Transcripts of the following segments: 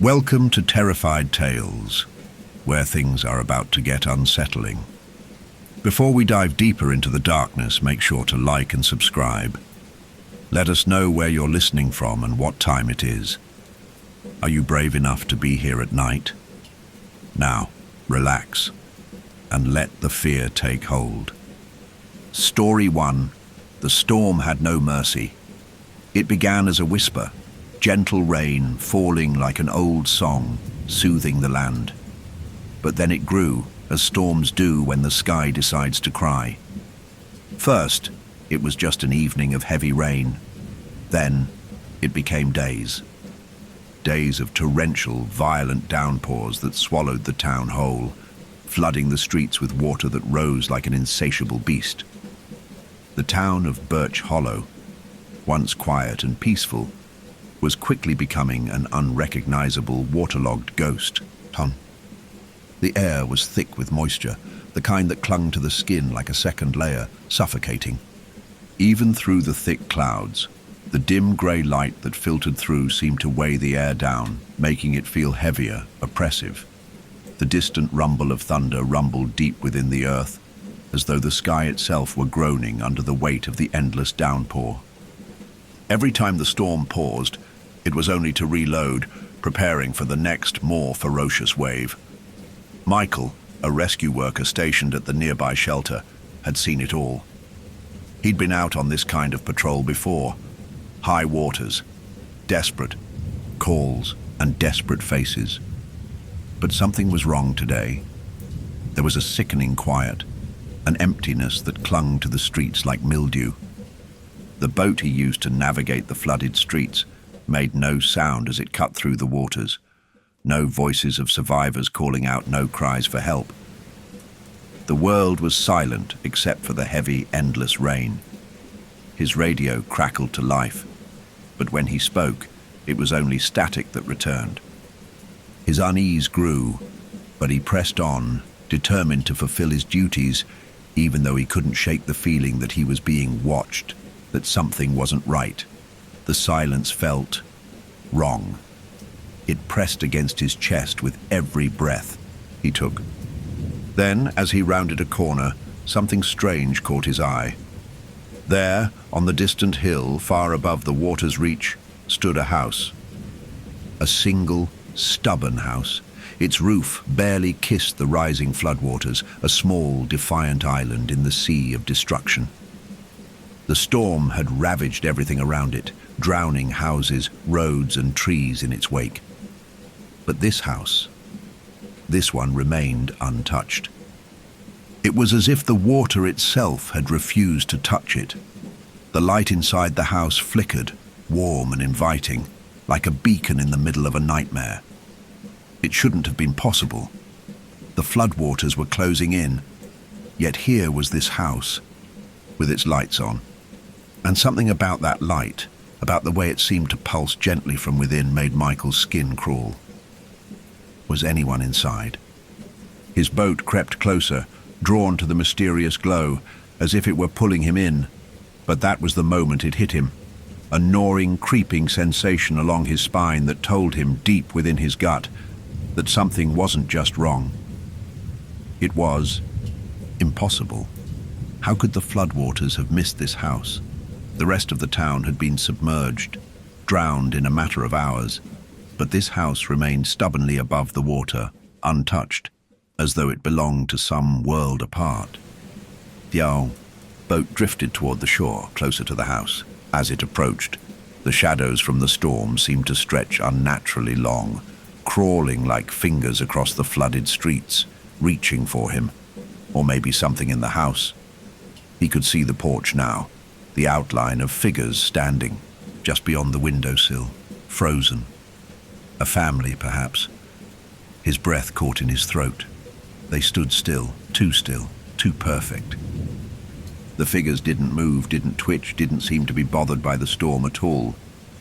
Welcome to Terrified Tales, where things are about to get unsettling. Before we dive deeper into the darkness, make sure to like and subscribe. Let us know where you're listening from and what time it is. Are you brave enough to be here at night? Now, relax and let the fear take hold. Story 1. The storm had no mercy. It began as a whisper, gentle rain falling like an old song, soothing the land. But then it grew, as storms do when the sky decides to cry. First, it was just an evening of heavy rain. Then, it became days. Days of torrential, violent downpours that swallowed the town whole, flooding the streets with water that rose like an insatiable beast. The town of Birch Hollow, once quiet and peaceful, was quickly becoming an unrecognizable, waterlogged ghost town. The air was thick with moisture, the kind that clung to the skin like a second layer, suffocating. Even through the thick clouds, the dim grey light that filtered through seemed to weigh the air down, making it feel heavier, oppressive. The distant rumble of thunder rumbled deep within the earth, as though the sky itself were groaning under the weight of the endless downpour. Every time the storm paused, it was only to reload, preparing for the next, more ferocious wave. Michael, a rescue worker stationed at the nearby shelter, had seen it all. He'd been out on this kind of patrol before. High waters, desperate calls, and desperate faces. But something was wrong today. There was a sickening quiet, an emptiness that clung to the streets like mildew. The boat he used to navigate the flooded streets made no sound as it cut through the waters. No voices of survivors calling out, no cries for help. The world was silent except for the heavy, endless rain. His radio crackled to life, but when he spoke, it was only static that returned. His unease grew, but he pressed on, determined to fulfill his duties, even though he couldn't shake the feeling that he was being watched, that something wasn't right. The silence felt wrong. It pressed against his chest with every breath he took. Then, as he rounded a corner, something strange caught his eye. There, on the distant hill, far above the water's reach, stood a house. A single, stubborn house. Its roof barely kissed the rising floodwaters, a small, defiant island in the sea of destruction. The storm had ravaged everything around it, drowning houses, roads, and trees in its wake. But this house, this one remained untouched. It was as if the water itself had refused to touch it. The light inside the house flickered, warm and inviting, like a beacon in the middle of a nightmare. It shouldn't have been possible. The floodwaters were closing in, yet here was this house, with its lights on. And something about that light, about the way it seemed to pulse gently from within, made Michael's skin crawl. Was anyone inside? His boat crept closer, drawn to the mysterious glow, as if it were pulling him in. But that was the moment it hit him. A gnawing, creeping sensation along his spine that told him deep within his gut that something wasn't just wrong. It was impossible. How could the floodwaters have missed this house? The rest of the town had been submerged, drowned in a matter of hours, but this house remained stubbornly above the water, untouched, as though it belonged to some world apart. The boat drifted toward the shore, closer to the house. As it approached, the shadows from the storm seemed to stretch unnaturally long, crawling like fingers across the flooded streets, reaching for him, or maybe something in the house. He could see the porch now, the outline of figures standing just beyond the windowsill, frozen. A family, perhaps. His breath caught in his throat. They stood still, too perfect. The figures didn't move, didn't twitch, didn't seem to be bothered by the storm at all.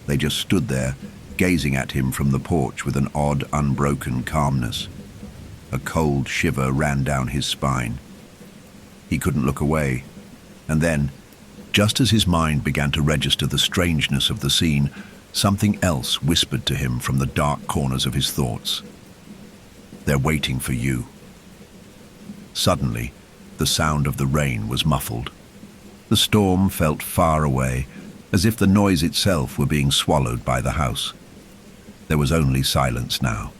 They just stood there, gazing at him from the porch with an odd, unbroken calmness. A cold shiver ran down his spine. He couldn't look away. And then, just as his mind began to register the strangeness of the scene, Something else whispered to him from the dark corners of his thoughts. "They're waiting for you." Suddenly, the sound of the rain was muffled. The storm felt far away, as if the noise itself were being swallowed by the house. There was only silence now.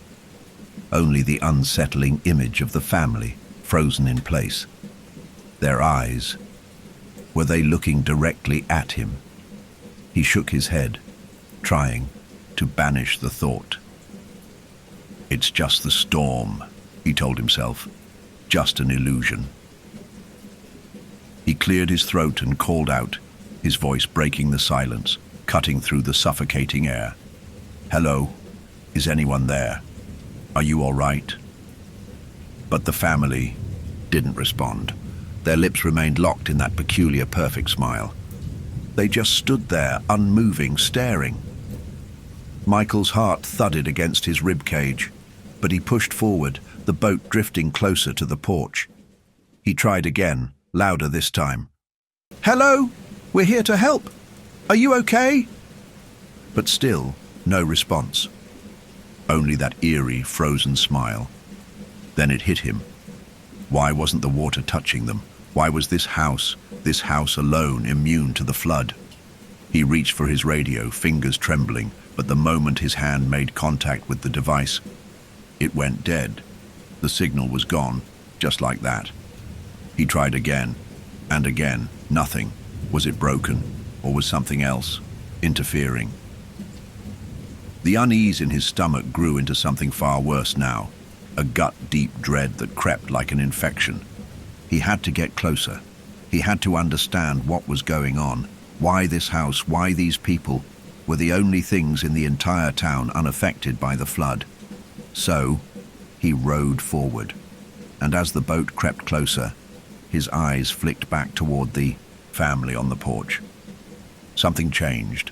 Only the unsettling image of the family, frozen in place. Their eyes, were they looking directly at him? He shook his head, trying to banish the thought. "It's just the storm," he told himself. "Just an illusion." He cleared his throat and called out, his voice breaking the silence, cutting through the suffocating air. "Hello? Is anyone there? Are you all right?" But the family didn't respond. Their lips remained locked in that peculiar, perfect smile. They just stood there, unmoving, staring. Michael's heart thudded against his rib cage, but he pushed forward, the boat drifting closer to the porch. He tried again, louder this time. "Hello? We're here to help. Are you okay?" But still, no response. Only that eerie, frozen smile. Then it hit him. Why wasn't the water touching them? Why was this house alone, immune to the flood? He reached for his radio, fingers trembling, but the moment his hand made contact with the device, it went dead. The signal was gone, just like that. He tried again, and again, nothing. Was it broken, or was something else interfering? The unease in his stomach grew into something far worse now, a gut-deep dread that crept like an infection. He had to get closer. He had to understand what was going on, why this house, why these people were the only things in the entire town unaffected by the flood. So, he rowed forward, and as the boat crept closer, his eyes flicked back toward the family on the porch. Something changed.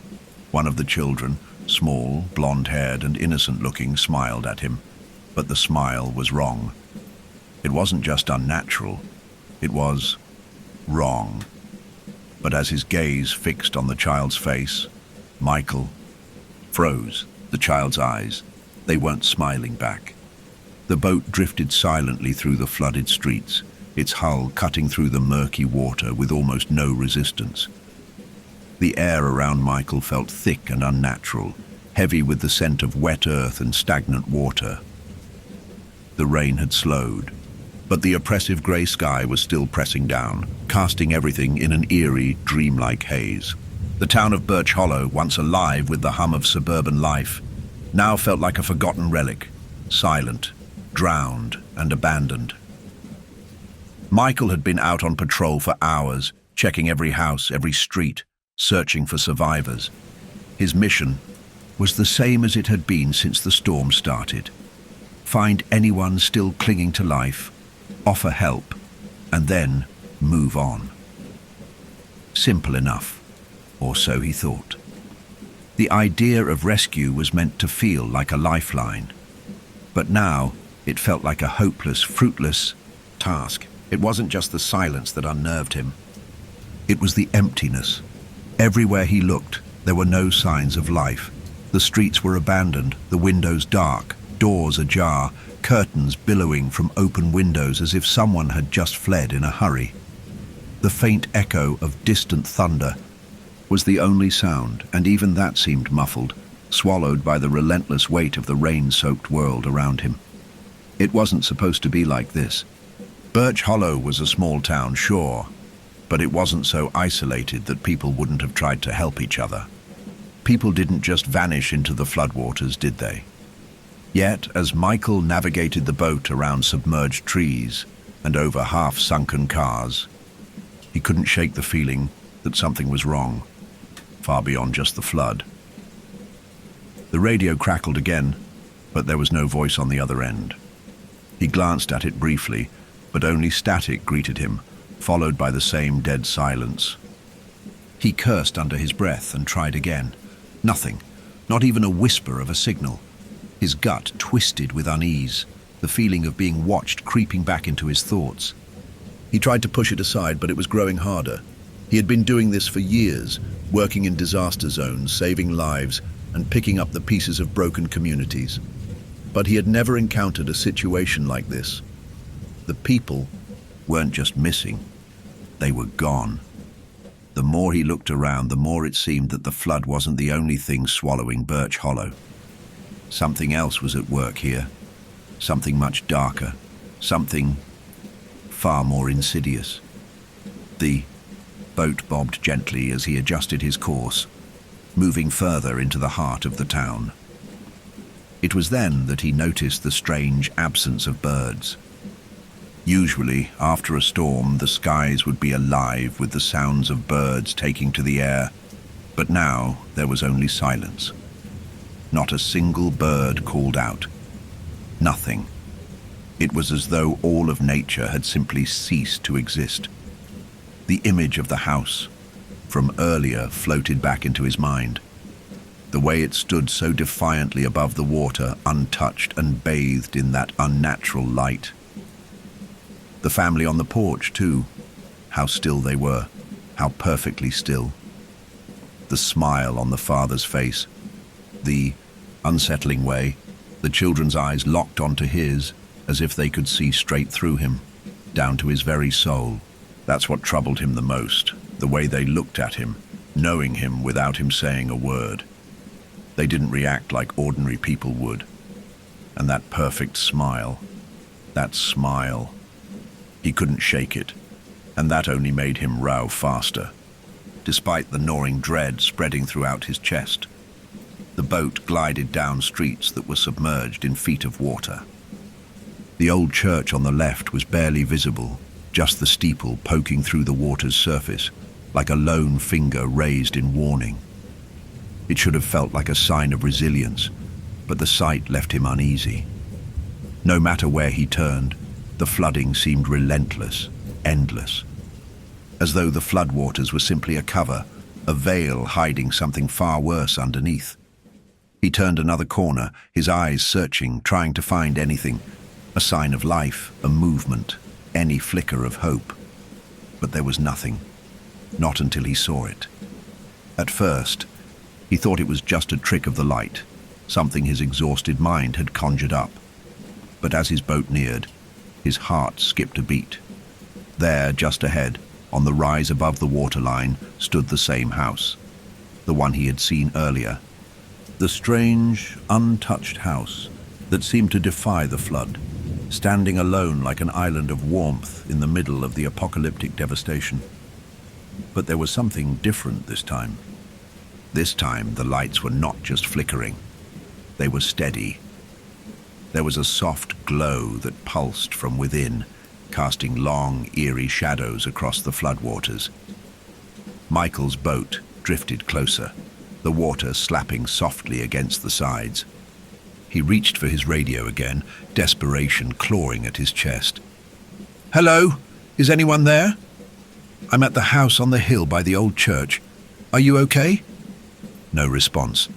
One of the children, small, blonde-haired and innocent-looking, smiled at him, but the smile was wrong. It wasn't just unnatural, it was wrong. But as his gaze fixed on the child's face, Michael froze. The child's eyes, they weren't smiling back. The boat drifted silently through the flooded streets, its hull cutting through the murky water with almost no resistance. The air around Michael felt thick and unnatural, heavy with the scent of wet earth and stagnant water. The rain had slowed, but the oppressive grey sky was still pressing down, casting everything in an eerie, dreamlike haze. The town of Birch Hollow, once alive with the hum of suburban life, now felt like a forgotten relic, silent, drowned, and abandoned. Michael had been out on patrol for hours, checking every house, every street, searching for survivors. His mission was the same as it had been since the storm started. Find anyone still clinging to life, offer help, and then move on. Simple enough, or so he thought. The idea of rescue was meant to feel like a lifeline, but now it felt like a hopeless, fruitless task. It wasn't just the silence that unnerved him. It was the emptiness. Everywhere he looked, there were no signs of life. The streets were abandoned, the windows dark, doors ajar, curtains billowing from open windows as if someone had just fled in a hurry. The faint echo of distant thunder was the only sound, and even that seemed muffled, swallowed by the relentless weight of the rain-soaked world around him. It wasn't supposed to be like this. Birch Hollow was a small town, sure, but it wasn't so isolated that people wouldn't have tried to help each other. People didn't just vanish into the floodwaters, did they? Yet, as Michael navigated the boat around submerged trees and over half-sunken cars, he couldn't shake the feeling that something was wrong, far beyond just the flood. The radio crackled again, but there was no voice on the other end. He glanced at it briefly, but only static greeted him, followed by the same dead silence. He cursed under his breath and tried again. Nothing, not even a whisper of a signal. His gut twisted with unease, the feeling of being watched creeping back into his thoughts. He tried to push it aside, but it was growing harder. He had been doing this for years, working in disaster zones, saving lives, and picking up the pieces of broken communities. But he had never encountered a situation like this. The people weren't just missing, they were gone. The more he looked around, the more it seemed that the flood wasn't the only thing swallowing Birch Hollow. Something else was at work here, something much darker, something far more insidious. The boat bobbed gently as he adjusted his course, moving further into the heart of the town. It was then that he noticed the strange absence of birds. Usually, after a storm, the skies would be alive with the sounds of birds taking to the air, but now there was only silence. Not a single bird called out. Nothing. It was as though all of nature had simply ceased to exist. The image of the house from earlier floated back into his mind. The way it stood so defiantly above the water, untouched and bathed in that unnatural light. The family on the porch, too. How still they were, how perfectly still. The smile on the father's face, the unsettling way, the children's eyes locked onto his as if they could see straight through him, down to his very soul. That's what troubled him the most, the way they looked at him, knowing him without him saying a word. They didn't react like ordinary people would. And that perfect smile, that smile, he couldn't shake it, and that only made him row faster, despite the gnawing dread spreading throughout his chest. The boat glided down streets that were submerged in feet of water. The old church on the left was barely visible, just the steeple poking through the water's surface, like a lone finger raised in warning. It should have felt like a sign of resilience, but the sight left him uneasy. No matter where he turned, the flooding seemed relentless, endless, as though the floodwaters were simply a cover, a veil hiding something far worse underneath. He turned another corner, his eyes searching, trying to find anything, a sign of life, a movement, any flicker of hope. But there was nothing, not until he saw it. At first, he thought it was just a trick of the light, something his exhausted mind had conjured up. But as his boat neared, his heart skipped a beat. There, just ahead, on the rise above the waterline, stood the same house, the one he had seen earlier. The strange, untouched house that seemed to defy the flood, standing alone like an island of warmth in the middle of the apocalyptic devastation. But there was something different this time. This time, the lights were not just flickering. They were steady. There was a soft glow that pulsed from within, casting long, eerie shadows across the floodwaters. Michael's boat drifted closer, the water slapping softly against the sides. He reached for his radio again, desperation clawing at his chest. "Hello? Is anyone there? I'm at the house on the hill by the old church. Are you okay?" No response,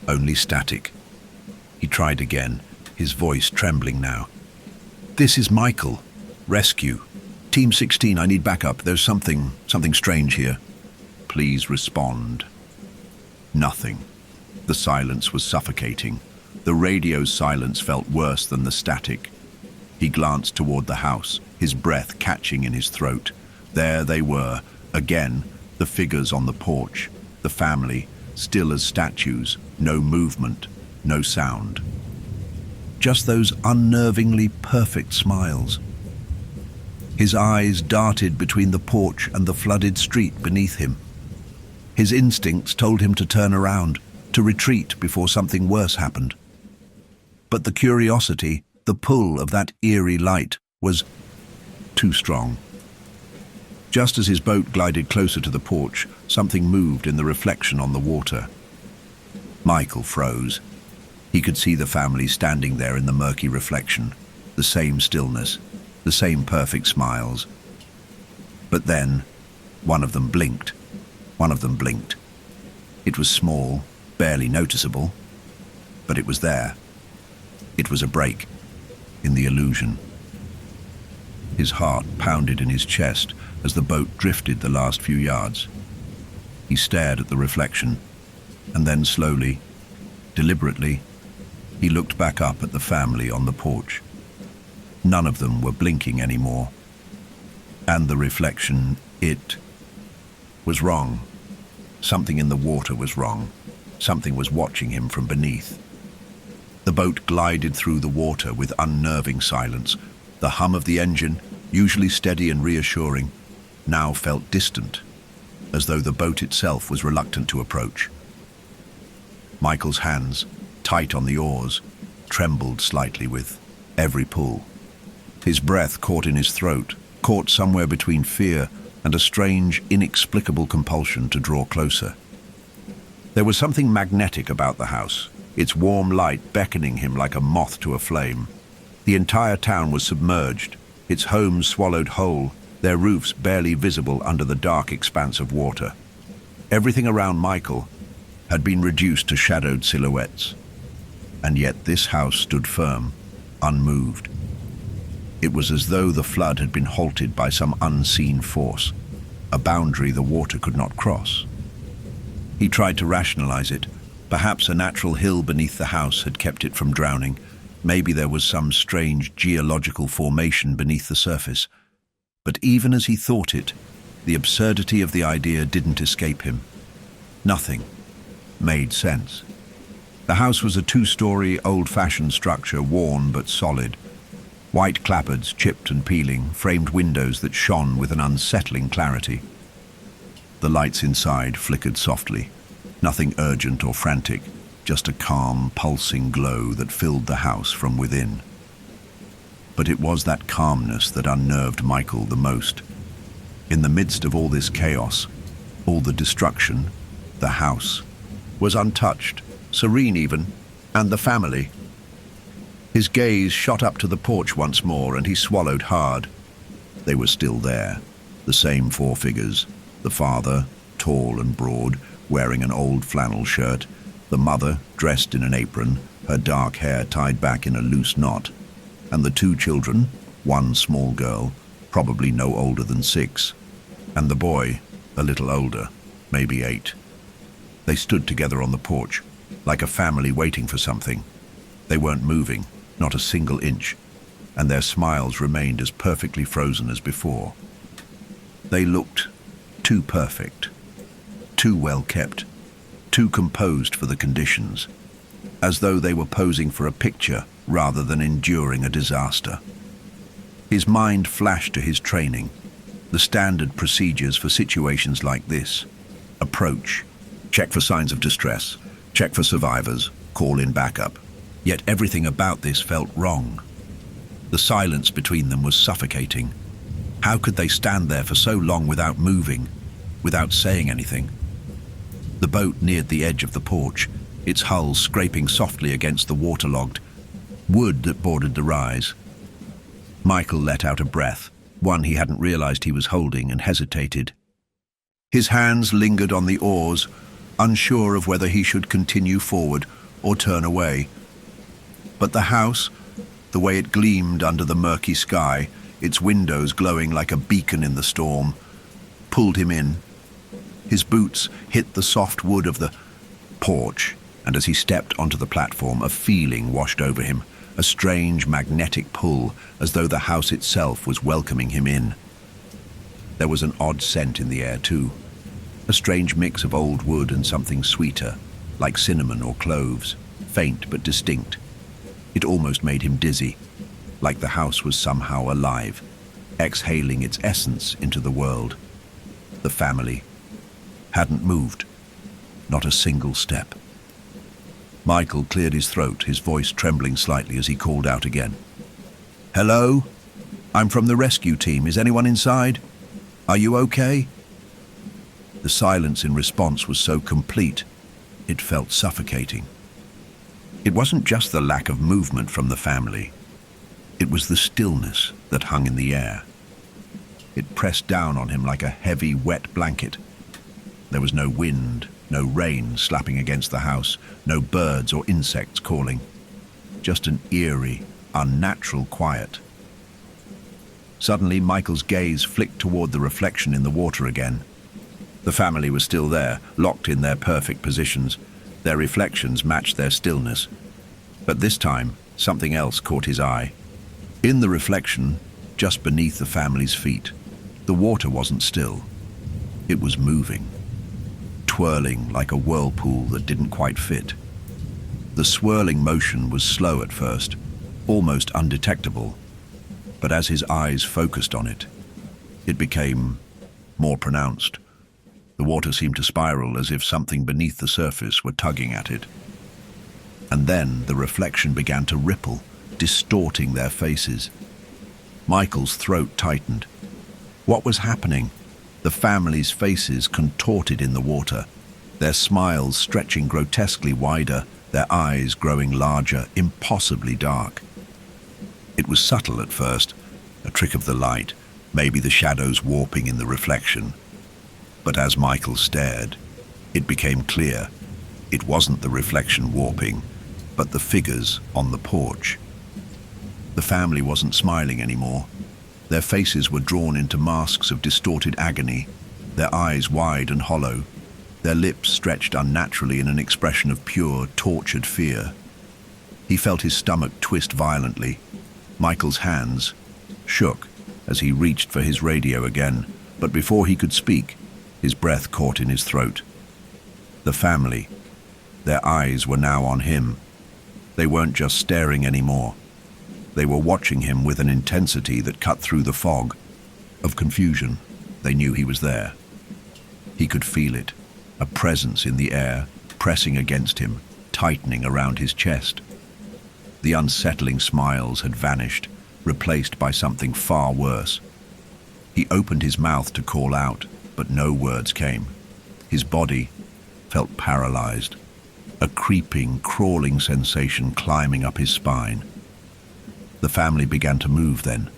only static. He tried again, his voice trembling now. "This is Michael. Rescue. Team 16, I need backup. There's something strange here. Please respond." Nothing. The silence was suffocating. The radio's silence felt worse than the static. He glanced toward the house, his breath catching in his throat. There they were, again, the figures on the porch, the family, still as statues, no movement, no sound. Just those unnervingly perfect smiles. His eyes darted between the porch and the flooded street beneath him. His instincts told him to turn around, to retreat before something worse happened. But the curiosity, the pull of that eerie light, was too strong. Just as his boat glided closer to the porch, something moved in the reflection on the water. Michael froze. He could see the family standing there in the murky reflection, the same stillness, the same perfect smiles. But then, one of them blinked. One of them blinked. It was small, barely noticeable, but it was there. It was a break in the illusion. His heart pounded in his chest as the boat drifted the last few yards. He stared at the reflection, and then slowly, Deliberately, he looked back up at the family on the porch. None of them were blinking anymore. And the reflection, it was wrong. Something in the water was wrong. Something was watching him from beneath. The boat glided through the water with unnerving silence. The hum of the engine, usually steady and reassuring, now felt distant, as though the boat itself was reluctant to approach. Michael's hands, tight on the oars, trembled slightly with every pull. His breath caught in his throat, caught somewhere between fear and a strange, inexplicable compulsion to draw closer. There was something magnetic about the house, its warm light beckoning him like a moth to a flame. The entire town was submerged, its homes swallowed whole, their roofs barely visible under the dark expanse of water. Everything around Michael had been reduced to shadowed silhouettes, and yet this house stood firm, unmoved. It was as though the flood had been halted by some unseen force, a boundary the water could not cross. He tried to rationalize it. Perhaps a natural hill beneath the house had kept it from drowning. Maybe there was some strange geological formation beneath the surface. But even as he thought it, the absurdity of the idea didn't escape him. Nothing made sense. The house was a two-story, old-fashioned structure, worn but solid. White clapboards, chipped and peeling, framed windows that shone with an unsettling clarity. The lights inside flickered softly. Nothing urgent or frantic, just a calm, pulsing glow that filled the house from within. But it was that calmness that unnerved Michael the most. In the midst of all this chaos, all the destruction, the house was untouched, serene even, and the family. His gaze shot up to the porch once more, and he swallowed hard. They were still there, the same four figures. The father, tall and broad, wearing an old flannel shirt. The mother, dressed in an apron, her dark hair tied back in a loose knot. And the two children, one small girl, probably no older than 6, and the boy, a little older, maybe 8. They stood together on the porch, like a family waiting for something. They weren't moving, not a single inch, and their smiles remained as perfectly frozen as before. They looked too perfect, too well kept, too composed for the conditions, as though they were posing for a picture rather than enduring a disaster. His mind flashed to his training, the standard procedures for situations like this. Approach, check for signs of distress, check for survivors, call in backup. Yet everything about this felt wrong. The silence between them was suffocating. How could they stand there for so long without moving, without saying anything? The boat neared the edge of the porch, its hull scraping softly against the waterlogged wood that bordered the rise. Michael let out a breath, one he hadn't realized he was holding, and hesitated. His hands lingered on the oars, unsure of whether he should continue forward or turn away. But the house, the way it gleamed under the murky sky, its windows glowing like a beacon in the storm, pulled him in. His boots hit the soft wood of the porch, and as he stepped onto the platform, a feeling washed over him, a strange magnetic pull, as though the house itself was welcoming him in. There was an odd scent in the air too, a strange mix of old wood and something sweeter, like cinnamon or cloves, faint but distinct. It almost made him dizzy, like the house was somehow alive, exhaling its essence into the world. The family hadn't moved, not a single step. Michael cleared his throat, his voice trembling slightly as he called out again. "Hello? I'm from the rescue team. Is anyone inside? Are you okay?" The silence in response was so complete, it felt suffocating. It wasn't just the lack of movement from the family. It was the stillness that hung in the air. It pressed down on him like a heavy, wet blanket. There was no wind, no rain slapping against the house, no birds or insects calling. Just an eerie, unnatural quiet. Suddenly, Michael's gaze flicked toward the reflection in the water again. The family was still there, locked in their perfect positions, Their reflections matched their stillness. But this time, something else caught his eye. In the reflection, just beneath the family's feet, the water wasn't still. It was moving, twirling like a whirlpool that didn't quite fit. The swirling motion was slow at first, almost undetectable, but as his eyes focused on it, it became more pronounced. The water seemed to spiral as if something beneath the surface were tugging at it. And then the reflection began to ripple, distorting their faces. Michael's throat tightened. What was happening? The family's faces contorted in the water, their smiles stretching grotesquely wider, their eyes growing larger, impossibly dark. It was subtle at first, a trick of the light, maybe the shadows warping in the reflection. But as Michael stared, it became clear. It wasn't the reflection warping, but the figures on the porch. The family wasn't smiling anymore. Their faces were drawn into masks of distorted agony, their eyes wide and hollow, their lips stretched unnaturally in an expression of pure, tortured fear. He felt his stomach twist violently. Michael's hands shook as he reached for his radio again, but before he could speak, his breath caught in his throat. The family, their eyes were now on him. They weren't just staring anymore. They were watching him with an intensity that cut through the fog of confusion. They knew he was there. He could feel it, a presence in the air, pressing against him, tightening around his chest. The unsettling smiles had vanished, replaced by something far worse. He opened his mouth to call out, but no words came. His body felt paralyzed, a creeping, crawling sensation climbing up his spine. The family began to move then,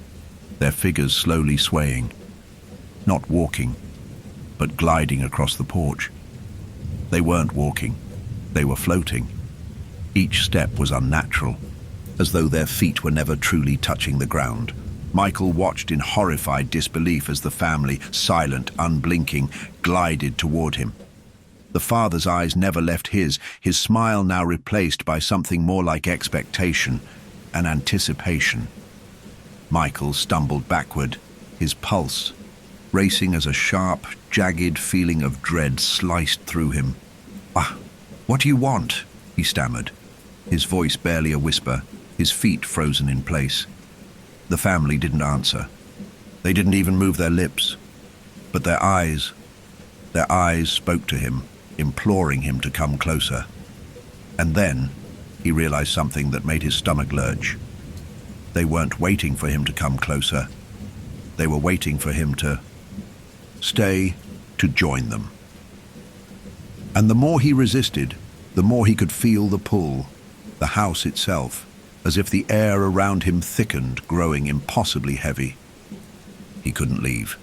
their figures slowly swaying, not walking, but gliding across the porch. They weren't walking, they were floating. Each step was unnatural, as though their feet were never truly touching the ground. Michael watched in horrified disbelief as the family, silent, unblinking, glided toward him. The father's eyes never left his smile now replaced by something more like expectation and anticipation. Michael stumbled backward, his pulse racing as a sharp, jagged feeling of dread sliced through him. What do you want?" he stammered, his voice barely a whisper, his feet frozen in place. The family didn't answer. They didn't even move their lips. But their eyes spoke to him, imploring him to come closer. And then he realized something that made his stomach lurch. They weren't waiting for him to come closer. They were waiting for him to stay, to join them. And the more he resisted, the more he could feel the pull, the house itself, as if the air around him thickened, growing impossibly heavy. He couldn't leave.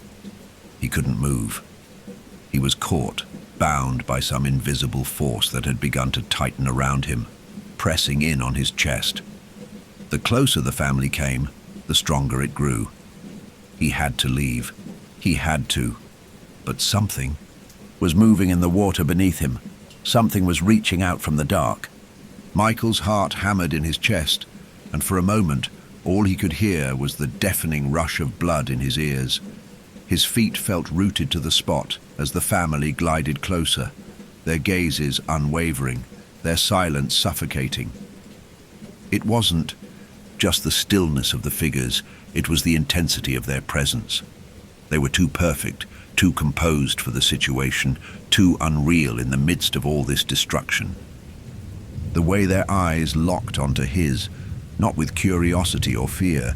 He couldn't move. He was caught, bound by some invisible force that had begun to tighten around him, pressing in on his chest. The closer the family came, the stronger it grew. He had to leave. He had to. But something was moving in the water beneath him. Something was reaching out from the dark. Michael's heart hammered in his chest, and for a moment, all he could hear was the deafening rush of blood in his ears. His feet felt rooted to the spot as the family glided closer, their gazes unwavering, their silence suffocating. It wasn't just the stillness of the figures, it was the intensity of their presence. They were too perfect, too composed for the situation, too unreal in the midst of all this destruction. The way their eyes locked onto his, not with curiosity or fear,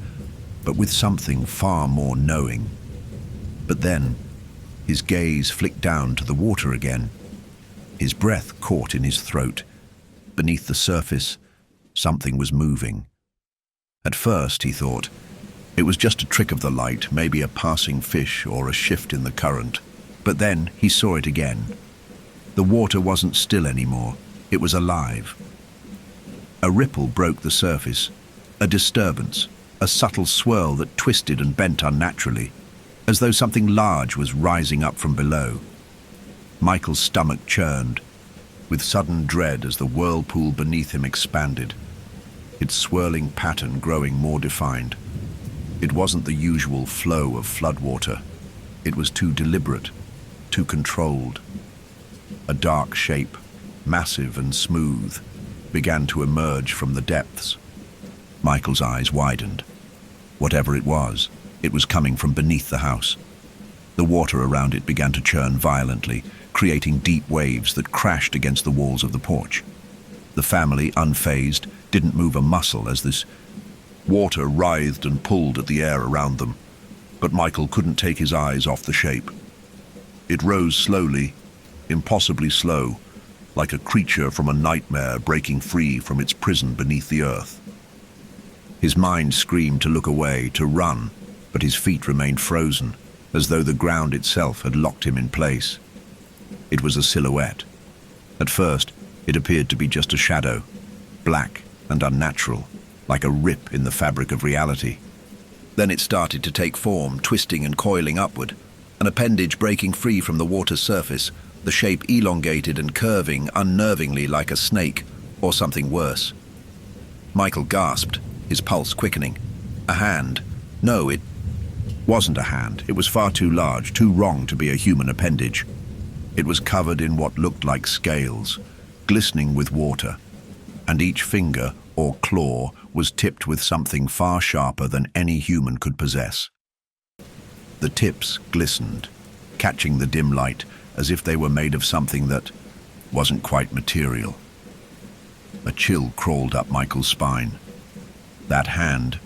but with something far more knowing. But then, his gaze flicked down to the water again. His breath caught in his throat. Beneath the surface, something was moving. At first, he thought, it was just a trick of the light, maybe a passing fish or a shift in the current. But then he saw it again. The water wasn't still anymore. It was alive. A ripple broke the surface, a disturbance, a subtle swirl that twisted and bent unnaturally, as though something large was rising up from below. Michael's stomach churned. with sudden dread as the whirlpool beneath him expanded, its swirling pattern growing more defined. It wasn't the usual flow of floodwater. It was too deliberate, too controlled. A dark shape, massive and smooth, began to emerge from the depths. Michael's eyes widened. Whatever it was coming from beneath the house. The water around it began to churn violently, creating deep waves that crashed against the walls of the porch. The family, unfazed, didn't move a muscle as this water writhed and pulled at the air around them. But Michael couldn't take his eyes off the shape. It rose slowly, impossibly slow, like a creature from a nightmare breaking free from its prison beneath the earth. His mind screamed to look away, to run, but his feet remained frozen, as though the ground itself had locked him in place. It was a silhouette. At first, it appeared to be just a shadow, black and unnatural, like a rip in the fabric of reality. Then it started to take form, twisting and coiling upward, an appendage breaking free from the water's surface, the shape elongated and curving unnervingly like a snake, or something worse. Michael gasped, his pulse quickening. A hand. No, it wasn't a hand. It was far too large, too wrong to be a human appendage. It was covered in what looked like scales, glistening with water, and each finger or claw was tipped with something far sharper than any human could possess. The tips glistened, catching the dim light as if they were made of something that wasn't quite material. A chill crawled up Michael's spine. That hand,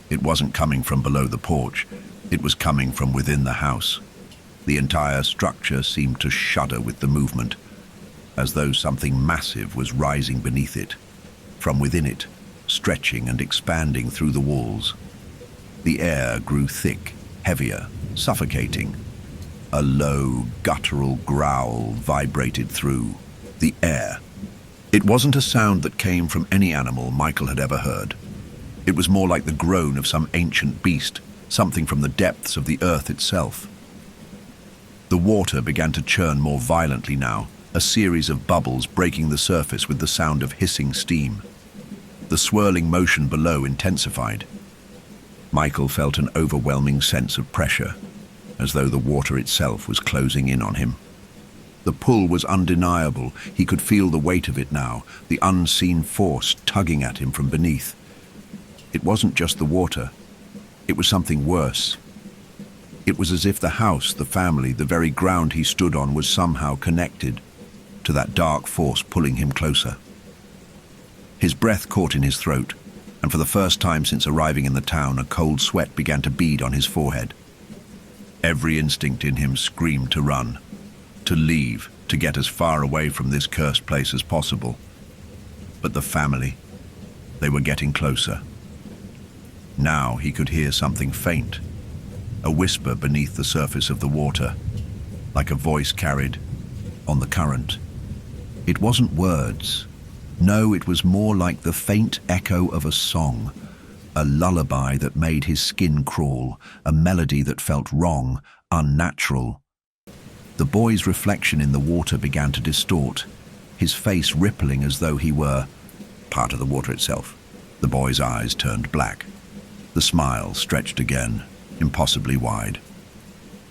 it wasn't coming from below the porch, it was coming from within the house. The entire structure seemed to shudder with the movement, as though something massive was rising beneath it, from within it, stretching and expanding through the walls. The air grew thick, heavier, suffocating. A low, guttural growl vibrated through the air. It wasn't a sound that came from any animal Michael had ever heard. It was more like the groan of some ancient beast, something from the depths of the earth itself. The water began to churn more violently now, a series of bubbles breaking the surface with the sound of hissing steam. The swirling motion below intensified. Michael felt an overwhelming sense of pressure, as though the water itself was closing in on him. The pull was undeniable. He could feel the weight of it now, the unseen force tugging at him from beneath. It wasn't just the water. It was something worse. It was as if the house, the family, the very ground he stood on was somehow connected to that dark force pulling him closer. His breath caught in his throat, and for the first time since arriving in the town, a cold sweat began to bead on his forehead. Every instinct in him screamed to run, to leave, to get as far away from this cursed place as possible. But the family, they were getting closer. Now he could hear something faint, a whisper beneath the surface of the water, like a voice carried on the current. It wasn't words. No, it was more like the faint echo of a song, a lullaby that made his skin crawl, a melody that felt wrong, unnatural. The boy's reflection in the water began to distort, his face rippling as though he were part of the water itself. The boy's eyes turned black. The smile stretched again, impossibly wide.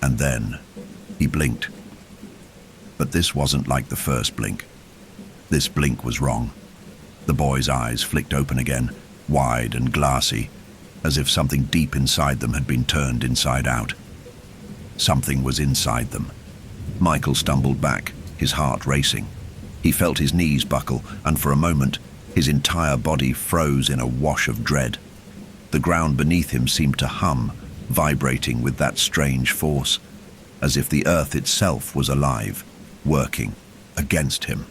And then he blinked. But this wasn't like the first blink. This blink was wrong. The boy's eyes flicked open again, wide and glassy, as if something deep inside them had been turned inside out. Something was inside them. Michael stumbled back, his heart racing. He felt his knees buckle, and for a moment, his entire body froze in a wash of dread. The ground beneath him seemed to hum, vibrating with that strange force, as if the earth itself was alive, working against him.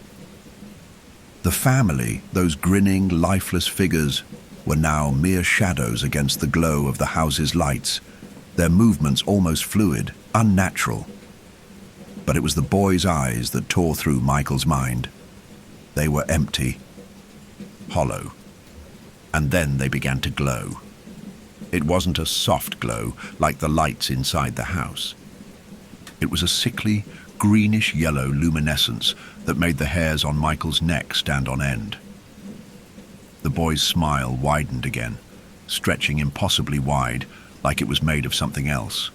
The family, those grinning, lifeless figures, were now mere shadows against the glow of the house's lights, their movements almost fluid, unnatural. But it was the boy's eyes that tore through Michael's mind. They were empty, hollow, and then they began to glow. It wasn't a soft glow like the lights inside the house. It was a sickly, greenish-yellow luminescence that made the hairs on Michael's neck stand on end. The boy's smile widened again, stretching impossibly wide, like it was made of something else.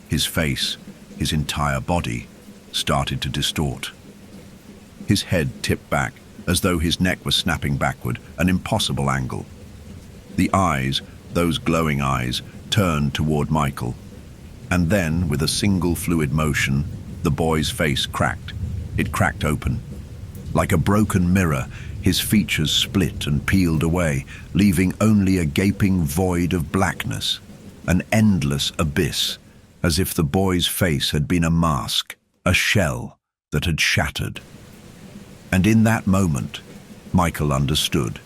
His face, his entire body, started to distort. His head tipped back, as though his neck was snapping backward, an impossible angle. The eyes, those glowing eyes, turned toward Michael. And then, with a single fluid motion, the boy's face cracked. It cracked open. Like a broken mirror, his features split and peeled away, leaving only a gaping void of blackness, an endless abyss, as if the boy's face had been a mask, a shell that had shattered. And in that moment, Michael understood.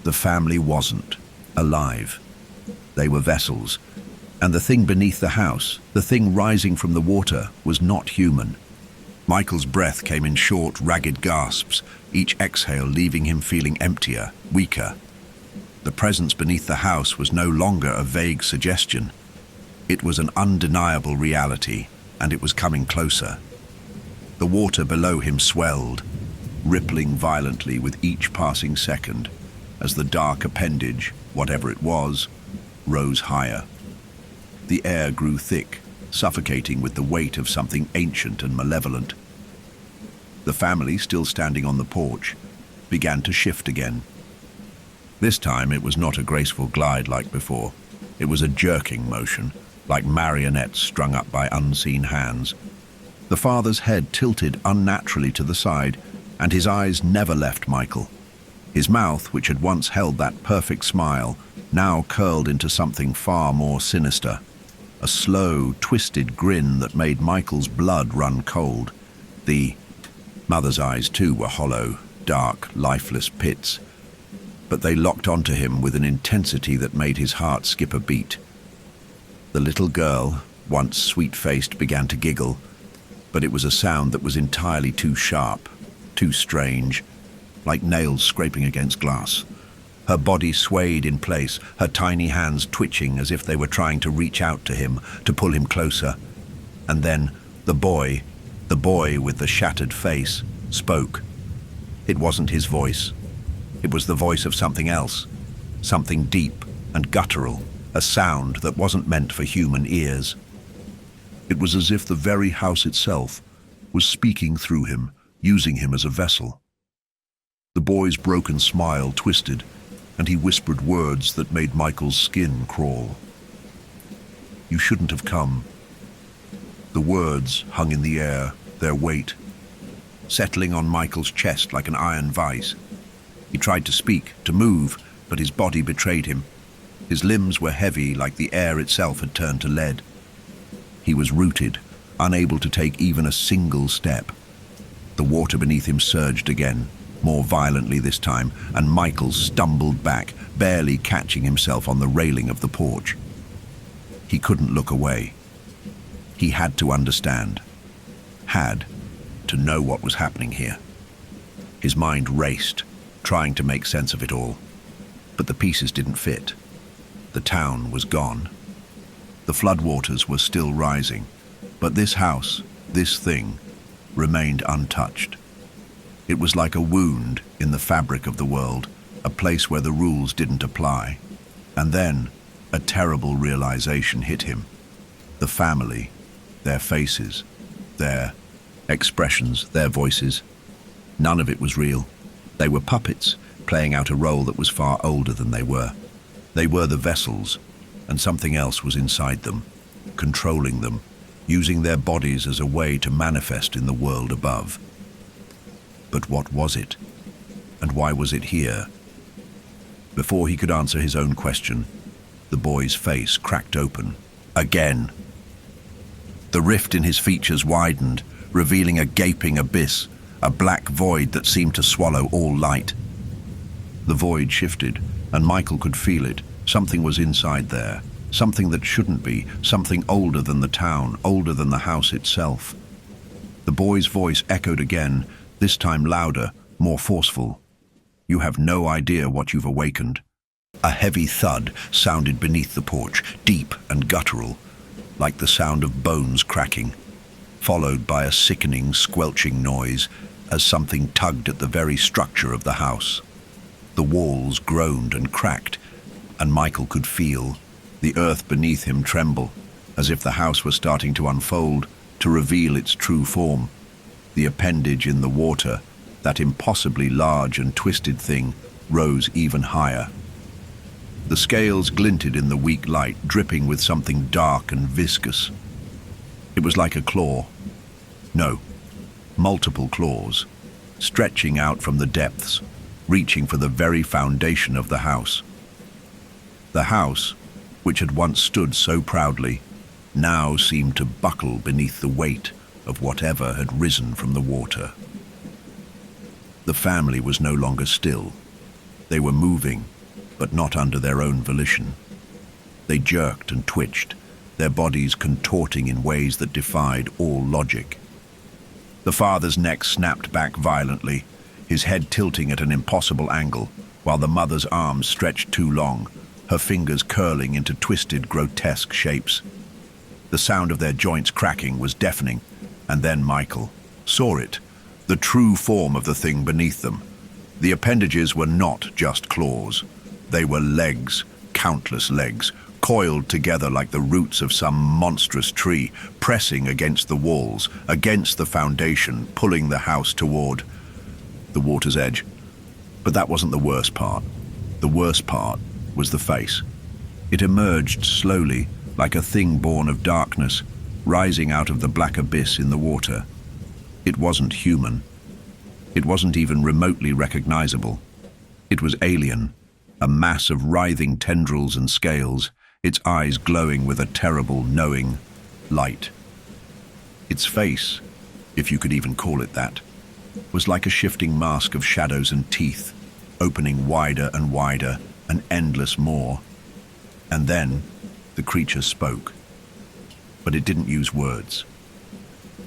The family wasn't alive. They were vessels, and the thing beneath the house, the thing rising from the water, was not human. Michael's breath came in short, ragged gasps, each exhale leaving him feeling emptier, weaker. The presence beneath the house was no longer a vague suggestion. It was an undeniable reality, and it was coming closer. The water below him swelled, rippling violently with each passing second, as the dark appendage, whatever it was, rose higher. The air grew thick, suffocating with the weight of something ancient and malevolent. The family, still standing on the porch, began to shift again. This time it was not a graceful glide like before. It was a jerking motion, like marionettes strung up by unseen hands. The father's head tilted unnaturally to the side, and his eyes never left Michael. His mouth, which had once held that perfect smile, now curled into something far more sinister. A slow, twisted grin that made Michael's blood run cold. The mother's eyes, too, were hollow, dark, lifeless pits, but they locked onto him with an intensity that made his heart skip a beat. The little girl, once sweet-faced, began to giggle, but it was a sound that was entirely too sharp, too strange, like nails scraping against glass. Her body swayed in place, her tiny hands twitching as if they were trying to reach out to him, to pull him closer. And then the boy with the shattered face, spoke. It wasn't his voice. It was the voice of something else, something deep and guttural, a sound that wasn't meant for human ears. It was as if the very house itself was speaking through him, using him as a vessel. The boy's broken smile twisted, and he whispered words that made Michael's skin crawl. "You shouldn't have come." The words hung in the air, their weight, settling on Michael's chest like an iron vice. He tried to speak, to move, but his body betrayed him. His limbs were heavy, like the air itself had turned to lead. He was rooted, unable to take even a single step. The water beneath him surged again, more violently this time, and Michael stumbled back, barely catching himself on the railing of the porch. He couldn't look away. He had to understand. Had to know what was happening here. His mind raced, trying to make sense of it all. But the pieces didn't fit. The town was gone. The floodwaters were still rising, but this house, this thing, remained untouched. It was like a wound in the fabric of the world, a place where the rules didn't apply. And then a terrible realization hit him. The family, their faces, their expressions, their voices, none of it was real. They were puppets, playing out a role that was far older than they were. They were the vessels, and something else was inside them, controlling them, using their bodies as a way to manifest in the world above. But what was it? And why was it here? Before he could answer his own question, the boy's face cracked open. Again. The rift in his features widened, revealing a gaping abyss, a black void that seemed to swallow all light. The void shifted, and Michael could feel it. Something was inside there, something that shouldn't be, something older than the town, older than the house itself. The boy's voice echoed again, this time louder, more forceful. "You have no idea what you've awakened." A heavy thud sounded beneath the porch, deep and guttural, like the sound of bones cracking, followed by a sickening, squelching noise, as something tugged at the very structure of the house. The walls groaned and cracked, and Michael could feel the earth beneath him tremble, as if the house was starting to unfold, to reveal its true form. The appendage in the water, that impossibly large and twisted thing, rose even higher. The scales glinted in the weak light, dripping with something dark and viscous. It was like a claw. No, multiple claws, stretching out from the depths, reaching for the very foundation of the house. The house, which had once stood so proudly, now seemed to buckle beneath the weight of whatever had risen from the water. The family was no longer still. They were moving, but not under their own volition. They jerked and twitched, their bodies contorting in ways that defied all logic. The father's neck snapped back violently, his head tilting at an impossible angle, while the mother's arms stretched too long, her fingers curling into twisted, grotesque shapes. The sound of their joints cracking was deafening, and then Michael saw it, the true form of the thing beneath them. The appendages were not just claws. They were legs, countless legs, coiled together like the roots of some monstrous tree, pressing against the walls, against the foundation, pulling the house toward the water's edge. But that wasn't the worst part. The worst part was the face. It emerged slowly, like a thing born of darkness, rising out of the black abyss in the water. It wasn't human. It wasn't even remotely recognizable. It was alien, a mass of writhing tendrils and scales, its eyes glowing with a terrible, knowing light. Its face, if you could even call it that, was like a shifting mask of shadows and teeth, opening wider and wider, an endless maw. And then the creature spoke. But it didn't use words.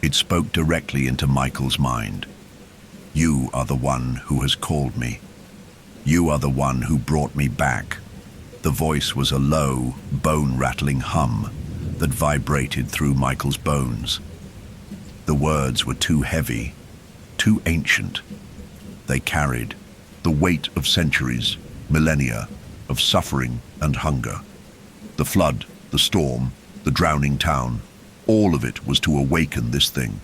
It spoke directly into Michael's mind. "You are the one who has called me. You are the one who brought me back." The voice was a low, bone-rattling hum that vibrated through Michael's bones. The words were too heavy, too ancient. They carried the weight of centuries, millennia, of suffering and hunger. The flood, the storm, the drowning town, all of it was to awaken this thing.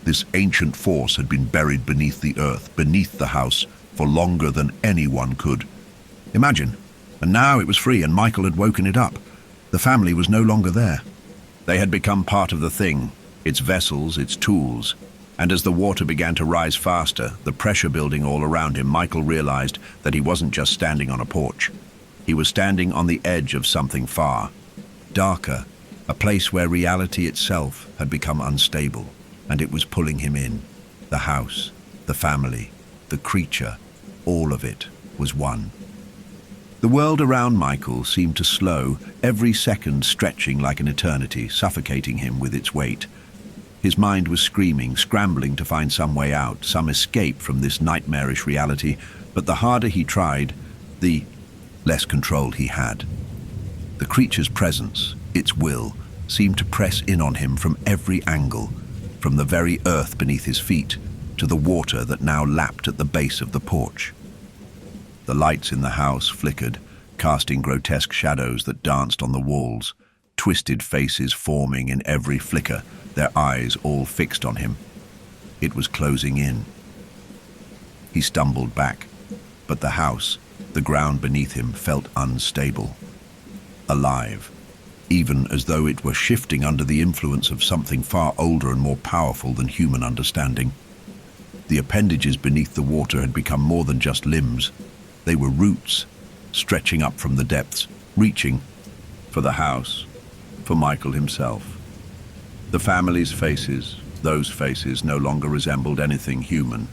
This ancient force had been buried beneath the earth, beneath the house, for longer than anyone could imagine. And now it was free, and Michael had woken it up. The family was no longer there. They had become part of the thing, its vessels, its tools. And as the water began to rise faster, the pressure building all around him, Michael realized that he wasn't just standing on a porch. He was standing on the edge of something far, darker, a place where reality itself had become unstable, and it was pulling him in. The house, the family, the creature, all of it was one. The world around Michael seemed to slow, every second stretching like an eternity, suffocating him with its weight. His mind was screaming, scrambling to find some way out, some escape from this nightmarish reality, but the harder he tried, the less control he had. The creature's presence, its will, seemed to press in on him from every angle, from the very earth beneath his feet to the water that now lapped at the base of the porch. The lights in the house flickered, casting grotesque shadows that danced on the walls, twisted faces forming in every flicker, their eyes all fixed on him. It was closing in. He stumbled back, but the house, the ground beneath him, felt unstable, alive, even as though it were shifting under the influence of something far older and more powerful than human understanding. The appendages beneath the water had become more than just limbs. They were roots, stretching up from the depths, reaching for the house, for Michael himself. The family's faces, those faces, no longer resembled anything human.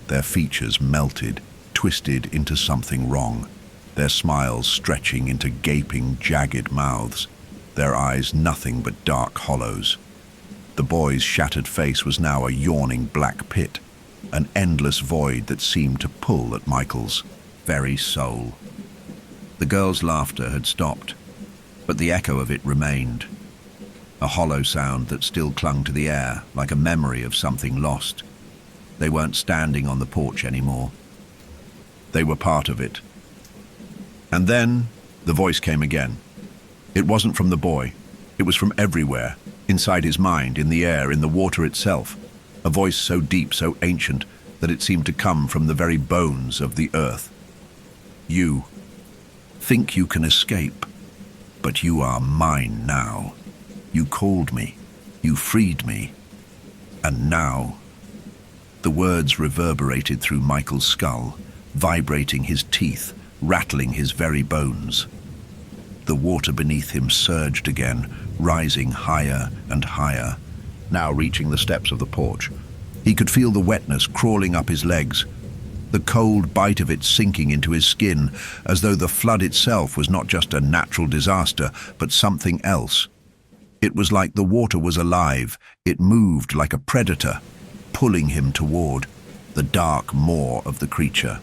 Their features melted, twisted into something wrong, their smiles stretching into gaping, jagged mouths, their eyes nothing but dark hollows. The boy's shattered face was now a yawning black pit, an endless void that seemed to pull at Michael's very soul. The girl's laughter had stopped, but the echo of it remained, a hollow sound that still clung to the air like a memory of something lost. They weren't standing on the porch anymore. They were part of it. And then the voice came again. It wasn't from the boy. It was from everywhere, inside his mind, in the air, in the water itself. A voice so deep, so ancient, that it seemed to come from the very bones of the earth. You think you can escape, but you are mine now. You called me, you freed me, and now... The words reverberated through Michael's skull, vibrating his teeth, rattling his very bones. The water beneath him surged again, rising higher and higher, now reaching the steps of the porch. He could feel the wetness crawling up his legs, the cold bite of it sinking into his skin, as though the flood itself was not just a natural disaster, but something else. It was like the water was alive. It moved like a predator, pulling him toward the dark maw of the creature.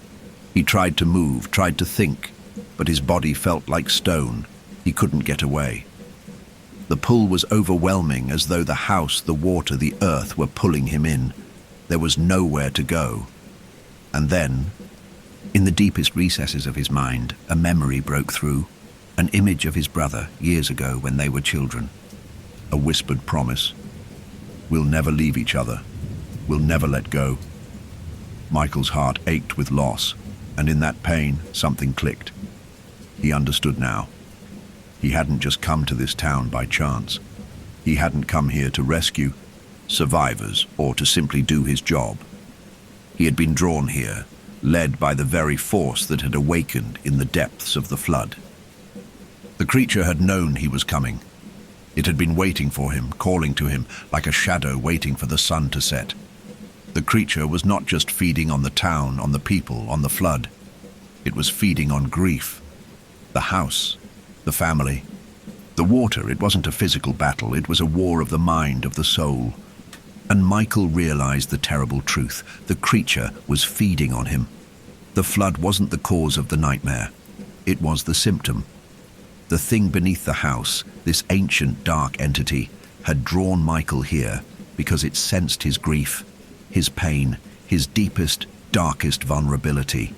He tried to move, tried to think, but his body felt like stone. He couldn't get away. The pull was overwhelming, as though the house, the water, the earth were pulling him in. There was nowhere to go. And then, in the deepest recesses of his mind, a memory broke through, an image of his brother years ago when they were children. A whispered promise. We'll never leave each other. We'll never let go. Michael's heart ached with loss, and in that pain, something clicked. He understood now. He hadn't just come to this town by chance. He hadn't come here to rescue survivors or to simply do his job. He had been drawn here, led by the very force that had awakened in the depths of the flood. The creature had known he was coming. It had been waiting for him, calling to him, like a shadow waiting for the sun to set. The creature was not just feeding on the town, on the people, on the flood. It was feeding on grief. The house, the family, the water. It wasn't a physical battle, it was a war of the mind, of the soul. And Michael realized the terrible truth. The creature was feeding on him. The flood wasn't the cause of the nightmare. It was the symptom. The thing beneath the house, this ancient dark entity, had drawn Michael here because it sensed his grief, his pain, his deepest, darkest vulnerability.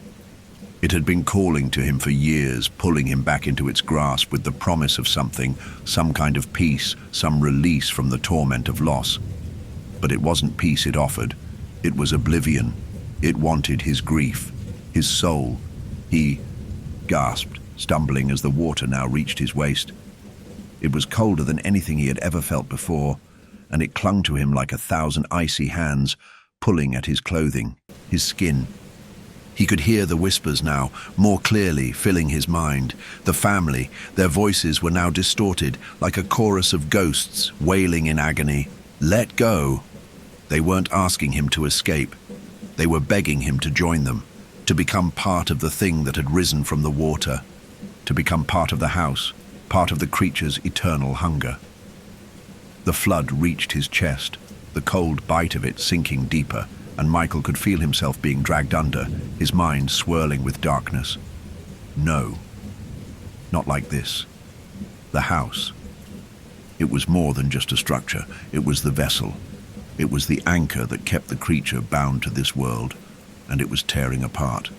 It had been calling to him for years, pulling him back into its grasp with the promise of something, some kind of peace, some release from the torment of loss. But it wasn't peace it offered. It was oblivion. It wanted his grief, his soul. He gasped, stumbling as the water now reached his waist. It was colder than anything he had ever felt before, and it clung to him like 1,000 icy hands, pulling at his clothing, his skin. He could hear the whispers now, more clearly, filling his mind. The family, their voices were now distorted, like a chorus of ghosts wailing in agony. Let go. They weren't asking him to escape. They were begging him to join them, to become part of the thing that had risen from the water, to become part of the house, part of the creature's eternal hunger. The flood reached his chest, the cold bite of it sinking deeper, and Michael could feel himself being dragged under, his mind swirling with darkness. No, not like this. The house. It was more than just a structure. It was the vessel. It was the anchor that kept the creature bound to this world, and it was tearing apart.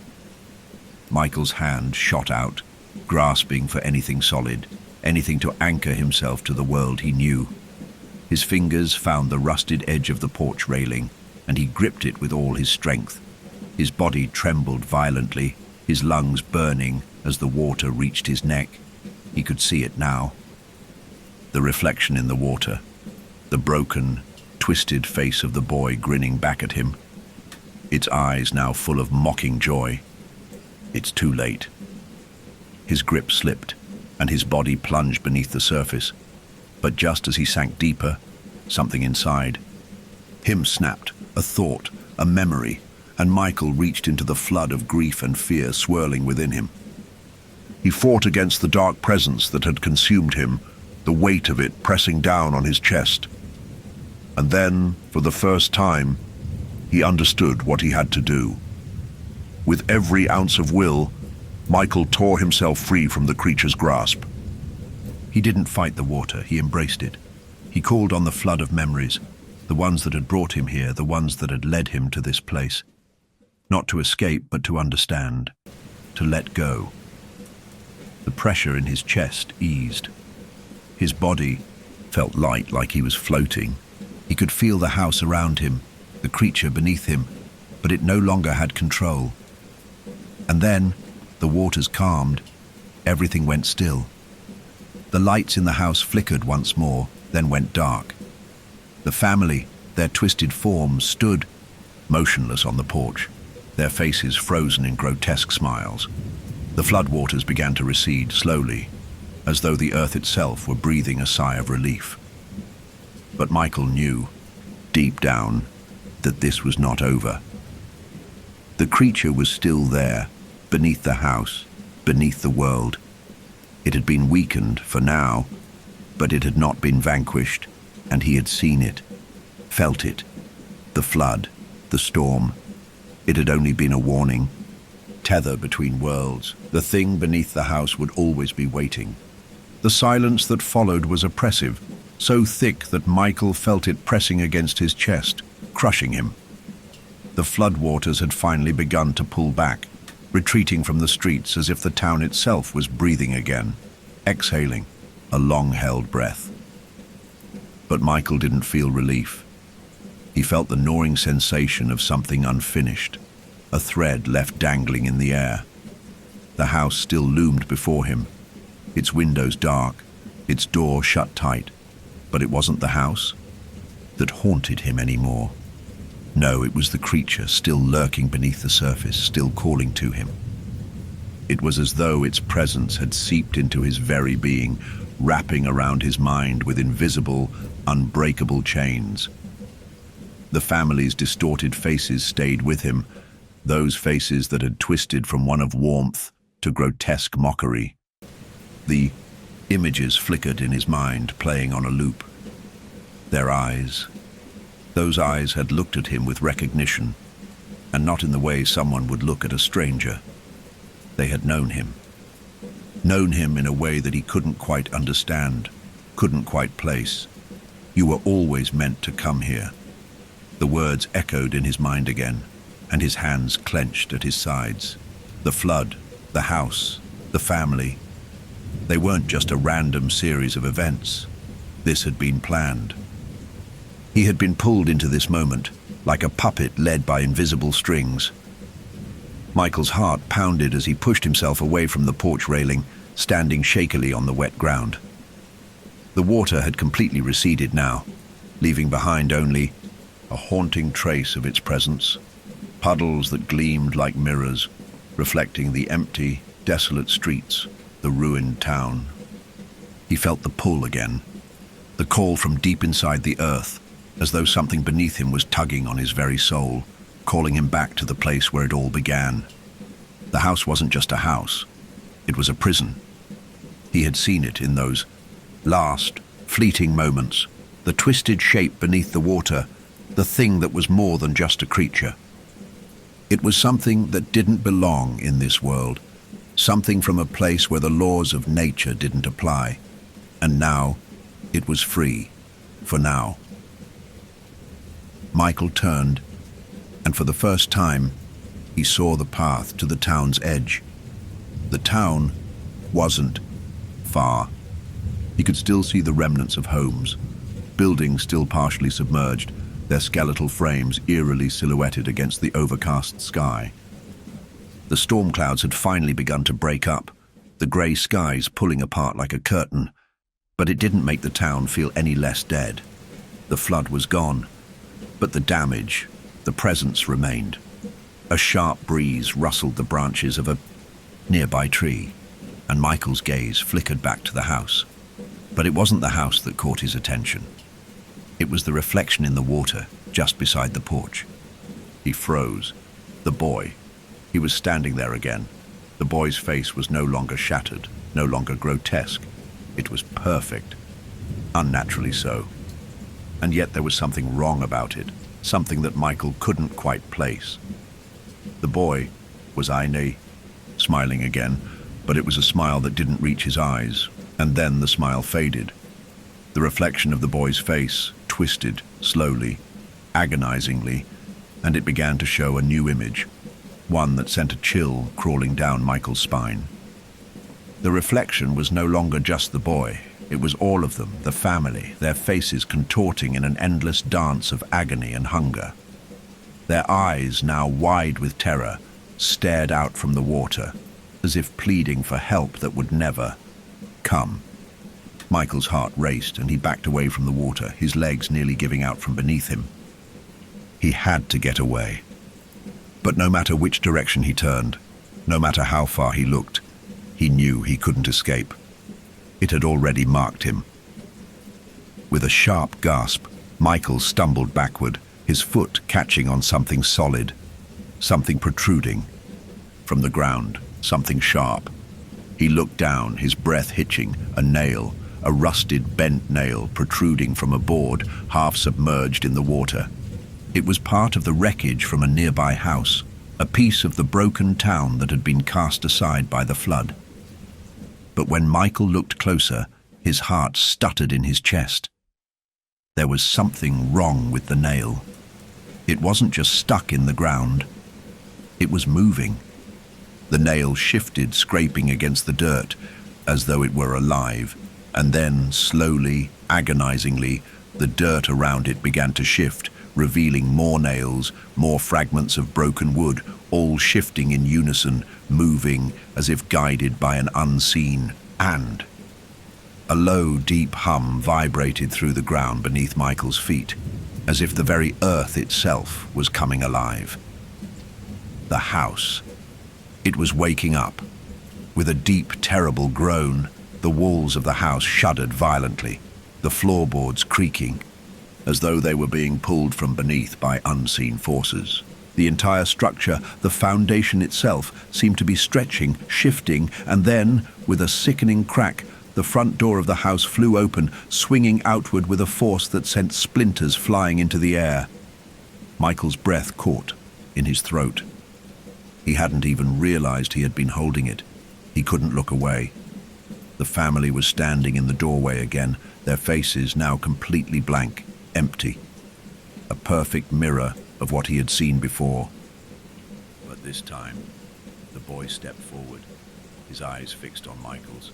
Michael's hand shot out, grasping for anything solid, anything to anchor himself to the world he knew. His fingers found the rusted edge of the porch railing, and he gripped it with all his strength. His body trembled violently, his lungs burning as the water reached his neck. He could see it now. The reflection in the water, the broken, twisted face of the boy grinning back at him, its eyes now full of mocking joy. It's too late. His grip slipped, and his body plunged beneath the surface. But just as he sank deeper, something inside him snapped, a thought, a memory, and Michael reached into the flood of grief and fear swirling within him. He fought against the dark presence that had consumed him, the weight of it pressing down on his chest. And then, for the first time, he understood what he had to do. With every ounce of will, Michael tore himself free from the creature's grasp. He didn't fight the water, he embraced it. He called on the flood of memories, The ones that had brought him here, the ones that had led him to this place. Not to escape, but to understand, to let go. The pressure in his chest eased. His body felt light, like he was floating. He could feel the house around him, the creature beneath him, but it no longer had control. And then, the waters calmed, everything went still. The lights in the house flickered once more, then went dark. The family, their twisted forms, stood motionless on the porch, their faces frozen in grotesque smiles. The floodwaters began to recede slowly, as though the earth itself were breathing a sigh of relief. But Michael knew, deep down, that this was not over. The creature was still there, beneath the house, beneath the world. It had been weakened for now, but it had not been vanquished, and he had seen it, felt it. The flood, the storm. It had only been a warning. Tether between worlds. The thing beneath the house would always be waiting. The silence that followed was oppressive, so thick that Michael felt it pressing against his chest, crushing him. The floodwaters had finally begun to pull back, retreating from the streets as if the town itself was breathing again, exhaling a long-held breath. But Michael didn't feel relief. He felt the gnawing sensation of something unfinished, a thread left dangling in the air. The house still loomed before him, its windows dark, its door shut tight, but it wasn't the house that haunted him anymore. No, it was the creature still lurking beneath the surface, still calling to him. It was as though its presence had seeped into his very being, wrapping around his mind with invisible, unbreakable chains. The family's distorted faces stayed with him, those faces that had twisted from one of warmth to grotesque mockery. The images flickered in his mind, playing on a loop. Their eyes. Those eyes had looked at him with recognition, and not in the way someone would look at a stranger. They had known him in a way that he couldn't quite understand, couldn't quite place. You were always meant to come here. The words echoed in his mind again, and his hands clenched at his sides. The flood, the house, the family. They weren't just a random series of events. This had been planned. He had been pulled into this moment, like a puppet led by invisible strings. Michael's heart pounded as he pushed himself away from the porch railing, standing shakily on the wet ground. The water had completely receded now, leaving behind only a haunting trace of its presence, puddles that gleamed like mirrors, reflecting the empty, desolate streets, the ruined town. He felt the pull again, the call from deep inside the earth, as though something beneath him was tugging on his very soul, calling him back to the place where it all began. The house wasn't just a house, it was a prison. He had seen it in those last, fleeting moments, the twisted shape beneath the water, the thing that was more than just a creature. It was something that didn't belong in this world, something from a place where the laws of nature didn't apply. And now, it was free, for now. Michael turned, and for the first time, he saw the path to the town's edge. The town wasn't far. He could still see the remnants of homes, buildings still partially submerged, their skeletal frames eerily silhouetted against the overcast sky. The storm clouds had finally begun to break up, the grey skies pulling apart like a curtain, but it didn't make the town feel any less dead. The flood was gone, but the damage, the presence remained. A sharp breeze rustled the branches of a nearby tree, and Michael's gaze flickered back to the house. But it wasn't the house that caught his attention. It was the reflection in the water just beside the porch. He froze. The boy. He was standing there again. The boy's face was no longer shattered, no longer grotesque. It was perfect. Unnaturally so. And yet there was something wrong about it, something that Michael couldn't quite place. The boy was Aine, smiling again, but it was a smile that didn't reach his eyes, and then the smile faded. The reflection of the boy's face, twisted, slowly, agonizingly, and it began to show a new image, one that sent a chill crawling down Michael's spine. The reflection was no longer just the boy. It was all of them, the family, their faces contorting in an endless dance of agony and hunger. Their eyes, now wide with terror, stared out from the water, as if pleading for help that would never come. Michael's heart raced and he backed away from the water, his legs nearly giving out from beneath him. He had to get away. But no matter which direction he turned, no matter how far he looked, he knew he couldn't escape. It had already marked him. With a sharp gasp, Michael stumbled backward, his foot catching on something solid, something protruding from the ground, something sharp. He looked down, his breath hitching, a nail, a rusted bent nail protruding from a board, half submerged in the water. It was part of the wreckage from a nearby house, a piece of the broken town that had been cast aside by the flood. But when Michael looked closer, his heart stuttered in his chest. There was something wrong with the nail. It wasn't just stuck in the ground. It was moving. The nail shifted, scraping against the dirt, as though it were alive, and then, slowly, agonizingly, the dirt around it began to shift, revealing more nails, more fragments of broken wood, all shifting in unison, moving as if guided by an unseen hand. A low, deep hum vibrated through the ground beneath Michael's feet, as if the very earth itself was coming alive. The house. It was waking up. With a deep, terrible groan, the walls of the house shuddered violently, the floorboards creaking, as though they were being pulled from beneath by unseen forces. The entire structure, the foundation itself, seemed to be stretching, shifting, and then, with a sickening crack, the front door of the house flew open, swinging outward with a force that sent splinters flying into the air. Michael's breath caught in his throat. He hadn't even realized he had been holding it. He couldn't look away. The family was standing in the doorway again, their faces now completely blank, empty. A perfect mirror of what he had seen before. But this time, the boy stepped forward, his eyes fixed on Michael's,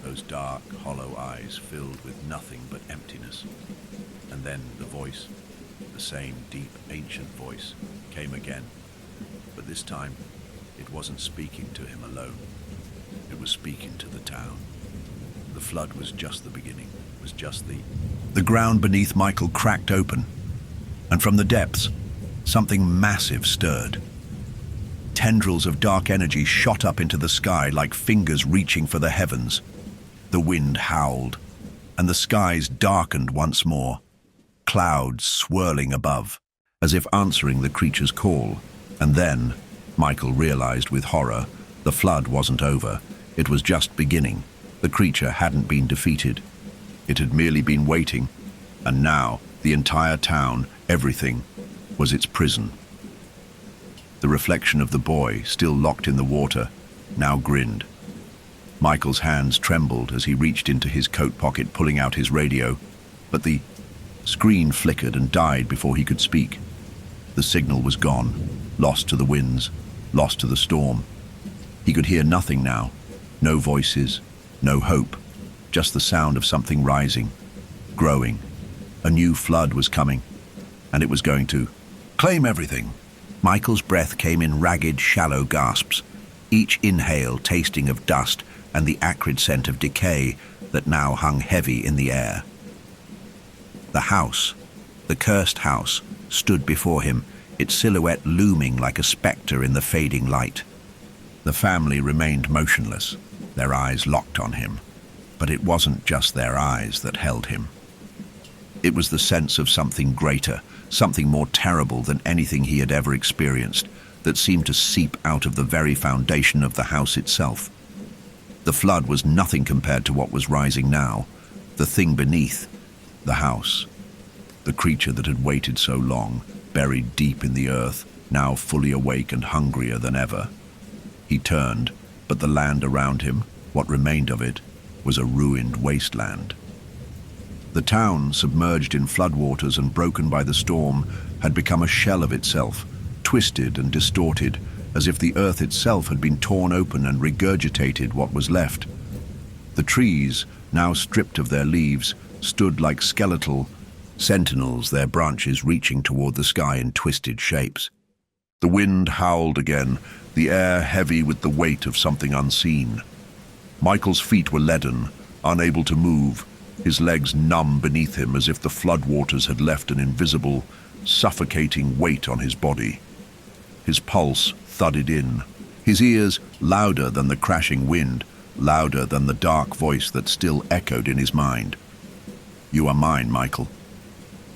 those dark, hollow eyes filled with nothing but emptiness. And then the voice, the same deep, ancient voice, came again. But this time, it wasn't speaking to him alone. It was speaking to the town. The flood was just the beginning, was just The ground beneath Michael cracked open, and from the depths, something massive stirred. Tendrils of dark energy shot up into the sky like fingers reaching for the heavens. The wind howled, and the skies darkened once more, clouds swirling above, as if answering the creature's call. And then, Michael realized with horror, the flood wasn't over. It was just beginning. The creature hadn't been defeated. It had merely been waiting, and now the entire town, everything, was its prison. The reflection of the boy, still locked in the water, now grinned. Michael's hands trembled as he reached into his coat pocket, pulling out his radio, but the screen flickered and died before he could speak. The signal was gone, lost to the winds, lost to the storm. He could hear nothing now, no voices, no hope, just the sound of something rising, growing. A new flood was coming, and it was going to claim everything. Michael's breath came in ragged, shallow gasps, each inhale tasting of dust and the acrid scent of decay that now hung heavy in the air. The house, the cursed house, stood before him, its silhouette looming like a spectre in the fading light. The family remained motionless, their eyes locked on him. But it wasn't just their eyes that held him. It was the sense of something greater, something more terrible than anything he had ever experienced, that seemed to seep out of the very foundation of the house itself. The flood was nothing compared to what was rising now, the thing beneath, the house. The creature that had waited so long, buried deep in the earth, now fully awake and hungrier than ever. He turned, but the land around him, what remained of it, was a ruined wasteland. The town, submerged in floodwaters and broken by the storm, had become a shell of itself, twisted and distorted, as if the earth itself had been torn open and regurgitated what was left. The trees, now stripped of their leaves, stood like skeletal sentinels, their branches reaching toward the sky in twisted shapes. The wind howled again, the air heavy with the weight of something unseen. Michael's feet were leaden, unable to move, his legs numb beneath him as if the floodwaters had left an invisible, suffocating weight on his body. His pulse thudded in, his ears louder than the crashing wind, louder than the dark voice that still echoed in his mind. "You are mine, Michael.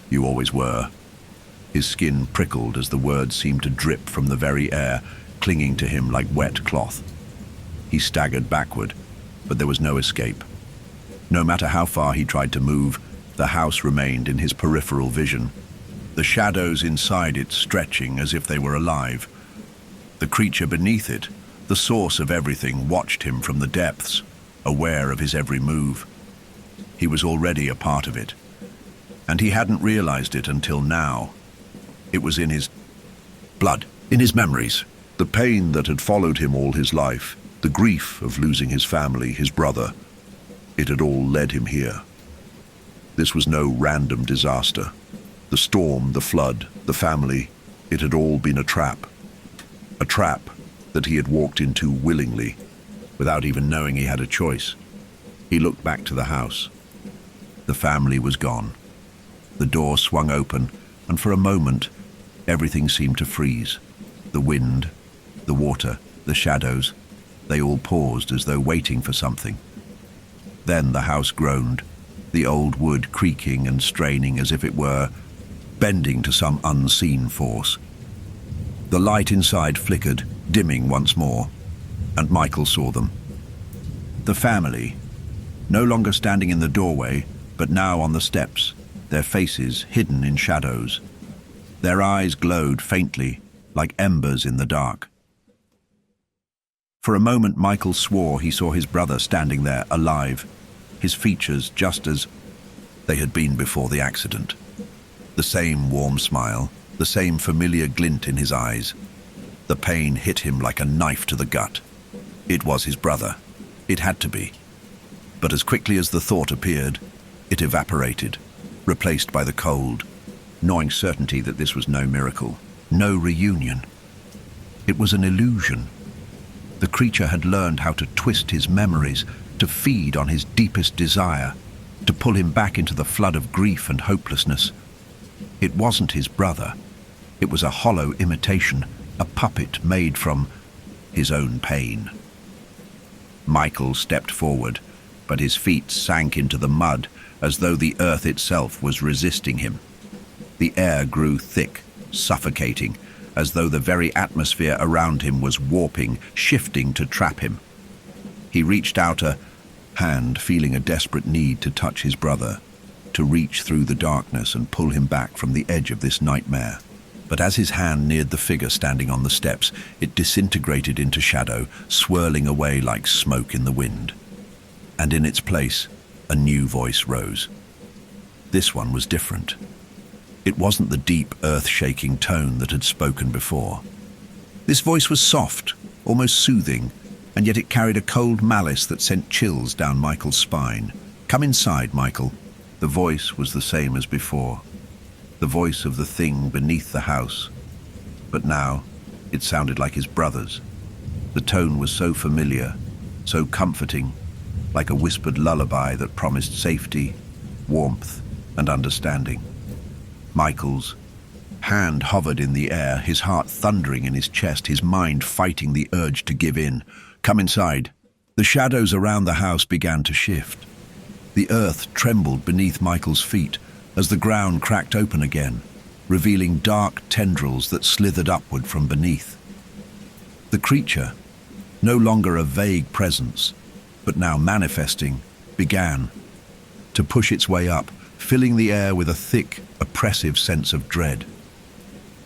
You always were." His skin prickled as the words seemed to drip from the very air, clinging to him like wet cloth. He staggered backward, but there was no escape. No matter how far he tried to move, the house remained in his peripheral vision, the shadows inside it stretching as if they were alive. The creature beneath it, the source of everything, watched him from the depths, aware of his every move. He was already a part of it, and he hadn't realized it until now. It was in his blood, in his memories. The pain that had followed him all his life, the grief of losing his family, his brother, it had all led him here. This was no random disaster. The storm, the flood, the family, it had all been a trap. A trap that he had walked into willingly, without even knowing he had a choice. He looked back to the house. The family was gone. The door swung open, and for a moment, everything seemed to freeze. The wind, the water, the shadows, they all paused as though waiting for something. Then the house groaned, the old wood creaking and straining as if it were bending to some unseen force. The light inside flickered, dimming once more, and Michael saw them. The family, no longer standing in the doorway, but now on the steps, their faces hidden in shadows. Their eyes glowed faintly, like embers in the dark. For a moment Michael swore he saw his brother standing there, alive, his features just as they had been before the accident. The same warm smile, the same familiar glint in his eyes. The pain hit him like a knife to the gut. It was his brother. It had to be. But as quickly as the thought appeared, it evaporated, replaced by the cold, gnawing certainty that this was no miracle, no reunion. It was an illusion. The creature had learned how to twist his memories, to feed on his deepest desire, to pull him back into the flood of grief and hopelessness. It wasn't his brother. It was a hollow imitation, a puppet made from his own pain. Michael stepped forward, but his feet sank into the mud as though the earth itself was resisting him. The air grew thick, suffocating, as though the very atmosphere around him was warping, shifting to trap him. He reached out a hand, feeling a desperate need to touch his brother, to reach through the darkness and pull him back from the edge of this nightmare. But as his hand neared the figure standing on the steps, it disintegrated into shadow, swirling away like smoke in the wind. And in its place, a new voice rose. This one was different. It wasn't the deep, earth-shaking tone that had spoken before. This voice was soft, almost soothing, and yet it carried a cold malice that sent chills down Michael's spine. "Come inside, Michael." The voice was the same as before, the voice of the thing beneath the house. But now, it sounded like his brother's. The tone was so familiar, so comforting, like a whispered lullaby that promised safety, warmth, and understanding. Michael's hand hovered in the air, his heart thundering in his chest, his mind fighting the urge to give in. "Come inside." The shadows around the house began to shift. The earth trembled beneath Michael's feet as the ground cracked open again, revealing dark tendrils that slithered upward from beneath. The creature, no longer a vague presence, but now manifesting, began to push its way up, filling the air with a thick, oppressive sense of dread.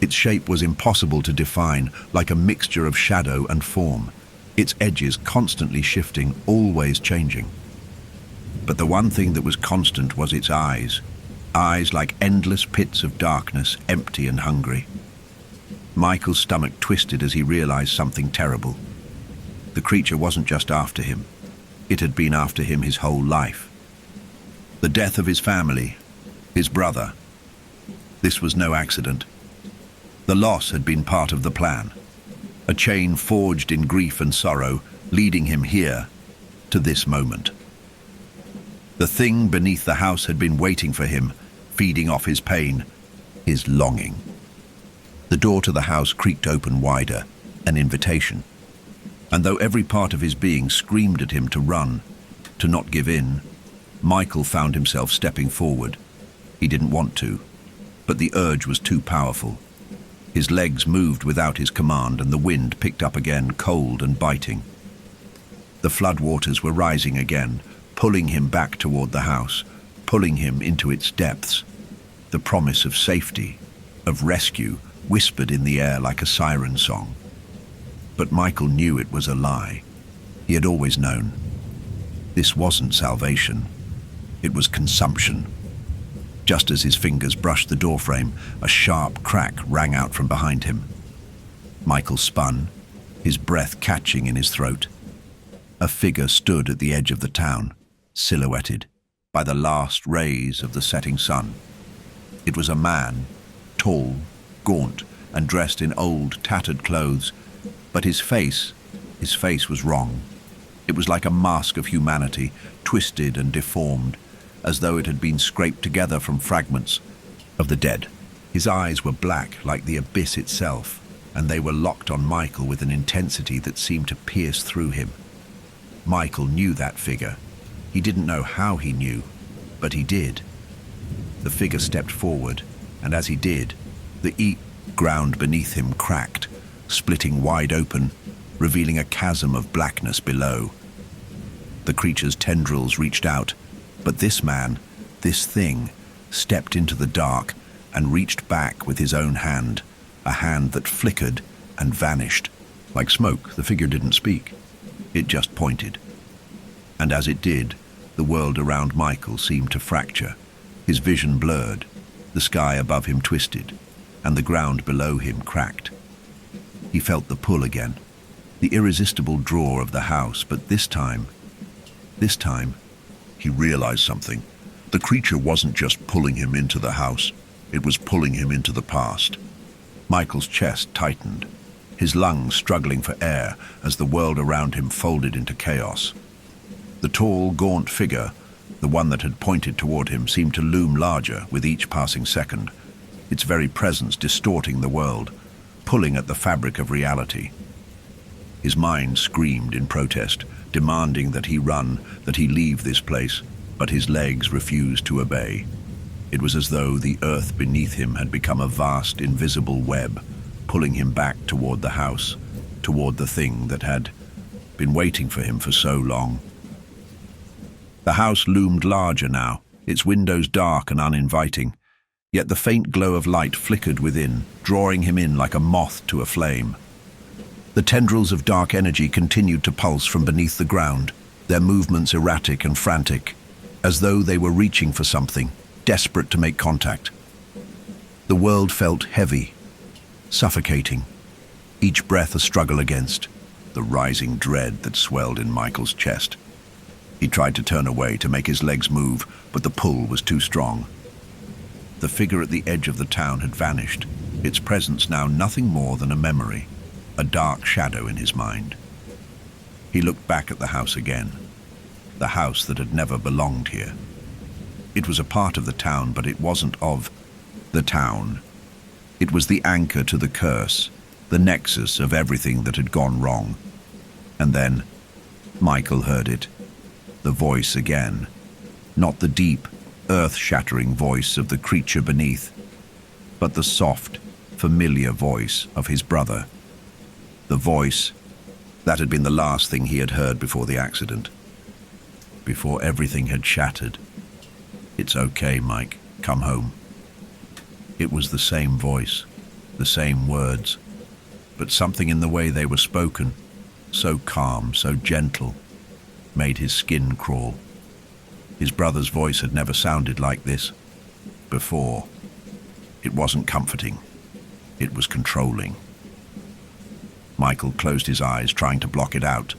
Its shape was impossible to define, like a mixture of shadow and form, its edges constantly shifting, always changing. But the one thing that was constant was its eyes. Eyes like endless pits of darkness, empty and hungry. Michael's stomach twisted as he realized something terrible. The creature wasn't just after him. It had been after him his whole life. The death of his family, his brother. This was no accident. The loss had been part of the plan. A chain forged in grief and sorrow, leading him here, to this moment. The thing beneath the house had been waiting for him, feeding off his pain, his longing. The door to the house creaked open wider, an invitation. And though every part of his being screamed at him to run, to not give in, Michael found himself stepping forward. He didn't want to, but the urge was too powerful. His legs moved without his command, and the wind picked up again, cold and biting. The floodwaters were rising again, pulling him back toward the house, pulling him into its depths. The promise of safety, of rescue, whispered in the air like a siren song. But Michael knew it was a lie. He had always known. This wasn't salvation. It was consumption. Just as his fingers brushed the doorframe, a sharp crack rang out from behind him. Michael spun, his breath catching in his throat. A figure stood at the edge of the town, silhouetted by the last rays of the setting sun. It was a man, tall, gaunt, and dressed in old, tattered clothes, but his face was wrong. It was like a mask of humanity, twisted and deformed, as though it had been scraped together from fragments of the dead. His eyes were black like the abyss itself, and they were locked on Michael with an intensity that seemed to pierce through him. Michael knew that figure. He didn't know how he knew, but he did. The figure stepped forward, and as he did, the ground beneath him cracked, splitting wide open, revealing a chasm of blackness below. The creature's tendrils reached out, but this man, this thing, stepped into the dark and reached back with his own hand, a hand that flickered and vanished. Like smoke, the figure didn't speak. It just pointed. And as it did, the world around Michael seemed to fracture. His vision blurred, the sky above him twisted, and the ground below him cracked. He felt the pull again, the irresistible draw of the house, but this time, he realized something. The creature wasn't just pulling him into the house, it was pulling him into the past. Michael's chest tightened, his lungs struggling for air as the world around him folded into chaos. The tall, gaunt figure, the one that had pointed toward him, seemed to loom larger with each passing second, its very presence distorting the world, pulling at the fabric of reality. His mind screamed in protest, demanding that he run, that he leave this place, but his legs refused to obey. It was as though the earth beneath him had become a vast, invisible web, pulling him back toward the house, toward the thing that had been waiting for him for so long. The house loomed larger now, its windows dark and uninviting, yet the faint glow of light flickered within, drawing him in like a moth to a flame. The tendrils of dark energy continued to pulse from beneath the ground, their movements erratic and frantic, as though they were reaching for something, desperate to make contact. The world felt heavy, suffocating, each breath a struggle against the rising dread that swelled in Michael's chest. He tried to turn away, to make his legs move, but the pull was too strong. The figure at the edge of the town had vanished, its presence now nothing more than a memory, a dark shadow in his mind. He looked back at the house again, the house that had never belonged here. It was a part of the town, but it wasn't of the town. It was the anchor to the curse, the nexus of everything that had gone wrong. And then Michael heard it, the voice again, not the deep, earth-shattering voice of the creature beneath, but the soft, familiar voice of his brother. The voice that had been the last thing he had heard before the accident, before everything had shattered. "It's okay, Mike. Come home." It was the same voice, the same words, but something in the way they were spoken, so calm, so gentle, made his skin crawl. brother's voice had never sounded like this before. It wasn't comforting. It was controlling. Michael closed his eyes, trying to block it out,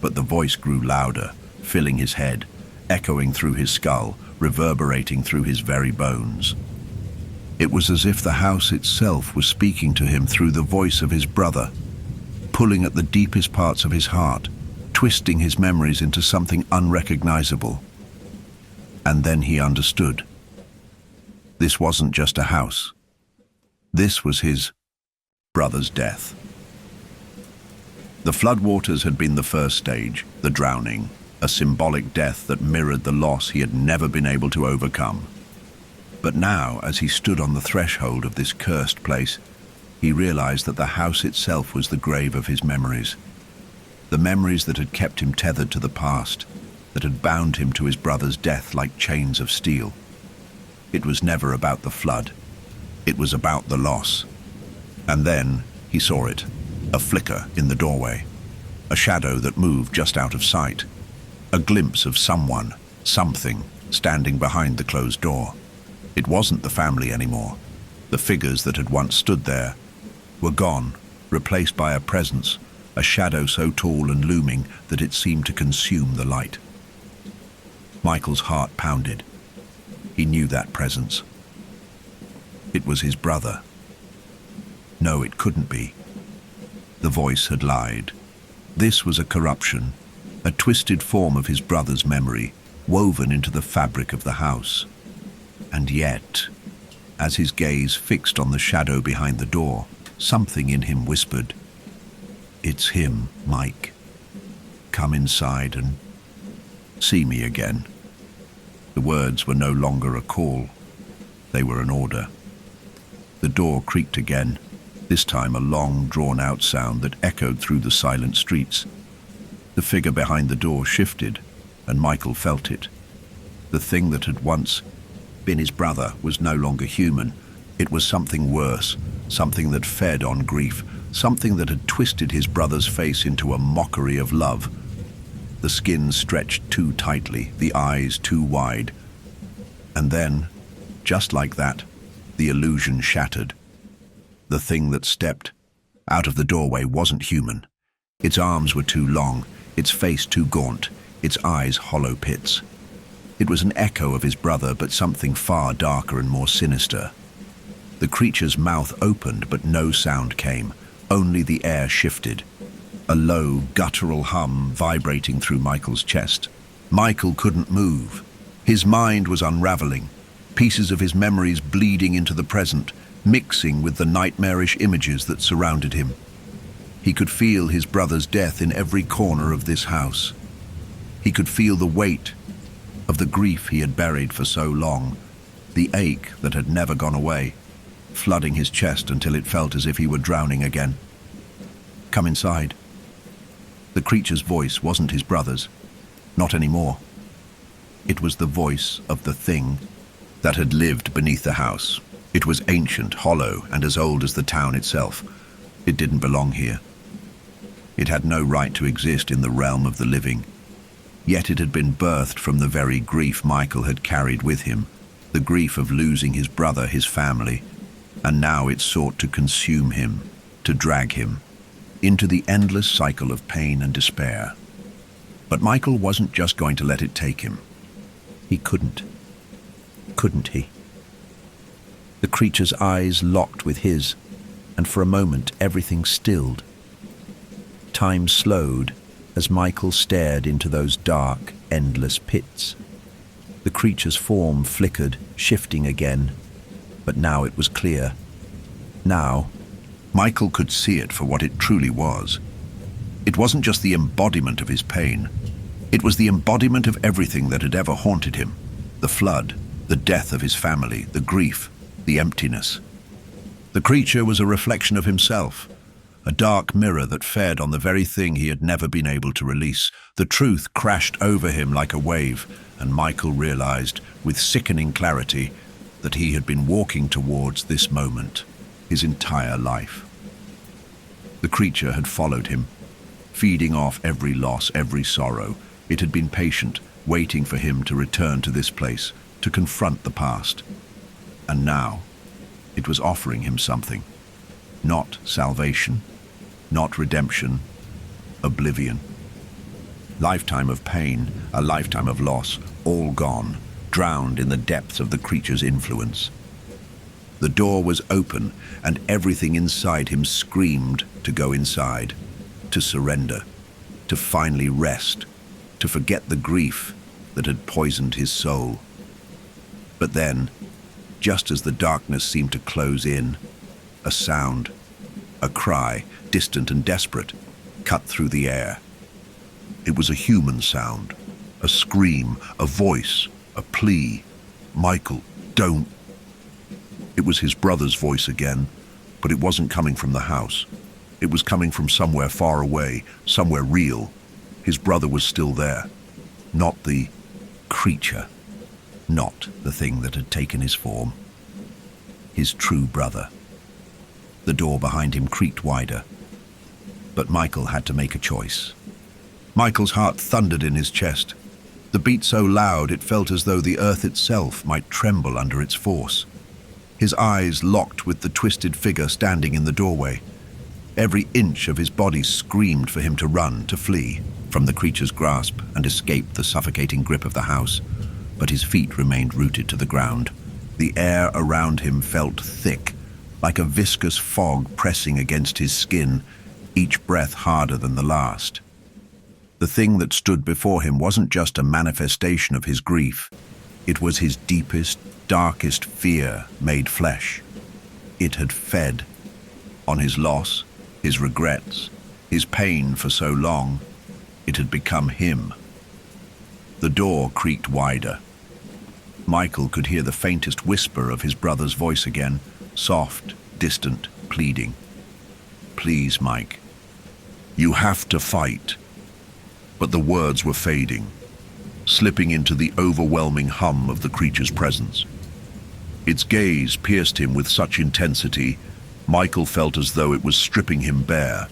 but the voice grew louder, filling his head, echoing through his skull, reverberating through his very bones. It was as if the house itself was speaking to him through the voice of his brother, pulling at the deepest parts of his heart, twisting his memories into something unrecognizable. And then he understood. This wasn't just a house. This was his brother's death. The floodwaters had been the first stage, the drowning, a symbolic death that mirrored the loss he had never been able to overcome. But now, as he stood on the threshold of this cursed place, he realized that the house itself was the grave of his memories. The memories that had kept him tethered to the past, that had bound him to his brother's death like chains of steel. It was never about the flood. It was about the loss. And then he saw it, a flicker in the doorway, a shadow that moved just out of sight, a glimpse of someone, something, standing behind the closed door. It wasn't the family anymore. The figures that had once stood there were gone, replaced by a presence, a shadow so tall and looming that it seemed to consume the light. Michael's heart pounded. He knew that presence. It was his brother. No, it couldn't be. The voice had lied. This was a corruption, a twisted form of his brother's memory, woven into the fabric of the house. And yet, as his gaze fixed on the shadow behind the door, something in him whispered, "It's him, Mike. Come inside and see me again." The words were no longer a call. They were an order. The door creaked again, this time a long, drawn-out sound that echoed through the silent streets. The figure behind the door shifted, and Michael felt it. The thing that had once been his brother was no longer human. It was something worse, something that fed on grief, something that had twisted his brother's face into a mockery of love. The skin stretched too tightly, the eyes too wide. And then, just like that, the illusion shattered. The thing that stepped out of the doorway wasn't human. Its arms were too long, its face too gaunt, its eyes hollow pits. It was an echo of his brother, but something far darker and more sinister. The creature's mouth opened, but no sound came. Only the air shifted. A low, guttural hum vibrating through Michael's chest. Michael couldn't move. His mind was unraveling, pieces of his memories bleeding into the present, mixing with the nightmarish images that surrounded him. He could feel his brother's death in every corner of this house. He could feel the weight of the grief he had buried for so long, the ache that had never gone away, flooding his chest until it felt as if he were drowning again. "Come inside." The creature's voice wasn't his brother's. Not anymore. It was the voice of the thing that had lived beneath the house. It was ancient, hollow, and as old as the town itself. It didn't belong here. It had no right to exist in the realm of the living. Yet it had been birthed from the very grief Michael had carried with him, the grief of losing his brother, his family, and now it sought to consume him, to drag him into the endless cycle of pain and despair. But Michael wasn't just going to let it take him. He couldn't. Couldn't he? The creature's eyes locked with his, and for a moment everything stilled. Time slowed as Michael stared into those dark, endless pits. The creature's form flickered, shifting again, but now it was clear. Now, Michael could see it for what it truly was. It wasn't just the embodiment of his pain. It was the embodiment of everything that had ever haunted him. The flood, the death of his family, the grief, the emptiness. The creature was a reflection of himself, a dark mirror that fed on the very thing he had never been able to release. The truth crashed over him like a wave, and Michael realized, with sickening clarity, that he had been walking towards this moment his entire life. The creature had followed him, feeding off every loss, every sorrow. It had been patient, waiting for him to return to this place, to confront the past. And now, it was offering him something. Not salvation, not redemption, oblivion. Lifetime of pain, a lifetime of loss, all gone, drowned in the depths of the creature's influence. The door was open, and everything inside him screamed to go inside, to surrender, to finally rest, to forget the grief that had poisoned his soul. But then, just as the darkness seemed to close in, a sound, a cry, distant and desperate, cut through the air. It was a human sound, a scream, a voice, a plea. "Michael, don't." It was his brother's voice again, but it wasn't coming from the house. It was coming from somewhere far away, somewhere real. His brother was still there. Not the creature, not the thing that had taken his form. His true brother. The door behind him creaked wider. But Michael had to make a choice. Michael's heart thundered in his chest. The beat so loud it felt as though the earth itself might tremble under its force. His eyes locked with the twisted figure standing in the doorway. Every inch of his body screamed for him to run, to flee from the creature's grasp and escape the suffocating grip of the house. But his feet remained rooted to the ground. The air around him felt thick, like a viscous fog pressing against his skin, each breath harder than the last. The thing that stood before him wasn't just a manifestation of his grief. It was his deepest, darkest fear made flesh. It had fed on his loss, his regrets, his pain for so long. It had become him. The door creaked wider. Michael could hear the faintest whisper of his brother's voice again, soft, distant, pleading. "Please, Mike. You have to fight." But the words were fading, slipping into the overwhelming hum of the creature's presence. Its gaze pierced him with such intensity, Michael felt as though it was stripping him bare,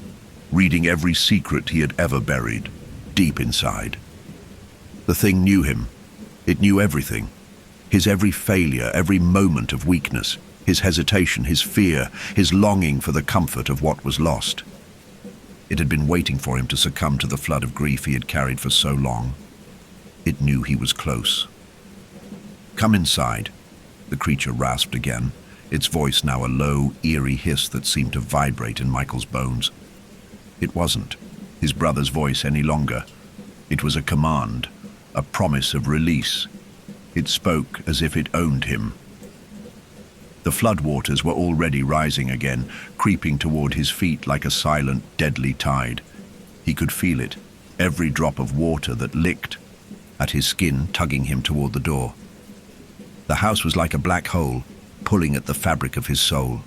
reading every secret he had ever buried, deep inside. The thing knew him. It knew everything. His every failure, every moment of weakness, his hesitation, his fear, his longing for the comfort of what was lost. It had been waiting for him to succumb to the flood of grief he had carried for so long. It knew he was close. "Come inside," the creature rasped again, its voice now a low, eerie hiss that seemed to vibrate in Michael's bones. It wasn't his brother's voice any longer. It was a command, a promise of release. It spoke as if it owned him. The floodwaters were already rising again, creeping toward his feet like a silent, deadly tide. He could feel it, every drop of water that licked at his skin, tugging him toward the door. The house was like a black hole, pulling at the fabric of his soul.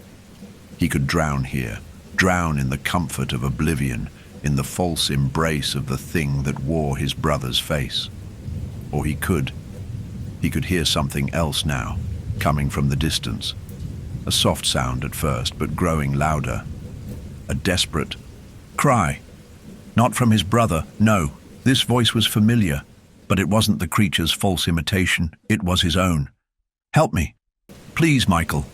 He could drown here, drown in the comfort of oblivion, in the false embrace of the thing that wore his brother's face. Or he could hear something else now, coming from the distance. A soft sound at first, but growing louder. A desperate cry. Not from his brother, no. This voice was familiar, but it wasn't the creature's false imitation. It was his own. "Help me. Please, Michael."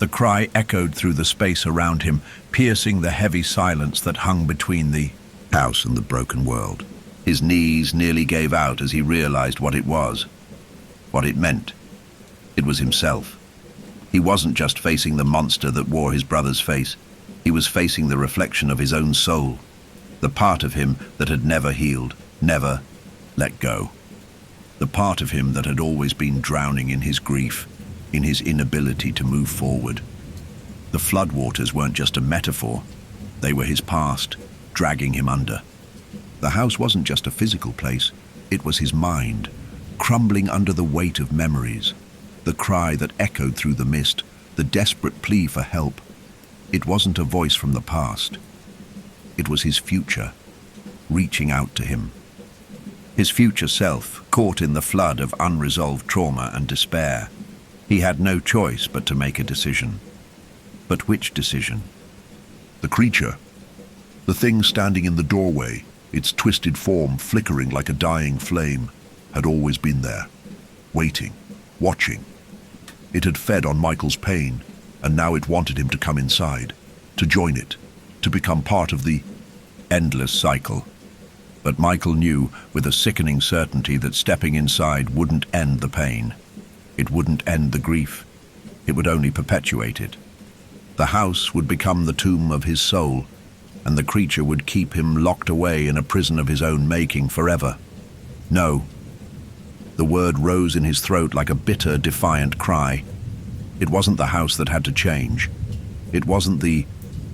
The cry echoed through the space around him, piercing the heavy silence that hung between the house and the broken world. His knees nearly gave out as he realized what it was, what it meant. It was himself. He wasn't just facing the monster that wore his brother's face. He was facing the reflection of his own soul, the part of him that had never healed, never let go. The part of him that had always been drowning in his grief, in his inability to move forward. The floodwaters weren't just a metaphor. They were his past, dragging him under. The house wasn't just a physical place. It was his mind, crumbling under the weight of memories. The cry that echoed through the mist, the desperate plea for help. It wasn't a voice from the past. It was his future, reaching out to him. His future self, caught in the flood of unresolved trauma and despair. He had no choice but to make a decision. But which decision? The creature, the thing standing in the doorway, its twisted form flickering like a dying flame. had always been there, waiting, watching. It had fed on Michael's pain, and now it wanted him to come inside, to join it, to become part of the endless cycle. But Michael knew with a sickening certainty that stepping inside wouldn't end the pain. It wouldn't end the grief. It would only perpetuate it. The house would become the tomb of his soul, and the creature would keep him locked away in a prison of his own making forever. No. The word rose in his throat like a bitter, defiant cry. It wasn't the house that had to change. It wasn't the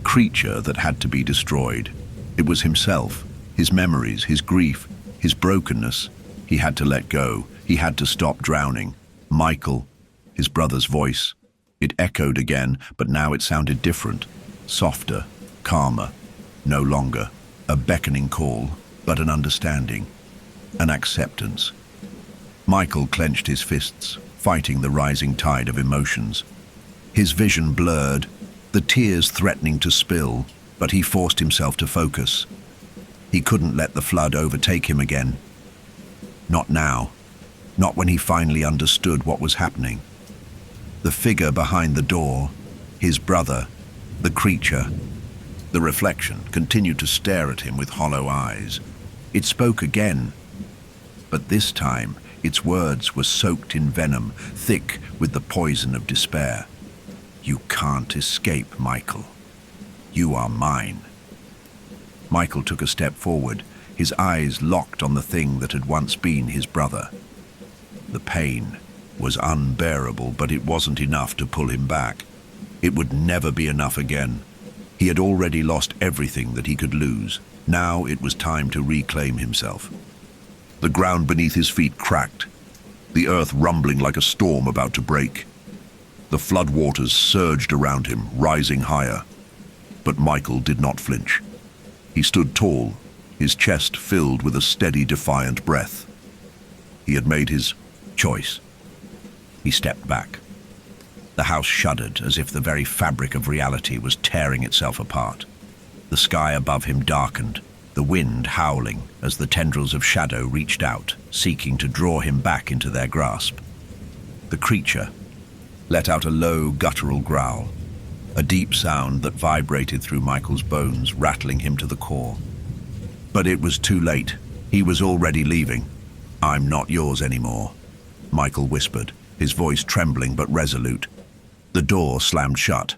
creature that had to be destroyed. It was himself, his memories, his grief, his brokenness. He had to let go. He had to stop drowning. Michael, his brother's voice. It echoed again, but now it sounded different, softer, calmer. No longer a beckoning call, but an understanding, an acceptance. Michael clenched his fists, fighting the rising tide of emotions. His vision blurred, the tears threatening to spill, but he forced himself to focus. He couldn't let the flood overtake him again. Not now. Not when he finally understood what was happening. The figure behind the door, his brother, the creature, the reflection continued to stare at him with hollow eyes. It spoke again, but this time its words were soaked in venom, thick with the poison of despair. "You can't escape, Michael. You are mine." Michael took a step forward, his eyes locked on the thing that had once been his brother. The pain was unbearable, but it wasn't enough to pull him back. It would never be enough again. He had already lost everything that he could lose. Now it was time to reclaim himself. The ground beneath his feet cracked, the earth rumbling like a storm about to break. The floodwaters surged around him, rising higher. But Michael did not flinch. He stood tall, his chest filled with a steady, defiant breath. He had made his choice. He stepped back. The house shuddered as if the very fabric of reality was tearing itself apart. The sky above him darkened, the wind howling as the tendrils of shadow reached out, seeking to draw him back into their grasp. The creature let out a low, guttural growl, a deep sound that vibrated through Michael's bones, rattling him to the core. But it was too late. He was already leaving. "I'm not yours anymore," Michael whispered, his voice trembling but resolute. The door slammed shut.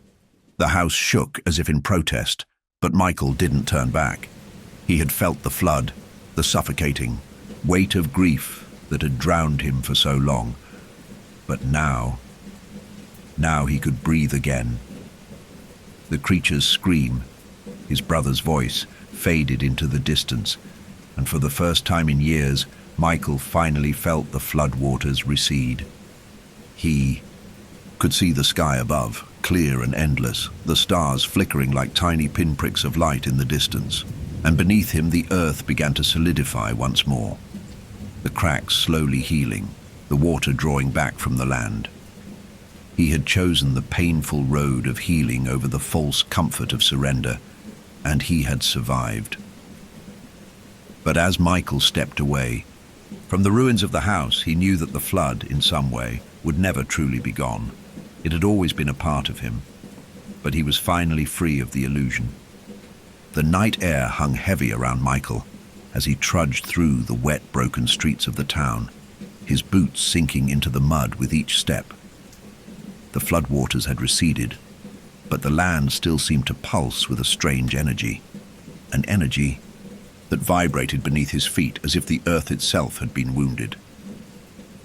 The house shook as if in protest, but Michael didn't turn back. He had felt the flood, the suffocating weight of grief that had drowned him for so long. But now he could breathe again. The creature's scream, his brother's voice, faded into the distance, and for the first time in years, Michael finally felt the floodwaters recede. He could see the sky above, clear and endless, the stars flickering like tiny pinpricks of light in the distance, and beneath him the earth began to solidify once more, the cracks slowly healing, the water drawing back from the land. He had chosen the painful road of healing over the false comfort of surrender, and he had survived. But as Michael stepped away, from the ruins of the house, he knew that the flood, in some way, would never truly be gone. It had always been a part of him, but he was finally free of the illusion. The night air hung heavy around Michael as he trudged through the wet, broken streets of the town, his boots sinking into the mud with each step. The floodwaters had receded, but the land still seemed to pulse with a strange energy, an energy that vibrated beneath his feet as if the earth itself had been wounded.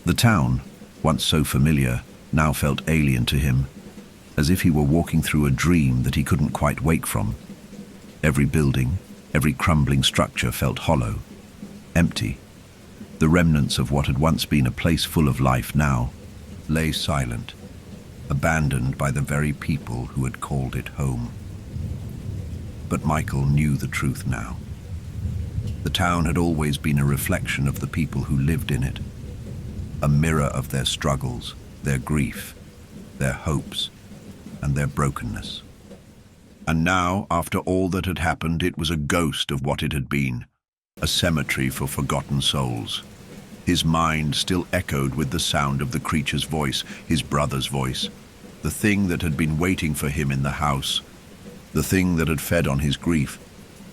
The town, once so familiar, now felt alien to him, as if he were walking through a dream that he couldn't quite wake from. Every building, every crumbling structure felt hollow, empty. The remnants of what had once been a place full of life now lay silent, abandoned by the very people who had called it home. But Michael knew the truth now. The town had always been a reflection of the people who lived in it, a mirror of their struggles, their grief, their hopes, and their brokenness. And now, after all that had happened, it was a ghost of what it had been, a cemetery for forgotten souls. His mind still echoed with the sound of the creature's voice, his brother's voice. The thing that had been waiting for him in the house, the thing that had fed on his grief,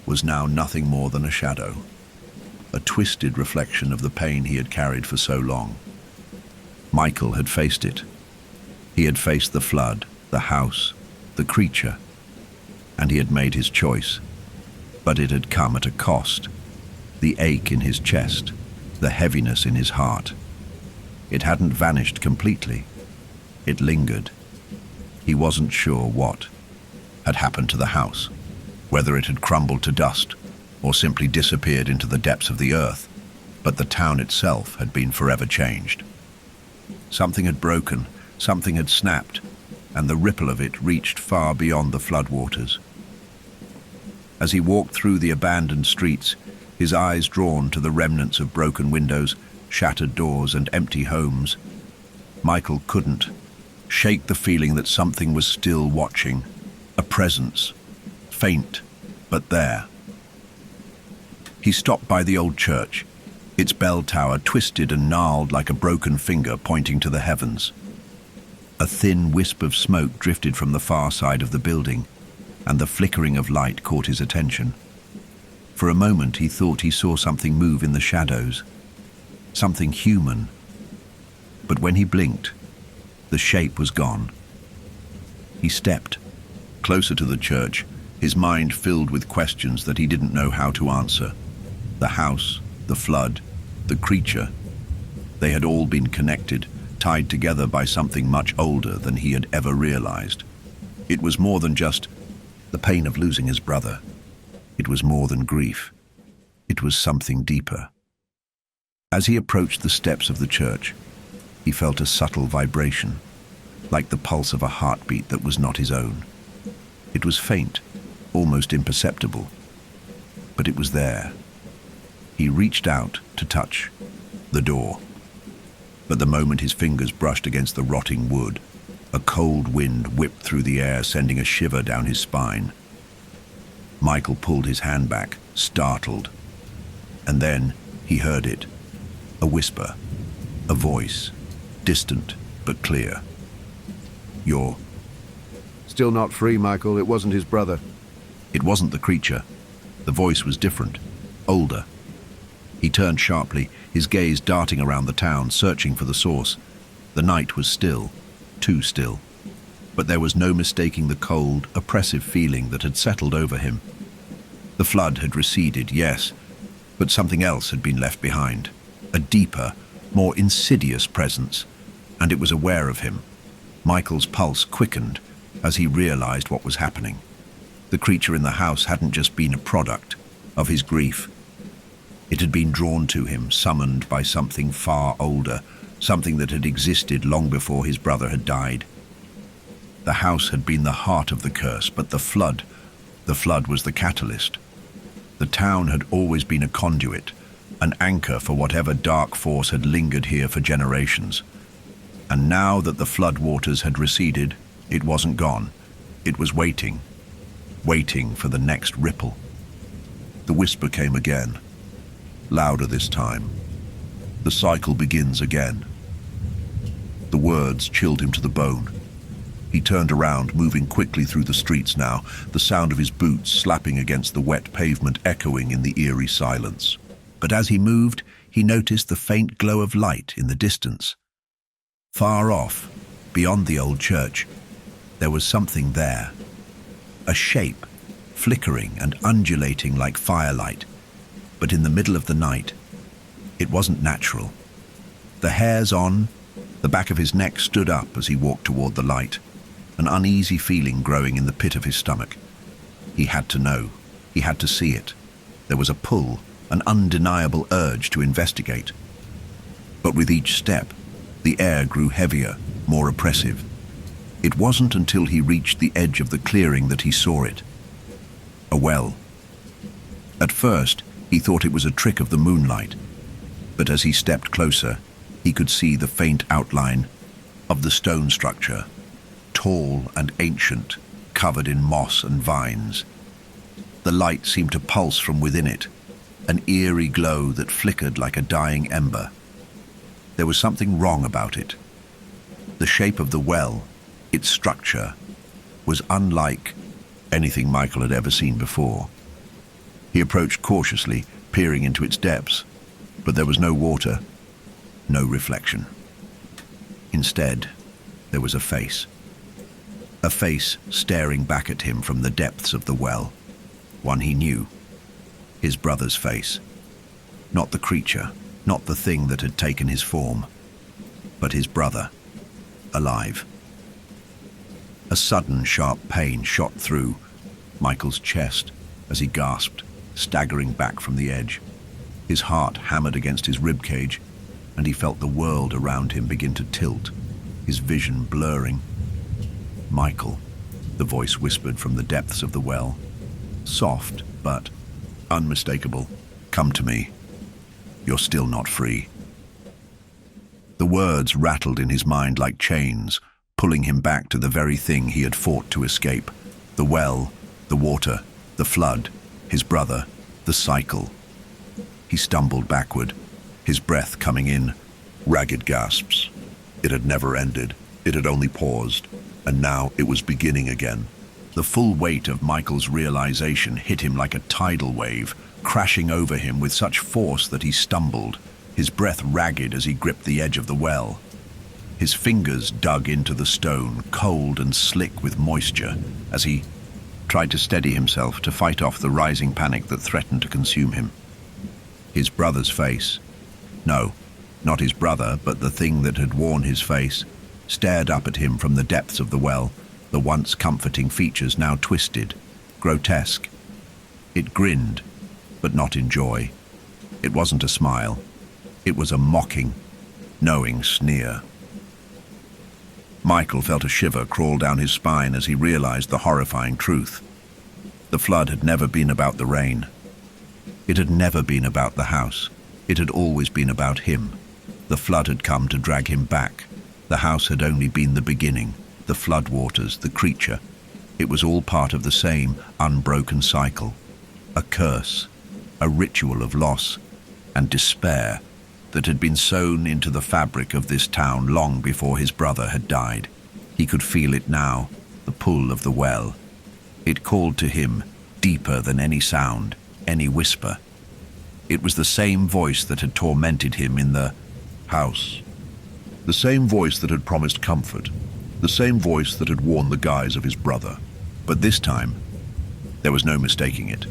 was now nothing more than a shadow, a twisted reflection of the pain he had carried for so long. Michael had faced it. He had faced the flood, the house, the creature, and he had made his choice. But it had come at a cost. The ache in his chest, the heaviness in his heart. It hadn't vanished completely. It lingered. He wasn't sure what had happened to the house, whether it had crumbled to dust or simply disappeared into the depths of the earth, but the town itself had been forever changed. Something had broken, something had snapped, and the ripple of it reached far beyond the floodwaters. As he walked through the abandoned streets, his eyes drawn to the remnants of broken windows, shattered doors, and empty homes, Michael couldn't shake the feeling that something was still watching, a presence, faint, but there. He stopped by the old church, its bell tower twisted and gnarled like a broken finger pointing to the heavens. A thin wisp of smoke drifted from the far side of the building, and the flickering of light caught his attention. For a moment he thought he saw something move in the shadows, something human. But when he blinked, the shape was gone. He stepped closer to the church, his mind filled with questions that he didn't know how to answer. The house, the flood, the creature, they had all been connected, tied together by something much older than he had ever realized. It was more than just the pain of losing his brother. It was more than grief. It was something deeper. As he approached the steps of the church, he felt a subtle vibration, like the pulse of a heartbeat that was not his own. It was faint, almost imperceptible, but it was there. He reached out to touch the door, but the moment his fingers brushed against the rotting wood, a cold wind whipped through the air, sending a shiver down his spine. Michael pulled his hand back, startled, and then he heard it, a whisper, a voice, distant but clear. "You're Still not free, Michael. It wasn't his brother." It wasn't the creature. The voice was different, older. He turned sharply, his gaze darting around the town, searching for the source. The night was still, too still. But there was no mistaking the cold, oppressive feeling that had settled over him. The flood had receded, yes, but something else had been left behind. A deeper, more insidious presence, and it was aware of him. Michael's pulse quickened as he realized what was happening. The creature in the house hadn't just been a product of his grief. It had been drawn to him, summoned by something far older, something that had existed long before his brother had died. The house had been the heart of the curse, but the flood was the catalyst. The town had always been a conduit, an anchor for whatever dark force had lingered here for generations. And now that the flood waters had receded, it wasn't gone. It was waiting for the next ripple. The whisper came again, louder this time. The cycle begins again. The words chilled him to the bone. He turned around, moving quickly through the streets now, the sound of his boots slapping against the wet pavement echoing in the eerie silence. But as he moved, he noticed the faint glow of light in the distance. Far off, beyond the old church, there was something there. A shape, flickering and undulating like firelight. But in the middle of the night, it wasn't natural. The hairs on the back of his neck stood up as he walked toward the light, an uneasy feeling growing in the pit of his stomach. He had to know. He had to see it. There was a pull, an undeniable urge to investigate. But with each step, the air grew heavier, more oppressive. It wasn't until he reached the edge of the clearing that he saw it. A well. At first, he thought it was a trick of the moonlight, but as he stepped closer, he could see the faint outline of the stone structure, tall and ancient, covered in moss and vines. The light seemed to pulse from within it, an eerie glow that flickered like a dying ember. There was something wrong about it. The shape of the well, its structure, was unlike anything Michael had ever seen before. He approached cautiously, peering into its depths, but there was no water, no reflection. Instead, there was a face staring back at him from the depths of the well, one he knew, his brother's face. Not the creature, not the thing that had taken his form, but his brother, alive. A sudden, sharp pain shot through Michael's chest as he gasped, staggering back from the edge. His heart hammered against his ribcage, and he felt the world around him begin to tilt, his vision blurring. "Michael," the voice whispered from the depths of the well, soft but unmistakable. "Come to me. You're still not free." The words rattled in his mind like chains, pulling him back to the very thing he had fought to escape. The well, the water, the flood, his brother, the cycle. He stumbled backward, his breath coming in ragged gasps. It had never ended. It had only paused, and now it was beginning again. The full weight of Michael's realization hit him like a tidal wave, crashing over him with such force that he stumbled, his breath ragged as he gripped the edge of the well. His fingers dug into the stone, cold and slick with moisture, as he tried to steady himself to fight off the rising panic that threatened to consume him. His brother's face. No, not his brother, but the thing that had worn his face, stared up at him from the depths of the well, the once comforting features now twisted, grotesque. It grinned, but not in joy. It wasn't a smile. It was a mocking, knowing sneer. Michael felt a shiver crawl down his spine as he realized the horrifying truth. The flood had never been about the rain. It had never been about the house. It had always been about him. The flood had come to drag him back. The house had only been the beginning, the floodwaters, the creature. It was all part of the same unbroken cycle. A curse, a ritual of loss and despair that had been sewn into the fabric of this town long before his brother had died. He could feel it now, the pull of the well. It called to him, deeper than any sound, any whisper. It was the same voice that had tormented him in the house. The same voice that had promised comfort. The same voice that had worn the guise of his brother. But this time, there was no mistaking it.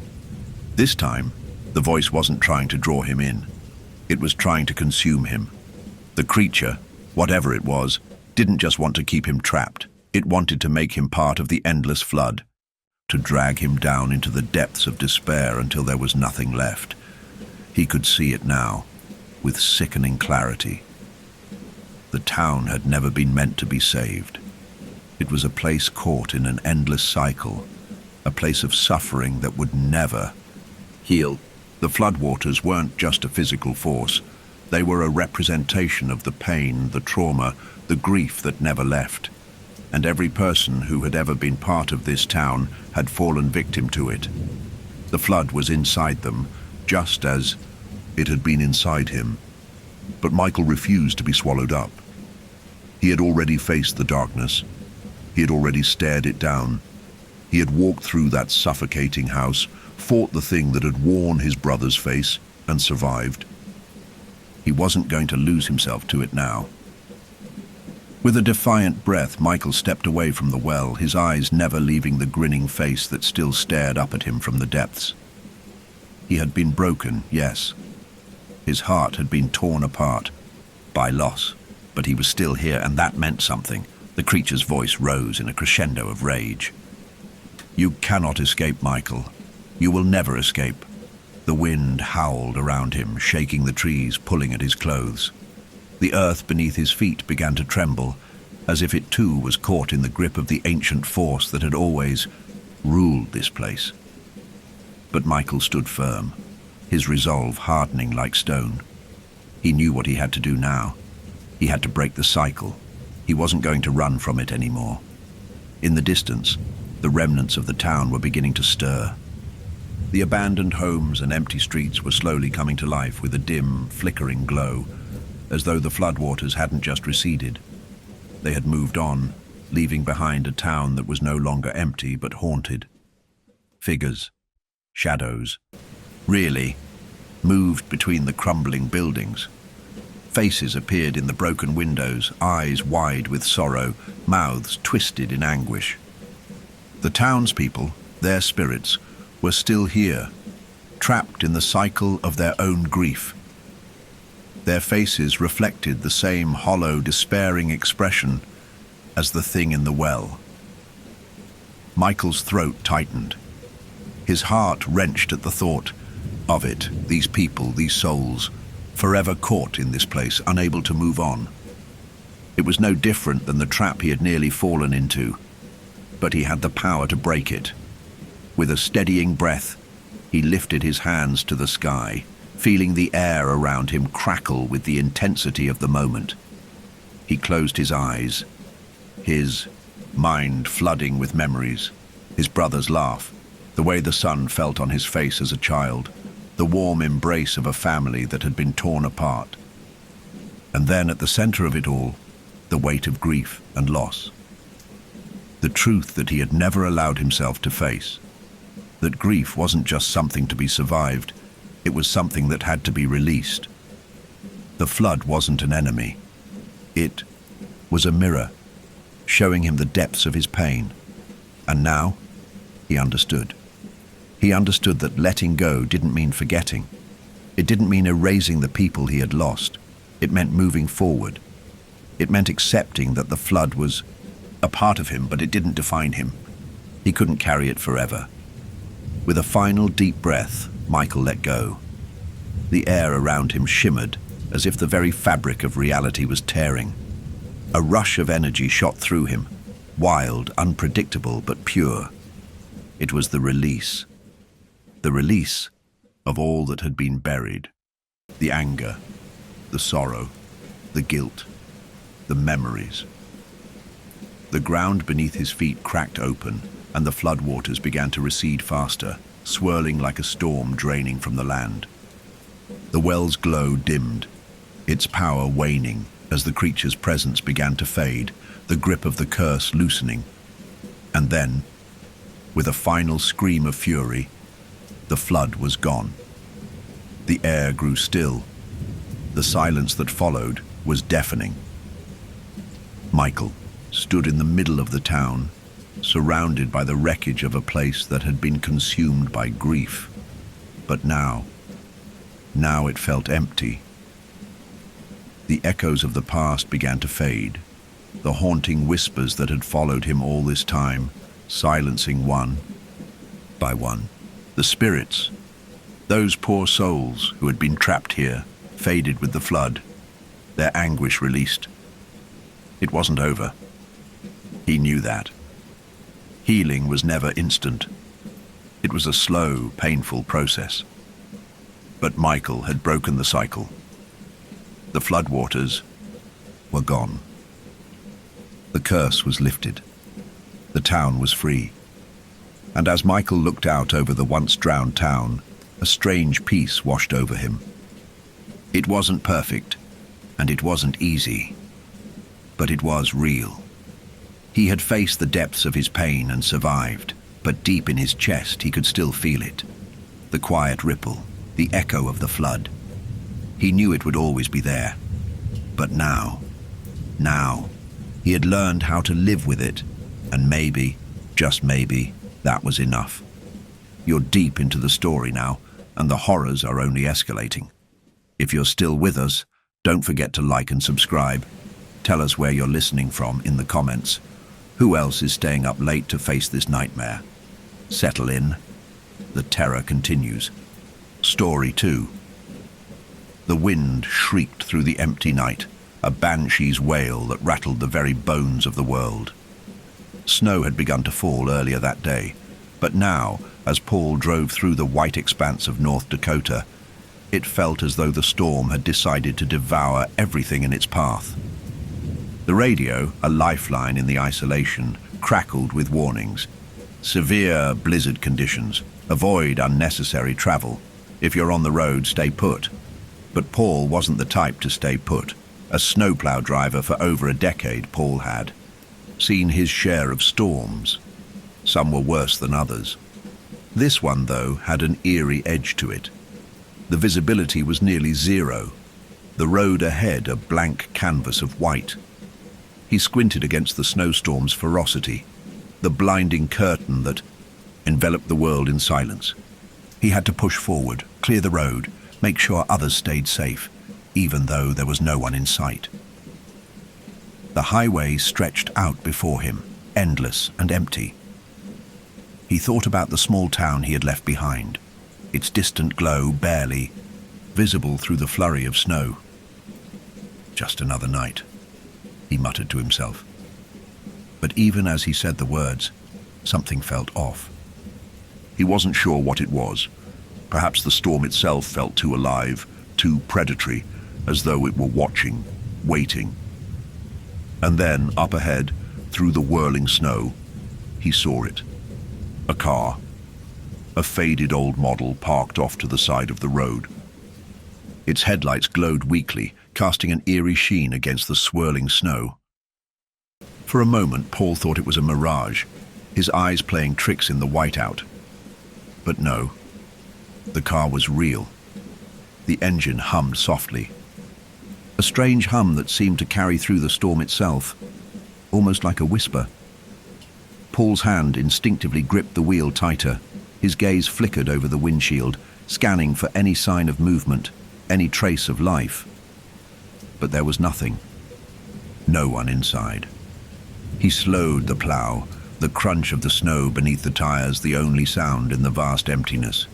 This time, the voice wasn't trying to draw him in. It was trying to consume him. The creature, whatever it was, didn't just want to keep him trapped. It wanted to make him part of the endless flood, to drag him down into the depths of despair until there was nothing left. He could see it now, with sickening clarity. The town had never been meant to be saved. It was a place caught in an endless cycle, a place of suffering that would never heal. The floodwaters weren't just a physical force. They were a representation of the pain, the trauma, the grief that never left. And every person who had ever been part of this town had fallen victim to it. The flood was inside them, just as it had been inside him. But Michael refused to be swallowed up. He had already faced the darkness. He had already stared it down. He had walked through that suffocating house, fought the thing that had worn his brother's face, and survived. He wasn't going to lose himself to it now. With a defiant breath, Michael stepped away from the well, his eyes never leaving the grinning face that still stared up at him from the depths. He had been broken, yes. His heart had been torn apart by loss, but he was still here, and that meant something. The creature's voice rose in a crescendo of rage. "You cannot escape, Michael. You will never escape." The wind howled around him, shaking the trees, pulling at his clothes. The earth beneath his feet began to tremble, as if it too was caught in the grip of the ancient force that had always ruled this place. But Michael stood firm, his resolve hardening like stone. He knew what he had to do now. He had to break the cycle. He wasn't going to run from it anymore. In the distance, the remnants of the town were beginning to stir. The abandoned homes and empty streets were slowly coming to life with a dim, flickering glow. as though the floodwaters hadn't just receded. They had moved on, leaving behind a town that was no longer empty but haunted. Figures, shadows, really, moved between the crumbling buildings. Faces appeared in the broken windows, eyes wide with sorrow, mouths twisted in anguish. The townspeople, their spirits, were still here, trapped in the cycle of their own grief. Their faces reflected the same hollow, despairing expression as the thing in the well. Michael's throat tightened. His heart wrenched at the thought of it, these people, these souls, forever caught in this place, unable to move on. It was no different than the trap he had nearly fallen into, but he had the power to break it. With a steadying breath, he lifted his hands to the sky, feeling the air around him crackle with the intensity of the moment. He closed his eyes, his mind flooding with memories, his brother's laugh, the way the sun felt on his face as a child, the warm embrace of a family that had been torn apart. And then at the center of it all, the weight of grief and loss. The truth that he had never allowed himself to face. That grief wasn't just something to be survived, it was something that had to be released. The flood wasn't an enemy. It was a mirror, showing him the depths of his pain. And now, he understood. He understood that letting go didn't mean forgetting. It didn't mean erasing the people he had lost. It meant moving forward. It meant accepting that the flood was a part of him, but it didn't define him. He couldn't carry it forever. With a final deep breath, Michael let go. The air around him shimmered, as if the very fabric of reality was tearing. A rush of energy shot through him, wild, unpredictable, but pure. It was the release of all that had been buried. The anger, the sorrow, the guilt, the memories. The ground beneath his feet cracked open, and the floodwaters began to recede faster, swirling like a storm draining from the land. The well's glow dimmed, its power waning as the creature's presence began to fade, the grip of the curse loosening. And then, with a final scream of fury, the flood was gone. The air grew still. The silence that followed was deafening. Michael stood in the middle of the town, surrounded by the wreckage of a place that had been consumed by grief. But now it felt empty. The echoes of the past began to fade, the haunting whispers that had followed him all this time, silencing one by one. The spirits, those poor souls who had been trapped here, faded with the flood, their anguish released. It wasn't over. He knew that. Healing was never instant. It was a slow, painful process. But Michael had broken the cycle. The floodwaters were gone. The curse was lifted. The town was free. And as Michael looked out over the once drowned town, a strange peace washed over him. It wasn't perfect, and it wasn't easy, but it was real. He had faced the depths of his pain and survived, but deep in his chest he could still feel it. The quiet ripple, the echo of the flood. He knew it would always be there. But now, he had learned how to live with it, and maybe, just maybe, that was enough. You're deep into the story now, and the horrors are only escalating. If you're still with us, don't forget to like and subscribe. Tell us where you're listening from in the comments. Who else is staying up late to face this nightmare? Settle in. The terror continues. Story 2. The wind shrieked through the empty night, a banshee's wail that rattled the very bones of the world. Snow had begun to fall earlier that day, but now, as Paul drove through the white expanse of North Dakota, it felt as though the storm had decided to devour everything in its path. The radio, a lifeline in the isolation, crackled with warnings. Severe blizzard conditions. Avoid unnecessary travel. If you're on the road, stay put. But Paul wasn't the type to stay put. A snowplow driver for over a decade, Paul had seen his share of storms. Some were worse than others. This one, though, had an eerie edge to it. The visibility was nearly zero. The road ahead a blank canvas of white. He squinted against the snowstorm's ferocity, the blinding curtain that enveloped the world in silence. He had to push forward, clear the road, make sure others stayed safe, even though there was no one in sight. The highway stretched out before him, endless and empty. He thought about the small town he had left behind, its distant glow barely visible through the flurry of snow. Just another night, he muttered to himself. But even as he said the words, something felt off. He wasn't sure what it was. Perhaps the storm itself felt too alive, too predatory, as though it were watching, waiting. And then, up ahead, through the whirling snow, he saw it. A car. A faded old model parked off to the side of the road. Its headlights glowed weakly, casting an eerie sheen against the swirling snow. For a moment, Paul thought it was a mirage, his eyes playing tricks in the whiteout. But no, the car was real. The engine hummed softly. A strange hum that seemed to carry through the storm itself, almost like a whisper. Paul's hand instinctively gripped the wheel tighter. His gaze flickered over the windshield, scanning for any sign of movement, any trace of life. But there was nothing. No one inside. He slowed the plow, the crunch of the snow beneath the tires the only sound in the vast emptiness.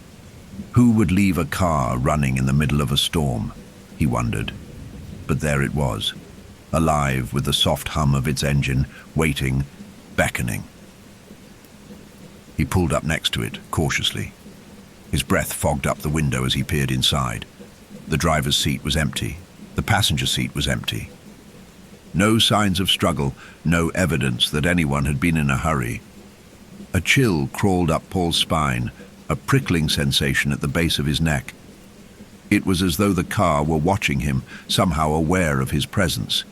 Who would leave a car running in the middle of a storm, he wondered. But there it was, alive with the soft hum of its engine, waiting, beckoning. He pulled up next to it, cautiously. His breath fogged up the window as he peered inside. The driver's seat was empty. The passenger seat was empty. No signs of struggle, no evidence that anyone had been in a hurry. A chill crawled up Paul's spine, a prickling sensation at the base of his neck. It was as though the car were watching him, somehow aware of his presence.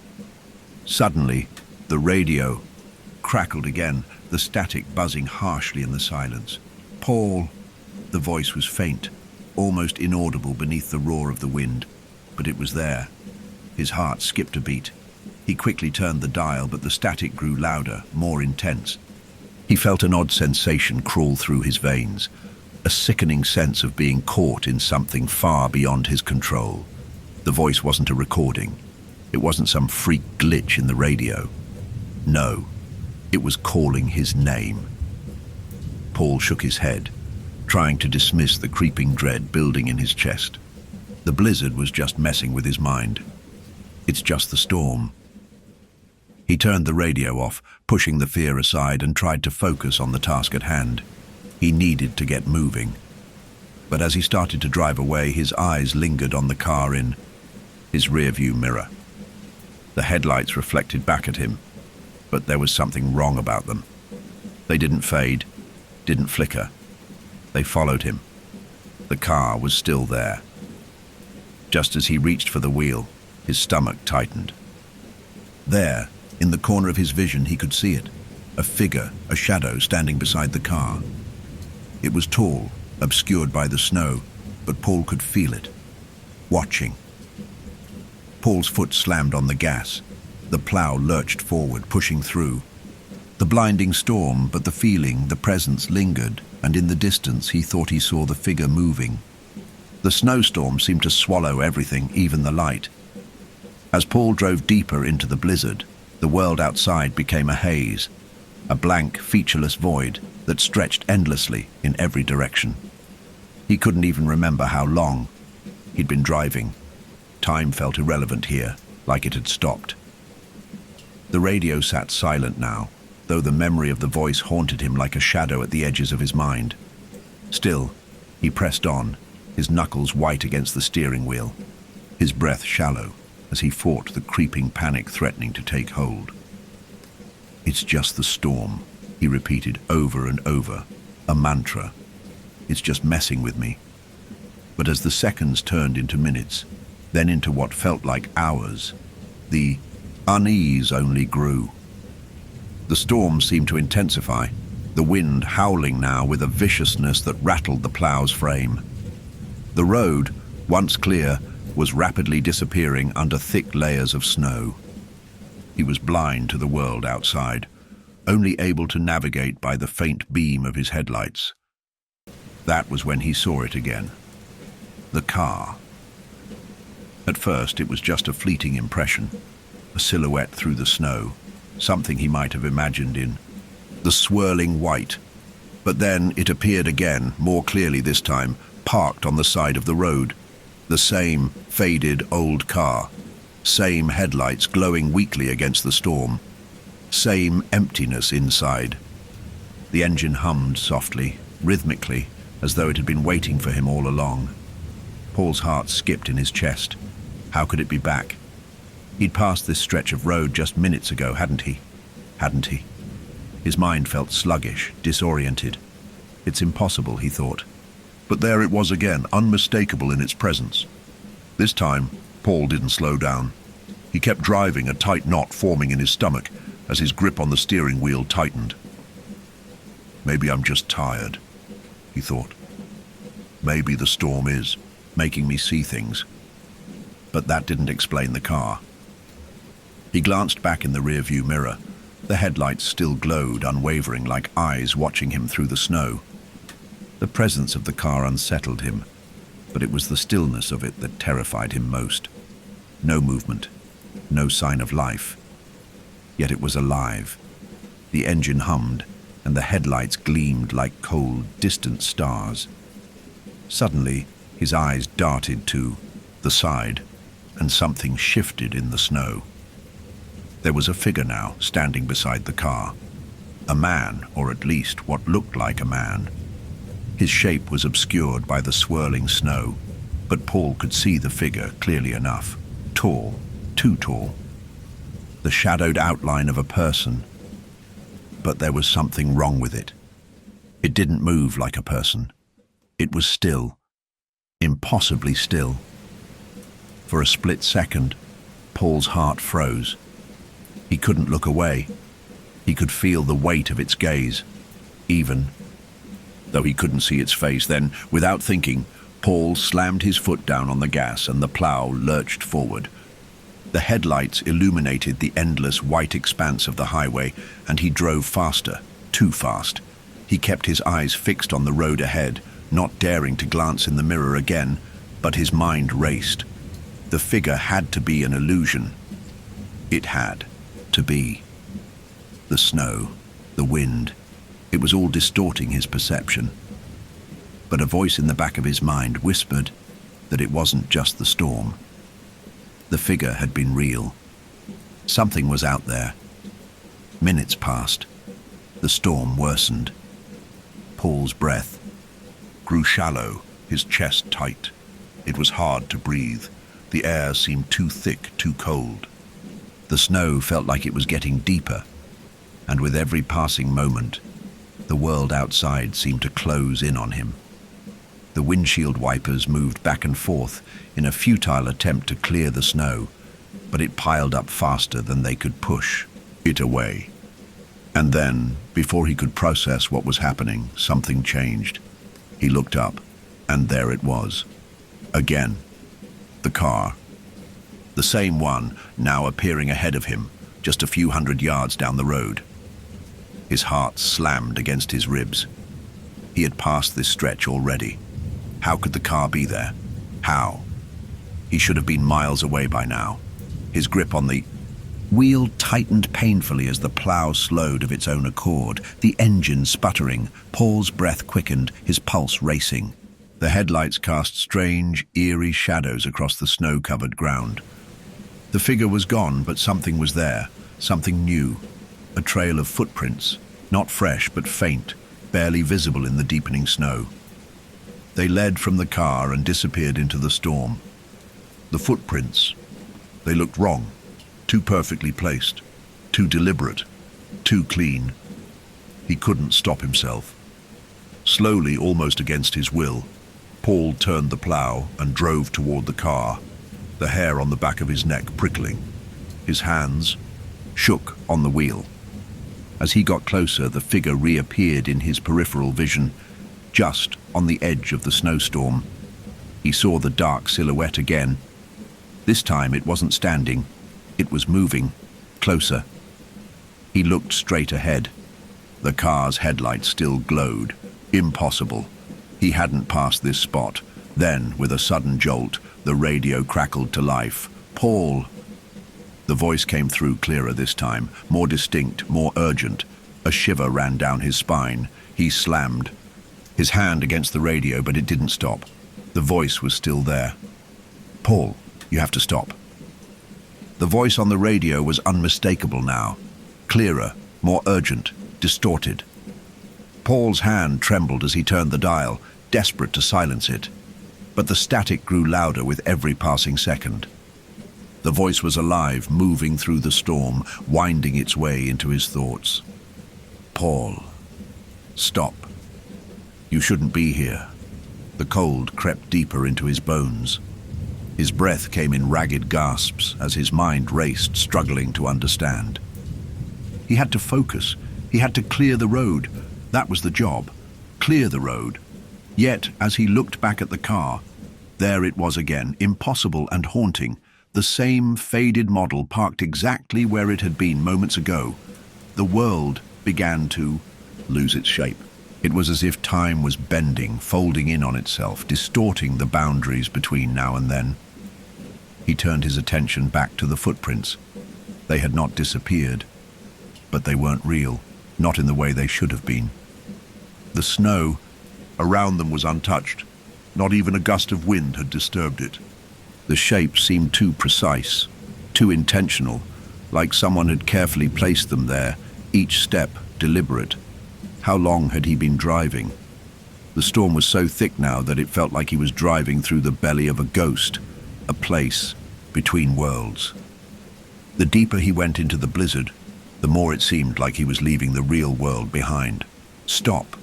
Suddenly, the radio crackled again, the static buzzing harshly in the silence. "Paul!" The voice was faint, almost inaudible beneath the roar of the wind, but it was there. His heart skipped a beat. He quickly turned the dial, but the static grew louder, more intense. He felt an odd sensation crawl through his veins, a sickening sense of being caught in something far beyond his control. The voice wasn't a recording. It wasn't some freak glitch in the radio. No, it was calling his name. Paul shook his head, trying to dismiss the creeping dread building in his chest. The blizzard was just messing with his mind. It's just the storm. He turned the radio off, pushing the fear aside, and tried to focus on the task at hand. He needed to get moving. But as he started to drive away, his eyes lingered on the car in his rearview mirror. The headlights reflected back at him, but there was something wrong about them. They didn't fade, didn't flicker. They followed him. The car was still there. Just as he reached for the wheel, his stomach tightened. There, in the corner of his vision, he could see it. A figure, a shadow, standing beside the car. It was tall, obscured by the snow, but Paul could feel it. Watching. Paul's foot slammed on the gas. The plow lurched forward, pushing through. The blinding storm, but the feeling, the presence lingered, and in the distance he thought he saw the figure moving. The snowstorm seemed to swallow everything, even the light. As Paul drove deeper into the blizzard, the world outside became a haze, a blank, featureless void that stretched endlessly in every direction. He couldn't even remember how long he'd been driving. Time felt irrelevant here, like it had stopped. The radio sat silent now, though the memory of the voice haunted him like a shadow at the edges of his mind. Still, he pressed on, his knuckles white against the steering wheel, his breath shallow as he fought the creeping panic threatening to take hold. "It's just the storm," he repeated over and over, a mantra. "It's just messing with me." But as the seconds turned into minutes, then into what felt like hours. The unease only grew. The storm seemed to intensify, the wind howling now with a viciousness that rattled the plow's frame. The road, once clear, was rapidly disappearing under thick layers of snow. He was blind to the world outside, only able to navigate by the faint beam of his headlights. That was when he saw it again. The car. At first, it was just a fleeting impression, a silhouette through the snow, something he might have imagined in the swirling white. But then it appeared again, more clearly this time, parked on the side of the road. The same faded old car, same headlights glowing weakly against the storm, same emptiness inside. The engine hummed softly, rhythmically, as though it had been waiting for him all along. Paul's heart skipped in his chest. How could it be back? He'd passed this stretch of road just minutes ago, hadn't he? Hadn't he? His mind felt sluggish, disoriented. It's impossible, he thought. But there it was again, unmistakable in its presence. This time, Paul didn't slow down. He kept driving, a tight knot forming in his stomach as his grip on the steering wheel tightened. Maybe I'm just tired, he thought. Maybe the storm is making me see things. But that didn't explain the car. He glanced back in the rearview mirror. The headlights still glowed, unwavering, like eyes watching him through the snow. The presence of the car unsettled him, but it was the stillness of it that terrified him most. No movement, no sign of life. Yet it was alive. The engine hummed, and the headlights gleamed like cold, distant stars. Suddenly, his eyes darted to the side, and something shifted in the snow. There was a figure now, standing beside the car. A man, or at least what looked like a man. His shape was obscured by the swirling snow, but Paul could see the figure clearly enough. Tall, too tall. The shadowed outline of a person. But there was something wrong with it. It didn't move like a person. It was still. Impossibly still. For a split second, Paul's heart froze. He couldn't look away. He could feel the weight of its gaze, even though he couldn't see its face. Then, without thinking, Paul slammed his foot down on the gas and the plow lurched forward. The headlights illuminated the endless white expanse of the highway, and he drove faster, too fast. He kept his eyes fixed on the road ahead, not daring to glance in the mirror again, but his mind raced. The figure had to be an illusion. It had to be. The snow, the wind, it was all distorting his perception. But a voice in the back of his mind whispered that it wasn't just the storm. The figure had been real. Something was out there. Minutes passed. The storm worsened. Paul's breath grew shallow, his chest tight. It was hard to breathe. The air seemed too thick, too cold. The snow felt like it was getting deeper, and with every passing moment, the world outside seemed to close in on him. The windshield wipers moved back and forth in a futile attempt to clear the snow, but it piled up faster than they could push it away. And then, before he could process what was happening, something changed. He looked up, and there it was. Again. The car. The same one, now appearing ahead of him, just a few hundred yards down the road. His heart slammed against his ribs. He had passed this stretch already. How could the car be there? How? He should have been miles away by now. His grip on the wheel tightened painfully as the plow slowed of its own accord, the engine sputtering, Paul's breath quickened, his pulse racing. The headlights cast strange, eerie shadows across the snow-covered ground. The figure was gone, but something was there, something new. A trail of footprints, not fresh but faint, barely visible in the deepening snow. They led from the car and disappeared into the storm. The footprints, they looked wrong, too perfectly placed, too deliberate, too clean. He couldn't stop himself. Slowly, almost against his will, Paul turned the plow and drove toward the car. the hair on the back of his neck prickling. His hands shook on the wheel. As he got closer, the figure reappeared in his peripheral vision, just on the edge of the snowstorm. He saw the dark silhouette again. This time it wasn't standing, it was moving, closer. He looked straight ahead. The car's headlights still glowed. Impossible. He hadn't passed this spot. Then, with a sudden jolt, the radio crackled to life. "Paul!" The voice came through clearer this time, more distinct, more urgent. A shiver ran down his spine. He slammed his hand against the radio, but it didn't stop. The voice was still there. "Paul, you have to stop." The voice on the radio was unmistakable now. Clearer, more urgent, distorted. Paul's hand trembled as he turned the dial, desperate to silence it. But the static grew louder with every passing second. The voice was alive, moving through the storm, winding its way into his thoughts. "Paul, stop. You shouldn't be here." The cold crept deeper into his bones. His breath came in ragged gasps as his mind raced, struggling to understand. He had to focus. He had to clear the road. That was the job. Clear the road. Yet, as he looked back at the car, there it was again, impossible and haunting. The same faded model parked exactly where it had been moments ago. The world began to lose its shape. It was as if time was bending, folding in on itself, distorting the boundaries between now and then. He turned his attention back to the footprints. They had not disappeared, but they weren't real, not in the way they should have been. The snow around them was untouched. Not even a gust of wind had disturbed it. The shape seemed too precise, too intentional, like someone had carefully placed them there, each step deliberate. How long had he been driving? The storm was so thick now that it felt like he was driving through the belly of a ghost, a place between worlds. The deeper he went into the blizzard, the more it seemed like he was leaving the real world behind. "Stop.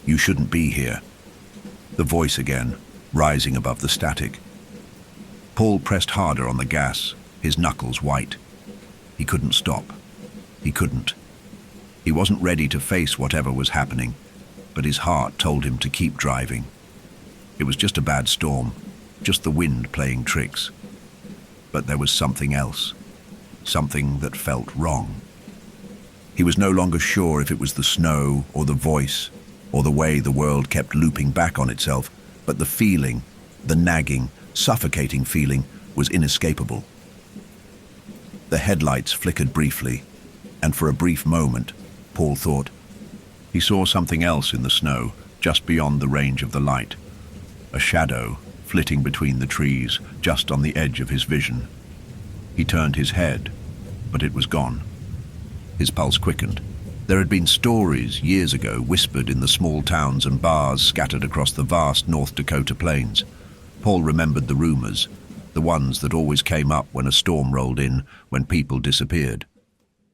You shouldn't be here." The voice again, rising above the static. Paul pressed harder on the gas, his knuckles white. He couldn't stop. He couldn't. He wasn't ready to face whatever was happening, but his heart told him to keep driving. It was just a bad storm, just the wind playing tricks. But there was something else, something that felt wrong. He was no longer sure if it was the snow or the voice or the way the world kept looping back on itself, but the feeling, the nagging, suffocating feeling, was inescapable. The headlights flickered briefly, and for a brief moment, Paul thought, he saw something else in the snow, just beyond the range of the light. A shadow flitting between the trees, just on the edge of his vision. He turned his head, but it was gone. His pulse quickened. There had been stories years ago whispered in the small towns and bars scattered across the vast North Dakota plains. Paul remembered the rumors, the ones that always came up when a storm rolled in, when people disappeared.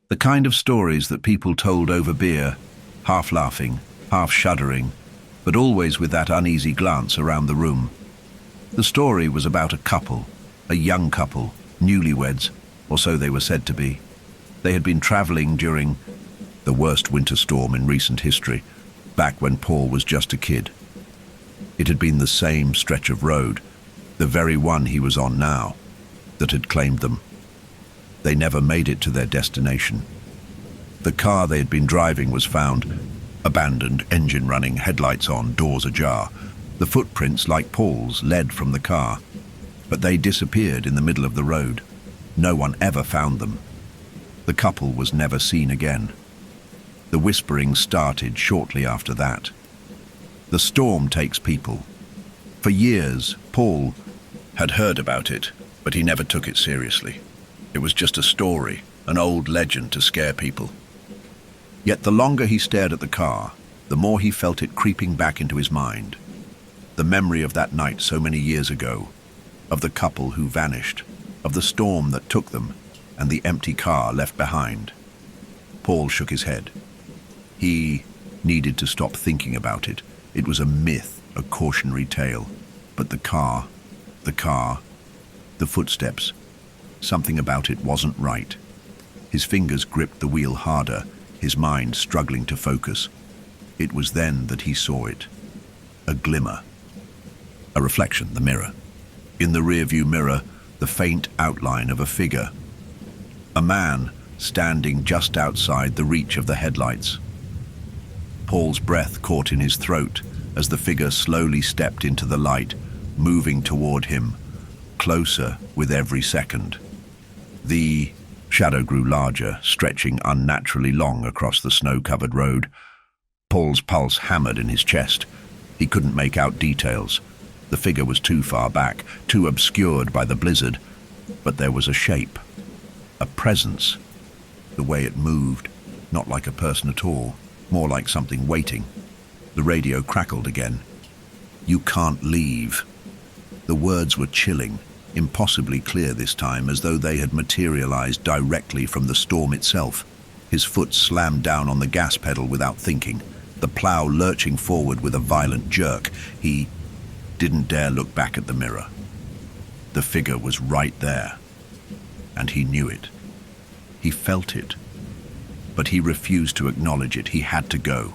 The kind of stories that people told over beer, half laughing, half shuddering, but always with that uneasy glance around the room. The story was about a couple, a young couple, newlyweds, or so they were said to be. They had been traveling during the worst winter storm in recent history, back when Paul was just a kid. It had been the same stretch of road, the very one he was on now, that had claimed them. They never made it to their destination. The car they had been driving was found, abandoned, engine running, headlights on, doors ajar. The footprints, like Paul's, led from the car, but they disappeared in the middle of the road. No one ever found them. The couple was never seen again. The whispering started shortly after that. The storm takes people. For years, Paul had heard about it, but he never took it seriously. It was just a story, an old legend to scare people. Yet the longer he stared at the car, the more he felt it creeping back into his mind. The memory of that night so many years ago, of the couple who vanished, of the storm that took them, and the empty car left behind. Paul shook his head. He needed to stop thinking about it. It was a myth, a cautionary tale. But the car, The footsteps. Something about it wasn't right. His fingers gripped the wheel harder, his mind struggling to focus. It was then that he saw it. A glimmer. A reflection, the mirror. In the rearview mirror, the faint outline of a figure. A man standing just outside the reach of the headlights. Paul's breath caught in his throat as the figure slowly stepped into the light, moving toward him, closer with every second. The shadow grew larger, stretching unnaturally long across the snow-covered road. Paul's pulse hammered in his chest. He couldn't make out details. The figure was too far back, too obscured by the blizzard. But there was a shape, a presence. The way it moved, not like a person at all, more like something waiting. The radio crackled again. "You can't leave." The words were chilling, impossibly clear this time, as though they had materialized directly from the storm itself. His foot slammed down on the gas pedal without thinking, the plow lurching forward with a violent jerk. He didn't dare look back at the mirror. The figure was right there, and he knew it. He felt it, but he refused to acknowledge it. He had to go.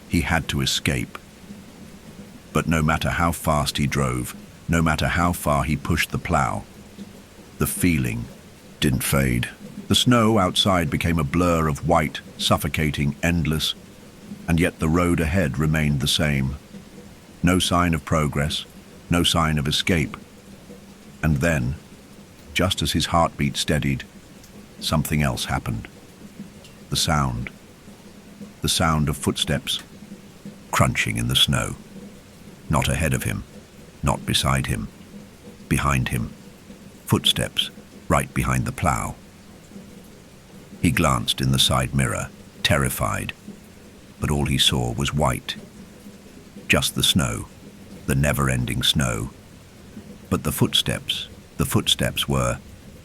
He had to escape. But no matter how fast he drove, no matter how far he pushed the plow, the feeling didn't fade. The snow outside became a blur of white, suffocating, endless, and yet the road ahead remained the same. No sign of progress, no sign of escape. And then, just as his heartbeat steadied, something else happened. The sound of footsteps, crunching in the snow. Not ahead of him, not beside him, behind him. Footsteps, right behind the plow. He glanced in the side mirror, terrified, but all he saw was white. Just the snow, the never-ending snow. But the footsteps were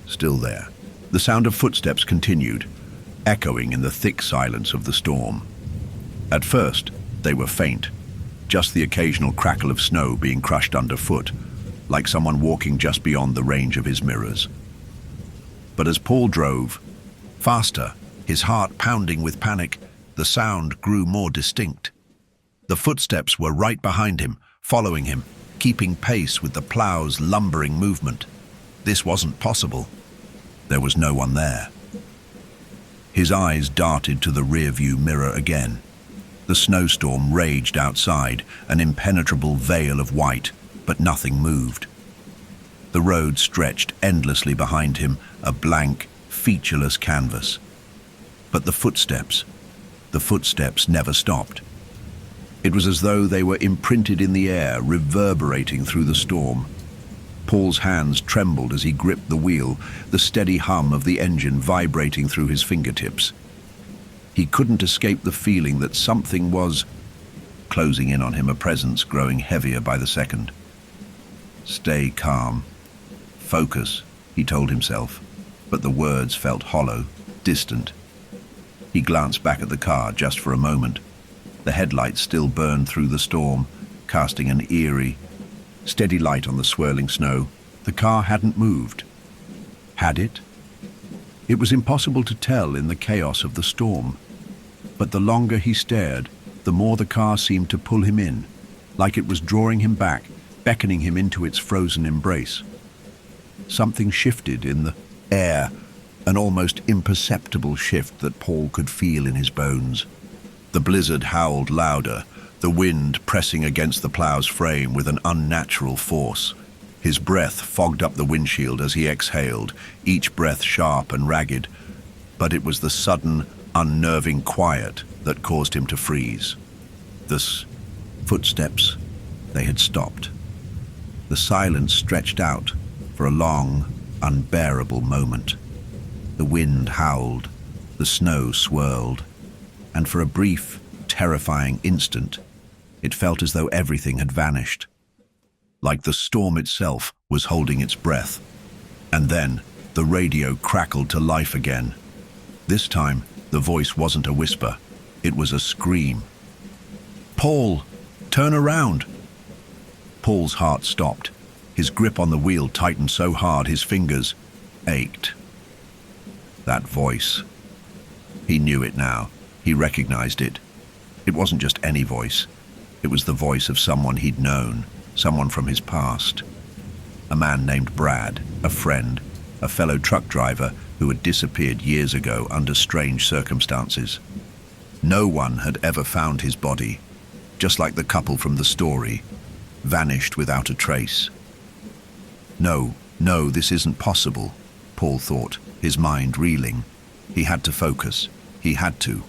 still there. The sound of footsteps continued, echoing in the thick silence of the storm. At first, they were faint, just the occasional crackle of snow being crushed underfoot, like someone walking just beyond the range of his mirrors. But as Paul drove, faster, his heart pounding with panic, the sound grew more distinct. The footsteps were right behind him, following him, keeping pace with the plow's lumbering movement. This wasn't possible. There was no one there. His eyes darted to the rearview mirror again. The snowstorm raged outside, an impenetrable veil of white, but nothing moved. The road stretched endlessly behind him, a blank, featureless canvas. But the footsteps never stopped. It was as though they were imprinted in the air, reverberating through the storm. Paul's hands trembled as he gripped the wheel, the steady hum of the engine vibrating through his fingertips. He couldn't escape the feeling that something was closing in on him, a presence growing heavier by the second. "Stay calm. Focus," he told himself, but the words felt hollow, distant. He glanced back at the car just for a moment. The headlights still burned through the storm, casting an eerie, steady light on the swirling snow. The car hadn't moved. Had it? It was impossible to tell in the chaos of the storm. But the longer he stared, the more the car seemed to pull him in, like it was drawing him back, beckoning him into its frozen embrace. Something shifted in the air, an almost imperceptible shift that Paul could feel in his bones. The blizzard howled louder, the wind pressing against the plow's frame with an unnatural force. His breath fogged up the windshield as he exhaled, each breath sharp and ragged. But it was the sudden, unnerving quiet that caused him to freeze. The footsteps, they had stopped. The silence stretched out for a long, unbearable moment. The wind howled, the snow swirled, and for a brief, terrifying instant, it felt as though everything had vanished, like the storm itself was holding its breath. And then the radio crackled to life again. This time, the voice wasn't a whisper, it was a scream. "Paul, turn around!" Paul's heart stopped. His grip on the wheel tightened so hard his fingers ached. That voice. He knew it now. He recognized it. It wasn't just any voice. It was the voice of someone he'd known, someone from his past. A man named Brad, a friend, a fellow truck driver who had disappeared years ago under strange circumstances. No one had ever found his body, just like the couple from the story, vanished without a trace. No, this isn't possible, Paul thought, his mind reeling. He had to focus. He had to.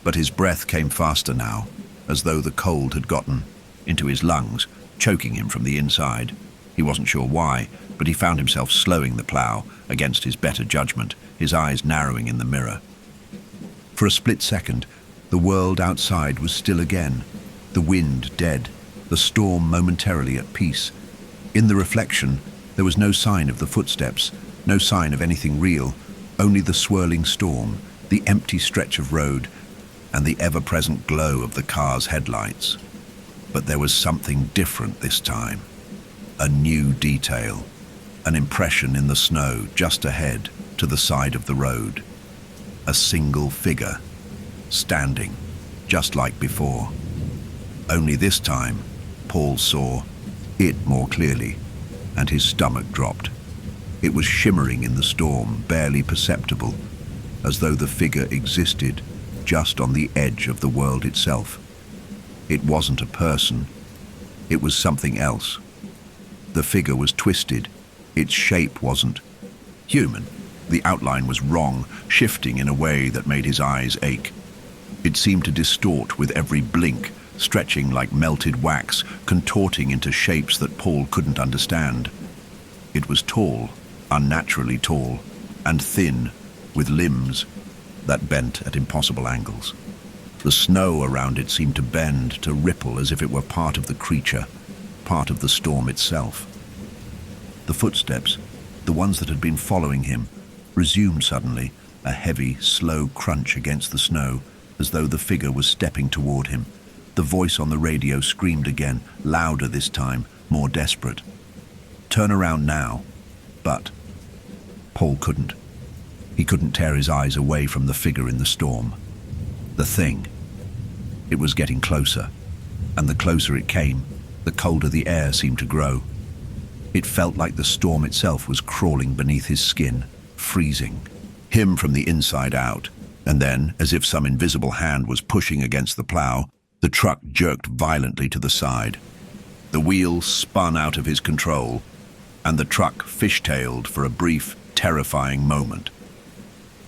But his breath came faster now, as though the cold had gotten into his lungs, choking him from the inside. He wasn't sure why, but he found himself slowing the plow against his better judgment, his eyes narrowing in the mirror. For a split second, the world outside was still again, the wind dead, the storm momentarily at peace. In the reflection, there was no sign of the footsteps, no sign of anything real, only the swirling storm, the empty stretch of road, and the ever-present glow of the car's headlights. But there was something different this time. A new detail, an impression in the snow just ahead, to the side of the road. A single figure, standing, just like before. Only this time, Paul saw it more clearly, and his stomach dropped. It was shimmering in the storm, barely perceptible, as though the figure existed just on the edge of the world itself. It wasn't a person. It was something else. The figure was twisted. Its shape wasn't human. The outline was wrong, shifting in a way that made his eyes ache. It seemed to distort with every blink, stretching like melted wax, contorting into shapes that Paul couldn't understand. It was tall, unnaturally tall, and thin, with limbs that bent at impossible angles. The snow around it seemed to bend, to ripple as if it were part of the creature, part of the storm itself. The footsteps, the ones that had been following him, resumed suddenly, a heavy, slow crunch against the snow, as though the figure was stepping toward him. The voice on the radio screamed again, louder this time, more desperate. Turn around now. But Paul couldn't. He couldn't tear his eyes away from the figure in the storm. The thing. It was getting closer, and the closer it came, the colder the air seemed to grow. It felt like the storm itself was crawling beneath his skin, freezing him from the inside out. And then, as if some invisible hand was pushing against the plow, the truck jerked violently to the side. The wheel spun out of his control, and the truck fishtailed for a brief, terrifying moment.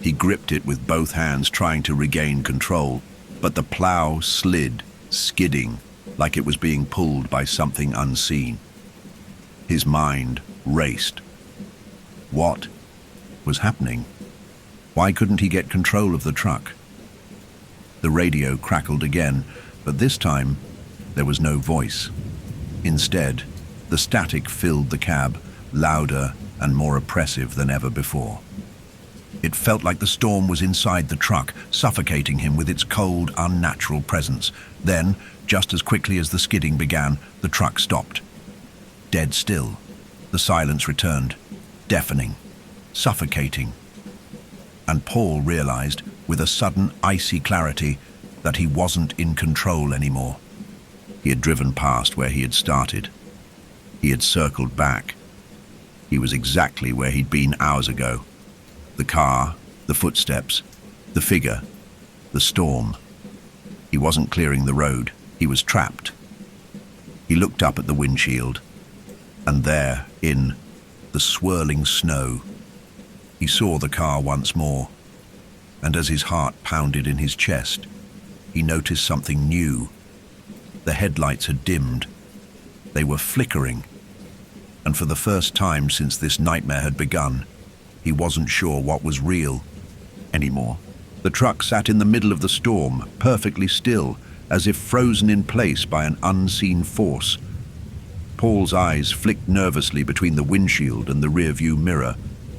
He gripped it with both hands, trying to regain control, but the plow slid, skidding, like it was being pulled by something unseen. His mind raced. What was happening? Why couldn't he get control of the truck? The radio crackled again, but this time there was no voice. Instead, the static filled the cab, louder and more oppressive than ever before. It felt like the storm was inside the truck, suffocating him with its cold, unnatural presence. Then, just as quickly as the skidding began, the truck stopped. Dead still. The silence returned, deafening, suffocating. And Paul realized, with a sudden icy clarity, that he wasn't in control anymore. He had driven past where he had started. He had circled back. He was exactly where he'd been hours ago. The car, the footsteps, the figure, the storm. He wasn't clearing the road. He was trapped. He looked up at the windshield, and there, in the swirling snow, he saw the car once more, and as his heart pounded in his chest, he noticed something new. The headlights had dimmed. They were flickering, and for the first time since this nightmare had begun, he wasn't sure what was real anymore. The truck sat in the middle of the storm, perfectly still, as if frozen in place by an unseen force. Paul's eyes flicked nervously between the windshield and the rearview mirror,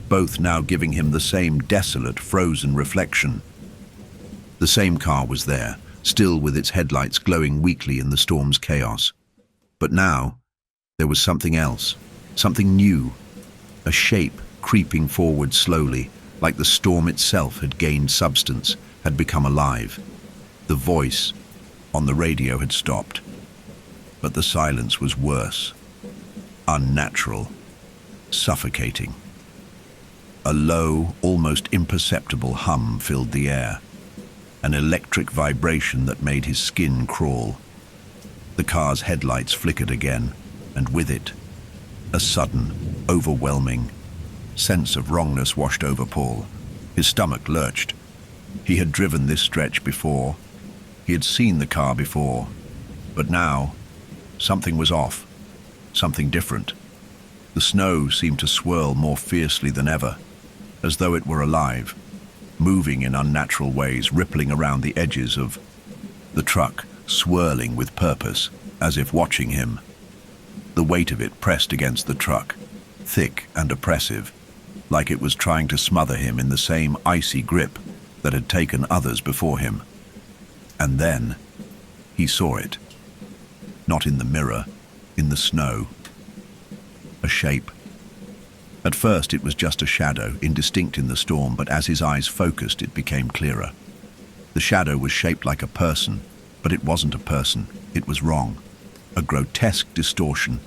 both now giving him the same desolate, frozen reflection. The same car was there, still with its headlights glowing weakly in the storm's chaos. But now, there was something else. Something new, a shape creeping forward slowly, like the storm itself had gained substance, had become alive. The voice on the radio had stopped, but the silence was worse, unnatural, suffocating. A low, almost imperceptible hum filled the air, an electric vibration that made his skin crawl. The car's headlights flickered again, and with it, a sudden, overwhelming sense of wrongness washed over Paul. His stomach lurched. He had driven this stretch before. He had seen the car before. But now, something was off, something different. The snow seemed to swirl more fiercely than ever, as though it were alive, moving in unnatural ways, rippling around the edges of the truck, swirling with purpose, as if watching him. The weight of it pressed against the truck, thick and oppressive, like it was trying to smother him in the same icy grip that had taken others before him. And then he saw it. Not in the mirror, in the snow. A shape. At first it was just a shadow, indistinct in the storm, but as his eyes focused it became clearer. The shadow was shaped like a person, but it wasn't a person. It was wrong. A grotesque distortion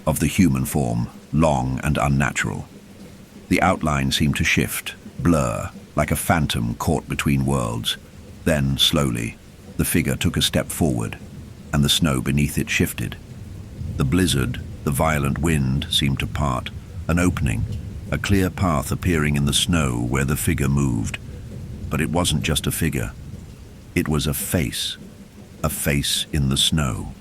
of the human form, long and unnatural. The outline seemed to shift, blur, like a phantom caught between worlds. Then, slowly, the figure took a step forward, and the snow beneath it shifted. The blizzard, the violent wind seemed to part, an opening, a clear path appearing in the snow where the figure moved. But it wasn't just a figure. It was a face in the snow.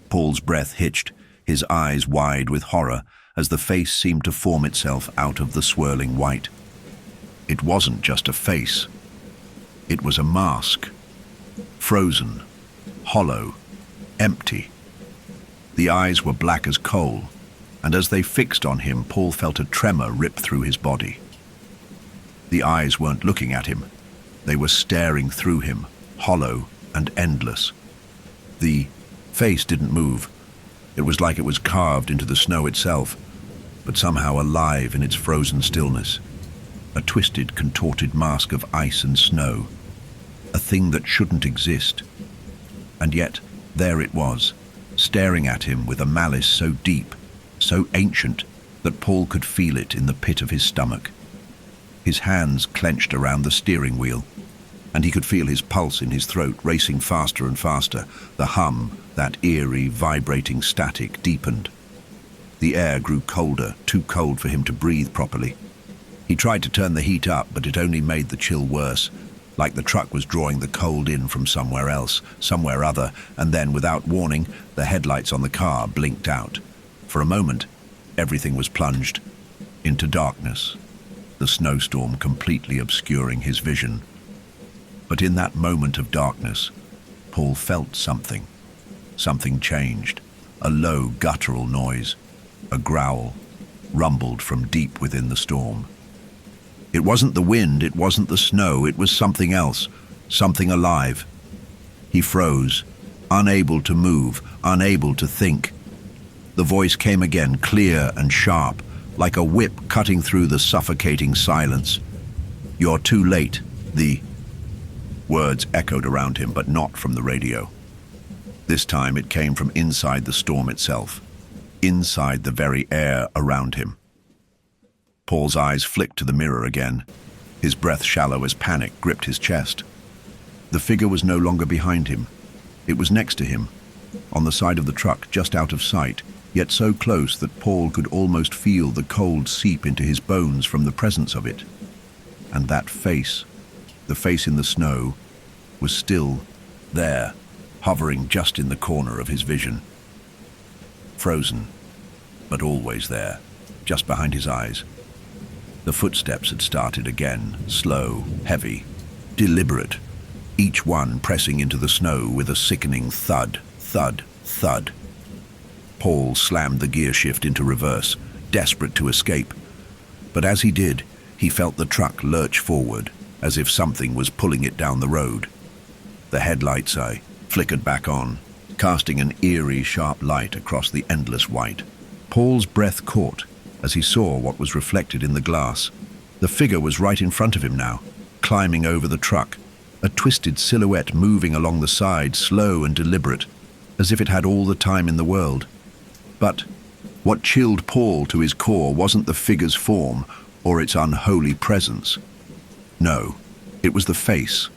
Paul's breath hitched, his eyes wide with horror, as the face seemed to form itself out of the swirling white. It wasn't just a face. It was a mask. Frozen, hollow, empty. The eyes were black as coal, and as they fixed on him, Paul felt a tremor rip through his body. The eyes weren't looking at him. They were staring through him, hollow and endless. The face didn't move. It was like it was carved into the snow itself, but somehow alive in its frozen stillness. A twisted, contorted mask of ice and snow. A thing that shouldn't exist. And yet, there it was, staring at him with a malice so deep, so ancient, that Paul could feel it in the pit of his stomach. His hands clenched around the steering wheel, and he could feel his pulse in his throat racing faster and faster. The hum, that eerie, vibrating static, deepened. The air grew colder, too cold for him to breathe properly. He tried to turn the heat up, but it only made the chill worse, like the truck was drawing the cold in from somewhere else, somewhere other, and then, without warning, the headlights on the car blinked out. For a moment, everything was plunged into darkness, the snowstorm completely obscuring his vision. But in that moment of darkness, Paul felt something. Something changed. A low, guttural noise, a growl, rumbled from deep within the storm. It wasn't the wind, it wasn't the snow, it was something else, something alive. He froze, unable to move, unable to think. The voice came again, clear and sharp, like a whip cutting through the suffocating silence. "You're too late," the words echoed around him, but not from the radio. This time it came from inside the storm itself, inside the very air around him. Paul's eyes flicked to the mirror again. His breath shallow as panic gripped his chest. The figure was no longer behind him. It was next to him, on the side of the truck, just out of sight, yet so close that Paul could almost feel the cold seep into his bones from the presence of it. And that face, the face in the snow, was still there, hovering just in the corner of his vision. Frozen, but always there, just behind his eyes. The footsteps had started again, slow, heavy, deliberate, each one pressing into the snow with a sickening thud, thud, thud. Paul slammed the gear shift into reverse, desperate to escape. But as he did, he felt the truck lurch forward, as if something was pulling it down the road. The headlights flickered back on, casting an eerie, sharp light across the endless white. Paul's breath caught as he saw what was reflected in the glass. The figure was right in front of him now, climbing over the truck, a twisted silhouette moving along the side, slow and deliberate, as if it had all the time in the world. But what chilled Paul to his core wasn't the figure's form or its unholy presence. No, it was the face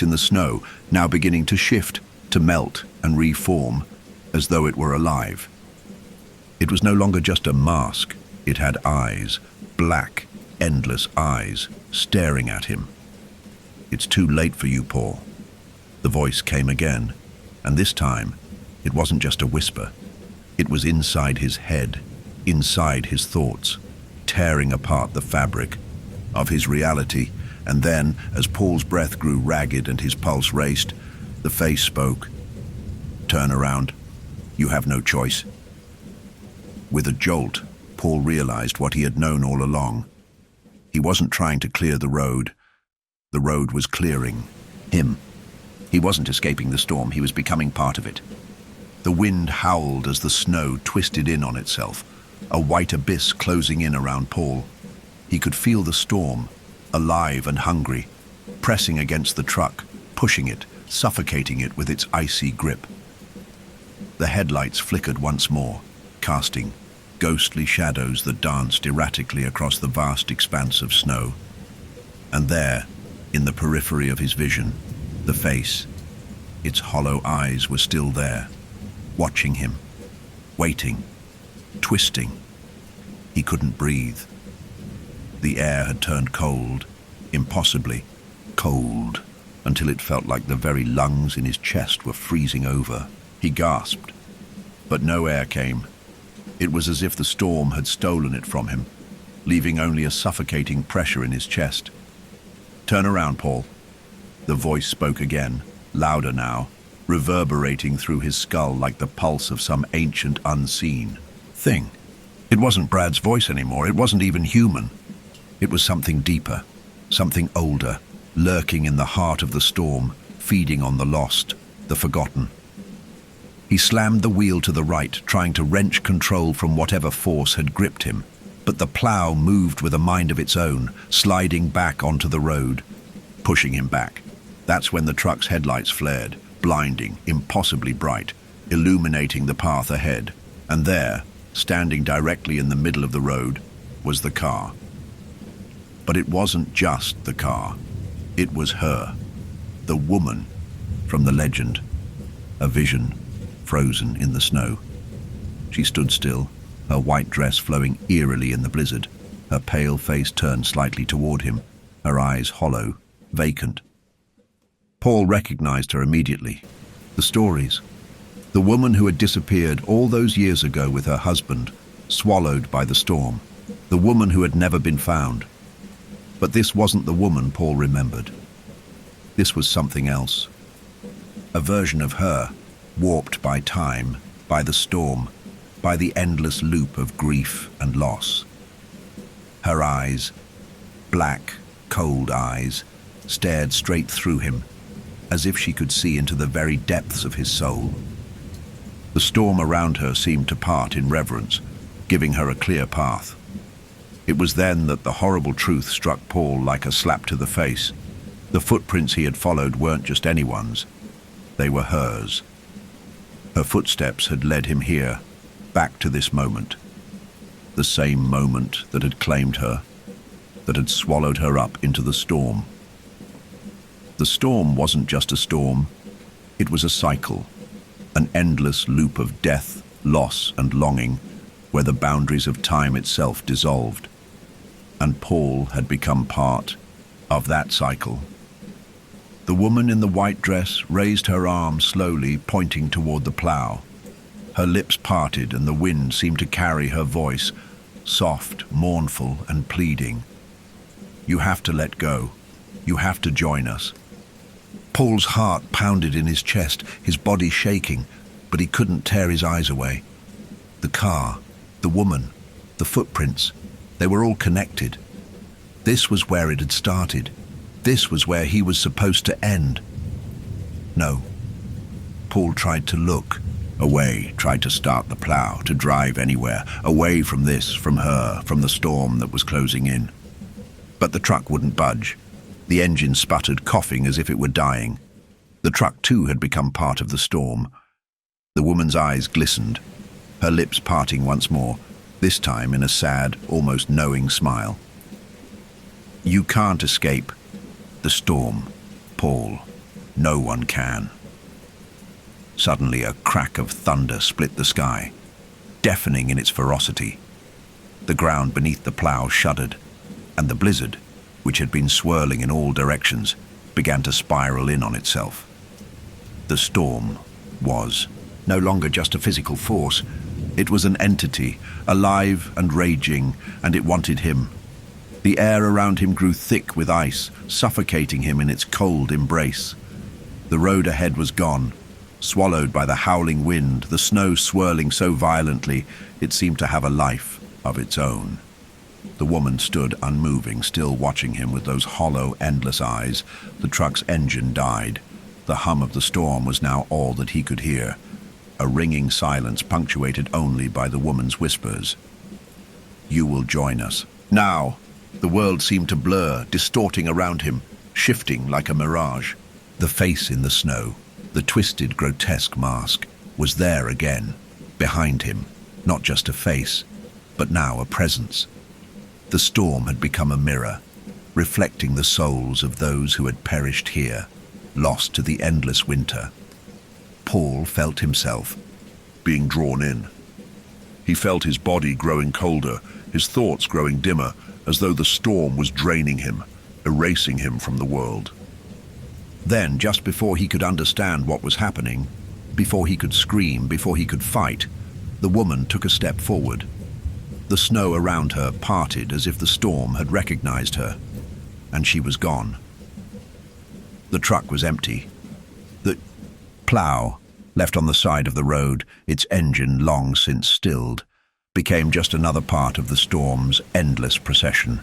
in the snow, now beginning to shift, to melt and reform, as though it were alive. It was no longer just a mask. It had eyes, black, endless eyes, staring at him. "It's too late for you, Paul." The voice came again, and this time, it wasn't just a whisper. It was inside his head, inside his thoughts, tearing apart the fabric of his reality. And then, as Paul's breath grew ragged and his pulse raced, the face spoke. "Turn around. You have no choice." With a jolt, Paul realized what he had known all along. He wasn't trying to clear the road. The road was clearing him. He wasn't escaping the storm, he was becoming part of it. The wind howled as the snow twisted in on itself, a white abyss closing in around Paul. He could feel the storm, alive and hungry, pressing against the truck, pushing it, suffocating it with its icy grip. The headlights flickered once more, casting ghostly shadows that danced erratically across the vast expanse of snow. And there, in the periphery of his vision, the face, its hollow eyes were still there, watching him, waiting, twisting. He couldn't breathe. The air had turned cold, impossibly cold, until it felt like the very lungs in his chest were freezing over. He gasped, but no air came. It was as if the storm had stolen it from him, leaving only a suffocating pressure in his chest. "Turn around, Paul." The voice spoke again, louder now, reverberating through his skull like the pulse of some ancient unseen thing. It wasn't Brad's voice anymore. It wasn't even human. It was something deeper, something older, lurking in the heart of the storm, feeding on the lost, the forgotten. He slammed the wheel to the right, trying to wrench control from whatever force had gripped him. But the plow moved with a mind of its own, sliding back onto the road, pushing him back. That's when the truck's headlights flared, blinding, impossibly bright, illuminating the path ahead. And there, standing directly in the middle of the road, was the car. But it wasn't just the car. It was her, the woman from the legend, a vision frozen in the snow. She stood still, her white dress flowing eerily in the blizzard, her pale face turned slightly toward him, her eyes hollow, vacant. Paul recognized her immediately. The stories. The woman who had disappeared all those years ago with her husband, swallowed by the storm. The woman who had never been found. But this wasn't the woman Paul remembered. This was something else. A version of her, warped by time, by the storm, by the endless loop of grief and loss. Her eyes, black, cold eyes, stared straight through him, as if she could see into the very depths of his soul. The storm around her seemed to part in reverence, giving her a clear path. It was then that the horrible truth struck Paul like a slap to the face. The footprints he had followed weren't just anyone's. They were hers. Her footsteps had led him here, back to this moment. The same moment that had claimed her, that had swallowed her up into the storm. The storm wasn't just a storm. It was a cycle, an endless loop of death, loss, and longing, where the boundaries of time itself dissolved. And Paul had become part of that cycle. The woman in the white dress raised her arm slowly, pointing toward the plow. Her lips parted and the wind seemed to carry her voice, soft, mournful, and pleading. "You have to let go. You have to join us." Paul's heart pounded in his chest, his body shaking, but he couldn't tear his eyes away. The car, the woman, the footprints, they were all connected. This was where it had started. This was where he was supposed to end. No. Paul tried to look, Away, tried to start the plow, to drive anywhere, away from this, from her, from the storm that was closing in. But the truck wouldn't budge. The engine sputtered, coughing as if it were dying. The truck too had become part of the storm. The woman's eyes glistened, her lips parting once more, this time in a sad, almost knowing smile. You can't escape the storm, Paul. No one can. Suddenly a crack of thunder split the sky, deafening in its ferocity. The ground beneath the plow shuddered, and the blizzard, which had been swirling in all directions, began to spiral in on itself. The storm was no longer just a physical force. It was an entity, alive and raging, and it wanted him. The air around him grew thick with ice, suffocating him in its cold embrace. The road ahead was gone, swallowed by the howling wind, the snow swirling so violently it seemed to have a life of its own. The woman stood unmoving, still watching him with those hollow, endless eyes. The truck's engine died. The hum of the storm was now all that he could hear, a ringing silence punctuated only by the woman's whispers. You will join us. Now! The world seemed to blur, distorting around him, shifting like a mirage. The face in the snow, the twisted, grotesque mask, was there again, behind him, not just a face, but now a presence. The storm had become a mirror, reflecting the souls of those who had perished here, lost to the endless winter. Paul felt himself being drawn in. He felt his body growing colder, his thoughts growing dimmer, as though the storm was draining him, erasing him from the world. Then, just before he could understand what was happening, before he could scream, before he could fight, the woman took a step forward. The snow around her parted as if the storm had recognized her, and she was gone. The truck was empty. The plow, left on the side of the road, its engine long since stilled, became just another part of the storm's endless procession.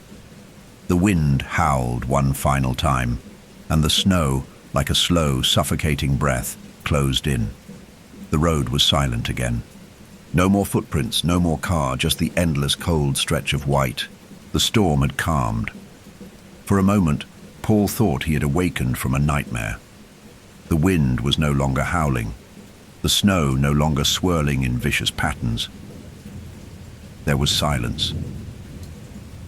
The wind howled one final time, and the snow, like a slow, suffocating breath, closed in. The road was silent again. No more footprints, no more car, just the endless cold stretch of white. The storm had calmed. For a moment, Paul thought he had awakened from a nightmare. The wind was no longer howling, the snow no longer swirling in vicious patterns. There was silence.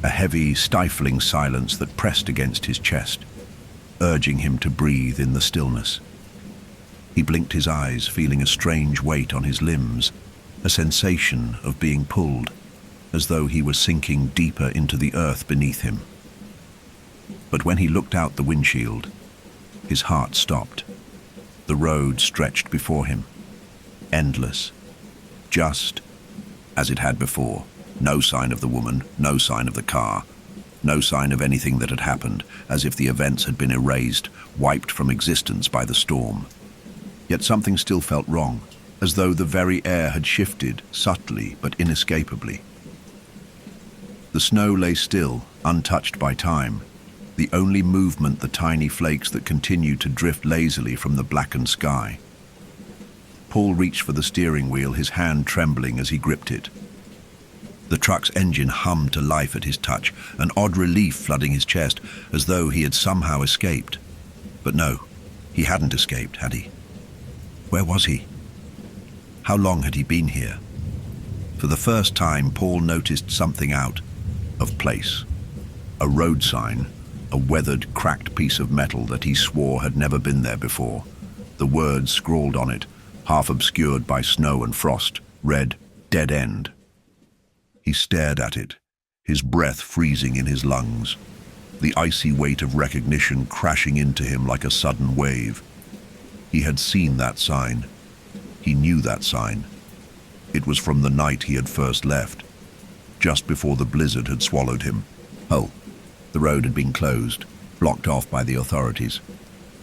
A heavy, stifling silence that pressed against his chest, urging him to breathe in the stillness. He blinked his eyes, feeling a strange weight on his limbs, a sensation of being pulled, as though he were sinking deeper into the earth beneath him. But when he looked out the windshield, his heart stopped. The road stretched before him, endless, just as it had before. No sign of the woman, no sign of the car, no sign of anything that had happened, as if the events had been erased, wiped from existence by the storm. Yet something still felt wrong, as though the very air had shifted, subtly but inescapably. The snow lay still, untouched by time, the only movement the tiny flakes that continued to drift lazily from the blackened sky. Paul reached for the steering wheel, his hand trembling as he gripped it. The truck's engine hummed to life at his touch, an odd relief flooding his chest, as though he had somehow escaped. But no, he hadn't escaped, had he? Where was he? How long had he been here? For the first time, Paul noticed something out of place. A road sign, a weathered, cracked piece of metal that he swore had never been there before. The words scrawled on it, half obscured by snow and frost, read, "Dead End." He stared at it, his breath freezing in his lungs, the icy weight of recognition crashing into him like a sudden wave. He had seen that sign. He knew that sign. It was from the night he had first left, just before the blizzard had swallowed him. Oh, the road had been closed, blocked off by the authorities.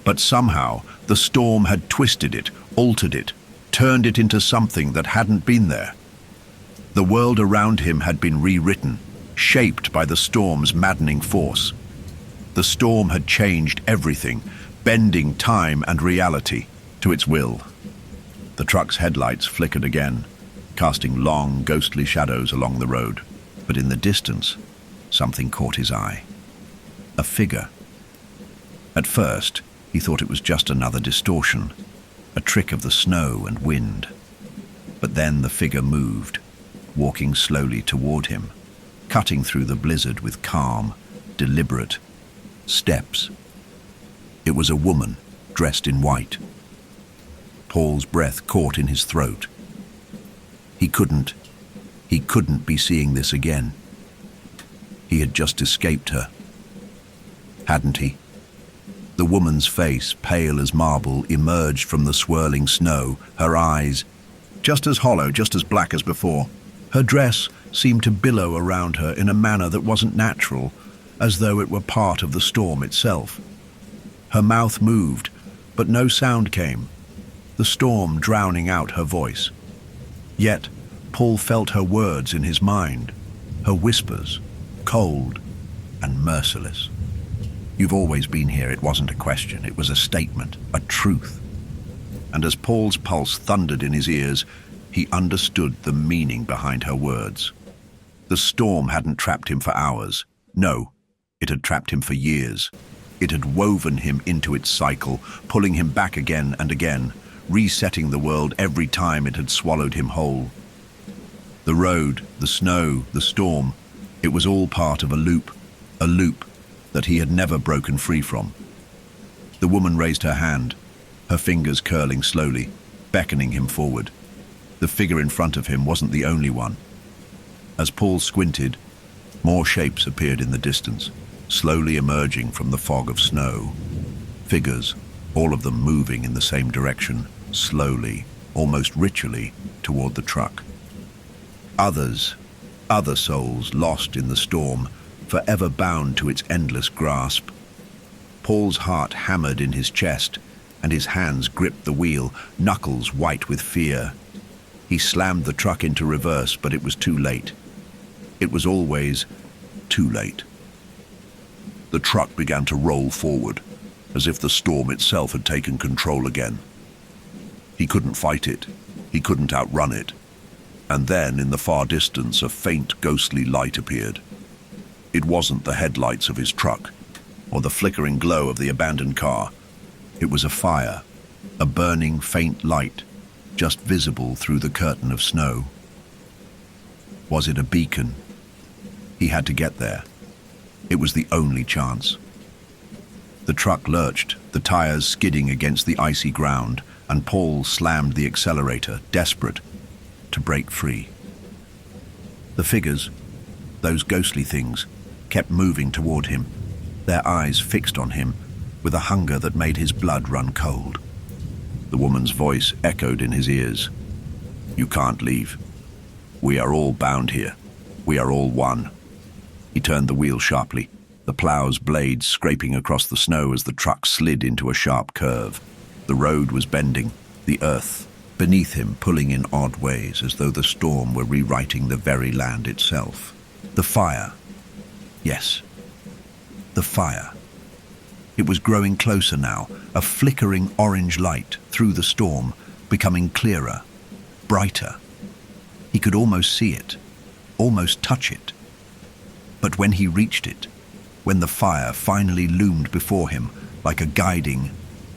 But somehow, the storm had twisted it, altered it, turned it into something that hadn't been there. The world around him had been rewritten, shaped by the storm's maddening force. The storm had changed everything, bending time and reality to its will. The truck's headlights flickered again, casting long, ghostly shadows along the road. But in the distance, something caught his eye. A figure. At first, he thought it was just another distortion, a trick of the snow and wind. But then the figure moved, walking slowly toward him, cutting through the blizzard with calm, deliberate steps. It was a woman, dressed in white. Paul's breath caught in his throat. He couldn't be seeing this again. He had just escaped her. Hadn't he? The woman's face, pale as marble, emerged from the swirling snow, her eyes just as hollow, just as black as before. Her dress seemed to billow around her in a manner that wasn't natural, as though it were part of the storm itself. Her mouth moved, but no sound came, the storm drowning out her voice. Yet, Paul felt her words in his mind, her whispers, cold and merciless. You've always been here. It wasn't a question, it was a statement, a truth. And as Paul's pulse thundered in his ears, he understood the meaning behind her words. The storm hadn't trapped him for hours. No, it had trapped him for years. It had woven him into its cycle, pulling him back again and again, resetting the world every time it had swallowed him whole. The road, the snow, the storm, it was all part of a loop that he had never broken free from. The woman raised her hand, her fingers curling slowly, beckoning him forward. The figure in front of him wasn't the only one. As Paul squinted, more shapes appeared in the distance, slowly emerging from the fog of snow. Figures, all of them moving in the same direction, slowly, almost ritually, toward the truck. Other souls lost in the storm, forever bound to its endless grasp. Paul's heart hammered in his chest, and his hands gripped the wheel, knuckles white with fear. He slammed the truck into reverse, but it was too late. It was always too late. The truck began to roll forward, as if the storm itself had taken control again. He couldn't fight it. He couldn't outrun it. And then, in the far distance, a faint, ghostly light appeared. It wasn't the headlights of his truck, or the flickering glow of the abandoned car. It was a fire, a burning, faint light, just visible through the curtain of snow. Was it a beacon? He had to get there. It was the only chance. The truck lurched, the tires skidding against the icy ground, and Paul slammed the accelerator, desperate to break free. The figures, those ghostly things, kept moving toward him, their eyes fixed on him, with a hunger that made his blood run cold. The woman's voice echoed in his ears. You can't leave. We are all bound here. We are all one. He turned the wheel sharply, the plow's blades scraping across the snow as the truck slid into a sharp curve. The road was bending, the earth beneath him pulling in odd ways, as though the storm were rewriting the very land itself. The fire. Yes, the fire. It was growing closer now, a flickering orange light through the storm, becoming clearer, brighter. He could almost see it, almost touch it. But when he reached it, when the fire finally loomed before him like a guiding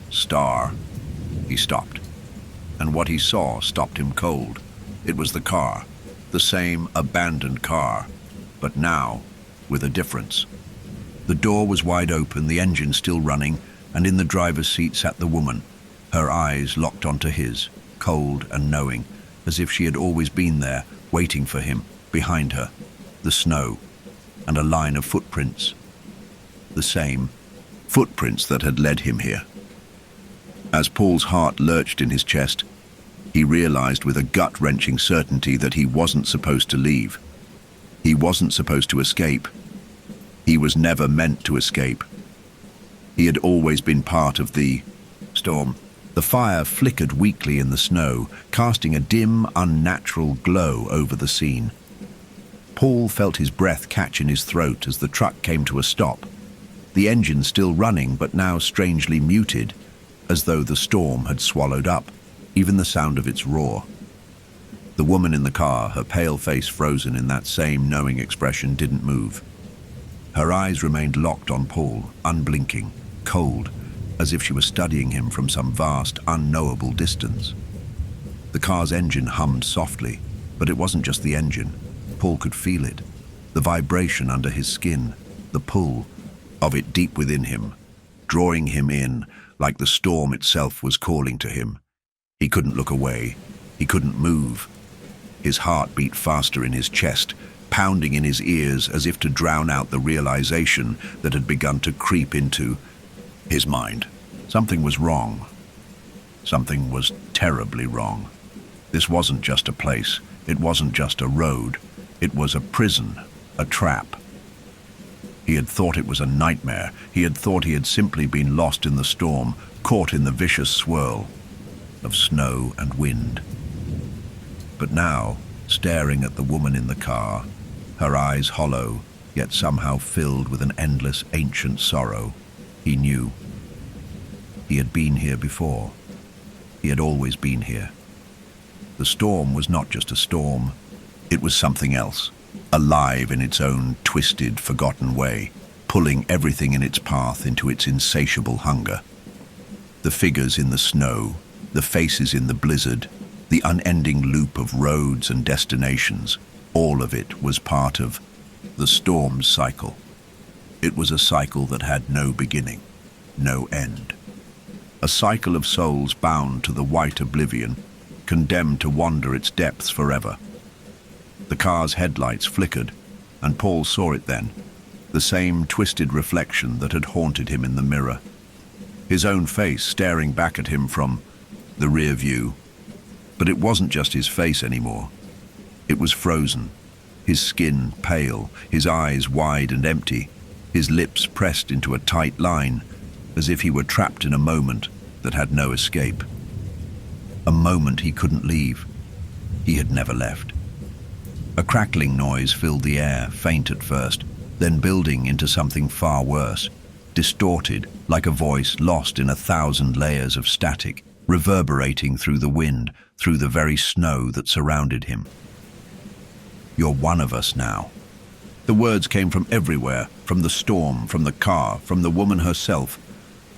star, he stopped. And what he saw stopped him cold. It was the car, the same abandoned car, but now with a difference. The door was wide open, the engine still running, and in the driver's seat sat the woman, her eyes locked onto his, cold and knowing, as if she had always been there, waiting for him, behind her, the snow, and a line of footprints. The same footprints that had led him here. As Paul's heart lurched in his chest, he realized with a gut-wrenching certainty that he wasn't supposed to leave. He wasn't supposed to escape. He was never meant to escape. He had always been part of the storm. The fire flickered weakly in the snow, casting a dim, unnatural glow over the scene. Paul felt his breath catch in his throat as the truck came to a stop, the engine still running but now strangely muted, as though the storm had swallowed up even the sound of its roar. The woman in the car, her pale face frozen in that same knowing expression, didn't move. Her eyes remained locked on Paul, unblinking, cold, as if she were studying him from some vast, unknowable distance. The car's engine hummed softly, but it wasn't just the engine. Paul could feel it, the vibration under his skin, the pull of it deep within him, drawing him in like the storm itself was calling to him. He couldn't look away. He couldn't move. His heart beat faster in his chest, pounding in his ears as if to drown out the realization that had begun to creep into his mind. Something was wrong. Something was terribly wrong. This wasn't just a place. It wasn't just a road. It was a prison, a trap. He had thought it was a nightmare. He had thought he had simply been lost in the storm, caught in the vicious swirl of snow and wind. But now, staring at the woman in the car, her eyes hollow, yet somehow filled with an endless ancient sorrow, he knew. He had been here before. He had always been here. The storm was not just a storm. It was something else, alive in its own twisted, forgotten way, pulling everything in its path into its insatiable hunger. The figures in the snow, the faces in the blizzard, the unending loop of roads and destinations, all of it was part of the storm's cycle. It was a cycle that had no beginning, no end. A cycle of souls bound to the white oblivion, condemned to wander its depths forever. The car's headlights flickered, and Paul saw it then, the same twisted reflection that had haunted him in the mirror. His own face staring back at him from the rear view. But it wasn't just his face anymore. It was frozen, his skin pale, his eyes wide and empty, his lips pressed into a tight line, as if he were trapped in a moment that had no escape. A moment he couldn't leave. He had never left. A crackling noise filled the air, faint at first, then building into something far worse, distorted, like a voice lost in 1,000 layers of static, reverberating through the wind, through the very snow that surrounded him. "You're one of us now." The words came from everywhere, from the storm, from the car, from the woman herself,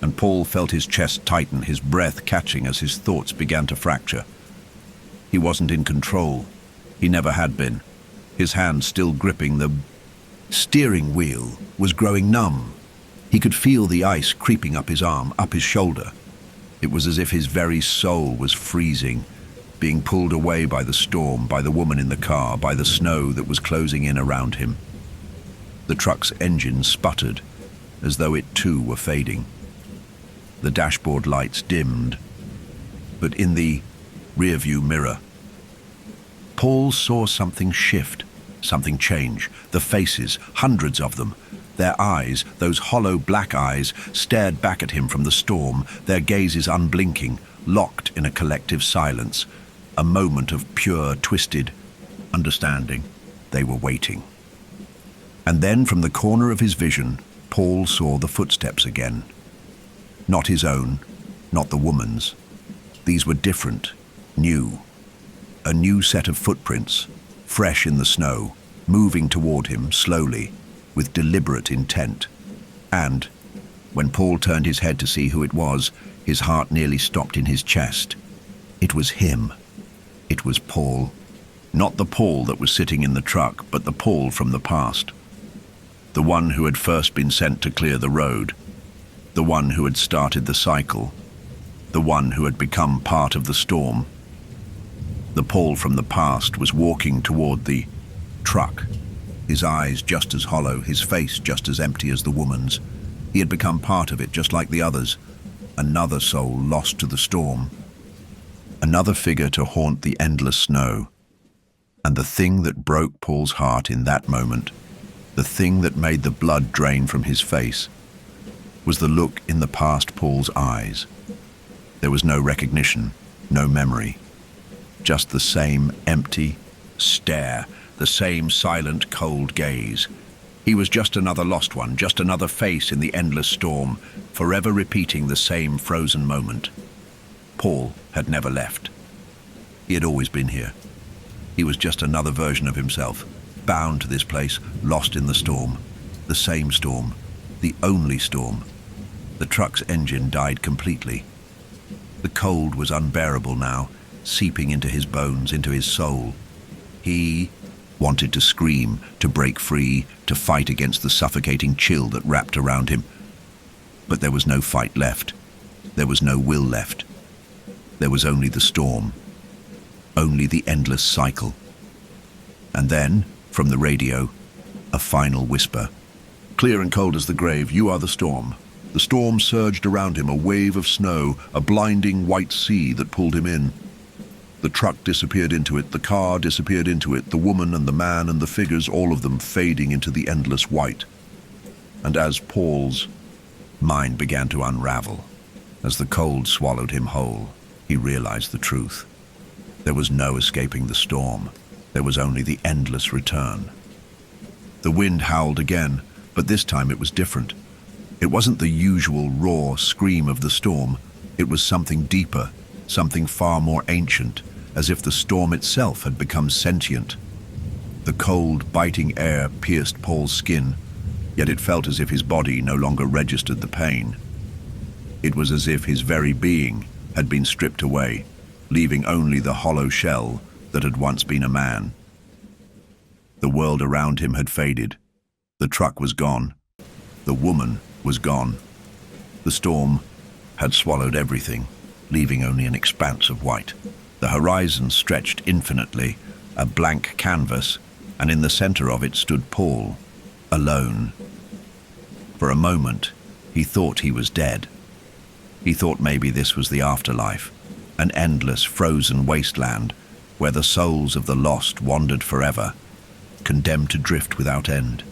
and Paul felt his chest tighten, his breath catching as his thoughts began to fracture. He wasn't in control. He never had been. His hand still gripping the steering wheel was growing numb. He could feel the ice creeping up his arm, up his shoulder. It was as if his very soul was freezing, being pulled away by the storm, by the woman in the car, by the snow that was closing in around him. The truck's engine sputtered, as though it too were fading. The dashboard lights dimmed, but in the rearview mirror, Paul saw something shift, something change. The faces, hundreds of them, their eyes, those hollow black eyes, stared back at him from the storm, their gazes unblinking, locked in a collective silence, a moment of pure, twisted understanding. They were waiting. And then from the corner of his vision, Paul saw the footsteps again. Not his own, not the woman's. These were different, new. A new set of footprints, fresh in the snow, moving toward him slowly, with deliberate intent. And, when Paul turned his head to see who it was, his heart nearly stopped in his chest. It was him. It was Paul. Not the Paul that was sitting in the truck, but the Paul from the past. The one who had first been sent to clear the road. The one who had started the cycle. The one who had become part of the storm. The Paul from the past was walking toward the truck, his eyes just as hollow, his face just as empty as the woman's. He had become part of it, just like the others. Another soul lost to the storm. Another figure to haunt the endless snow. And the thing that broke Paul's heart in that moment, the thing that made the blood drain from his face, was the look in the past Paul's eyes. There was no recognition, no memory. Just the same empty stare, the same silent, cold gaze. He was just another lost one, just another face in the endless storm, forever repeating the same frozen moment. Paul had never left. He had always been here. He was just another version of himself, bound to this place, lost in the storm. The same storm, the only storm. The truck's engine died completely. The cold was unbearable now, seeping into his bones, into his soul. He wanted to scream, to break free, to fight against the suffocating chill that wrapped around him. But there was no fight left. There was no will left. There was only the storm. Only the endless cycle. And then, from the radio, a final whisper. Clear and cold as the grave, you are the storm. The storm surged around him, a wave of snow, a blinding white sea that pulled him in. The truck disappeared into it, the car disappeared into it, the woman and the man and the figures, all of them fading into the endless white. And as Paul's mind began to unravel, as the cold swallowed him whole, he realized the truth. There was no escaping the storm. There was only the endless return. The wind howled again, but this time it was different. It wasn't the usual raw scream of the storm. It was something deeper, something far more ancient, as if the storm itself had become sentient. The cold, biting air pierced Paul's skin, yet it felt as if his body no longer registered the pain. It was as if his very being had been stripped away, leaving only the hollow shell that had once been a man. The world around him had faded. The truck was gone. The woman was gone. The storm had swallowed everything, leaving only an expanse of white. The horizon stretched infinitely, a blank canvas, and in the center of it stood Paul, alone. For a moment, he thought he was dead. He thought maybe this was the afterlife, an endless frozen wasteland where the souls of the lost wandered forever, condemned to drift without end.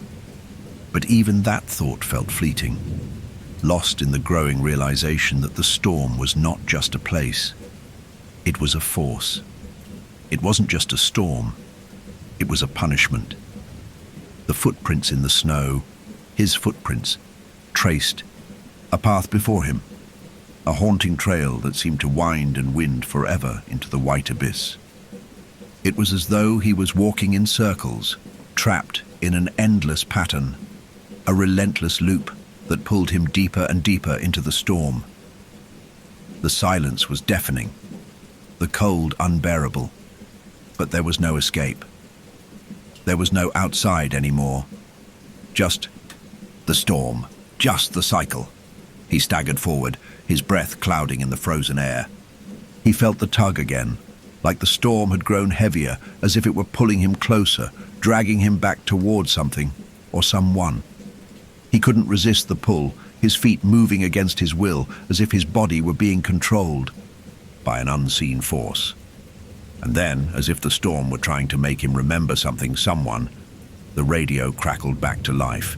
But even that thought felt fleeting, lost in the growing realization that the storm was not just a place. It was a force. It wasn't just a storm. It was a punishment. The footprints in the snow, his footprints, traced a path before him, a haunting trail that seemed to wind and wind forever into the white abyss. It was as though he was walking in circles, trapped in an endless pattern, a relentless loop that pulled him deeper and deeper into the storm. The silence was deafening, the cold unbearable, but there was no escape. There was no outside anymore. Just the storm, just the cycle. He staggered forward, his breath clouding in the frozen air. He felt the tug again, like the storm had grown heavier, as if it were pulling him closer, dragging him back towards something or someone. He couldn't resist the pull, his feet moving against his will, as if his body were being controlled by an unseen force. And then, as if the storm were trying to make him remember something, someone, the radio crackled back to life.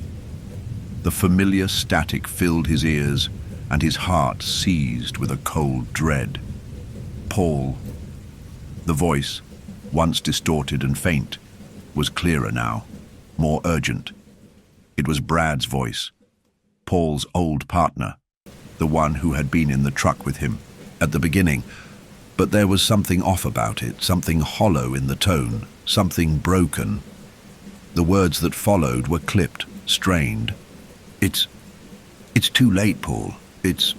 The familiar static filled his ears, and his heart seized with a cold dread. Paul. The voice, once distorted and faint, was clearer now, more urgent. It was Brad's voice, Paul's old partner, the one who had been in the truck with him at the beginning. But there was something off about it, something hollow in the tone, something broken. The words that followed were clipped, strained. It's too late, Paul. It's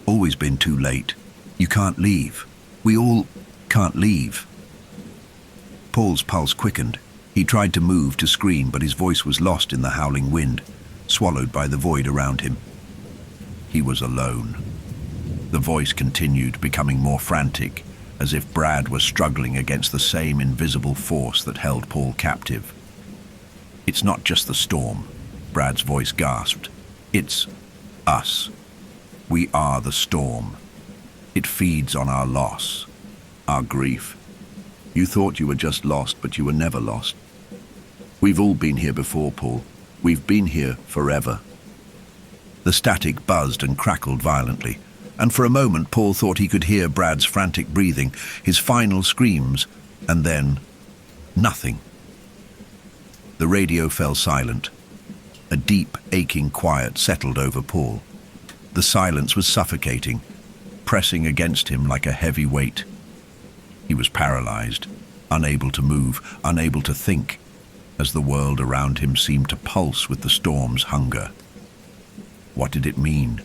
always been too late. You can't leave. We all can't leave. Paul's pulse quickened. He tried to move, to scream, but his voice was lost in the howling wind, swallowed by the void around him. He was alone. The voice continued, becoming more frantic, as if Brad was struggling against the same invisible force that held Paul captive. It's not just the storm, Brad's voice gasped. It's us. We are the storm. It feeds on our loss, our grief. You thought you were just lost, but you were never lost. We've all been here before, Paul. We've been here forever. The static buzzed and crackled violently, and for a moment Paul thought he could hear Brad's frantic breathing, his final screams, and then nothing. The radio fell silent. A deep, aching quiet settled over Paul. The silence was suffocating, pressing against him like a heavy weight. He was paralyzed, unable to move, unable to think, as the world around him seemed to pulse with the storm's hunger. What did it mean?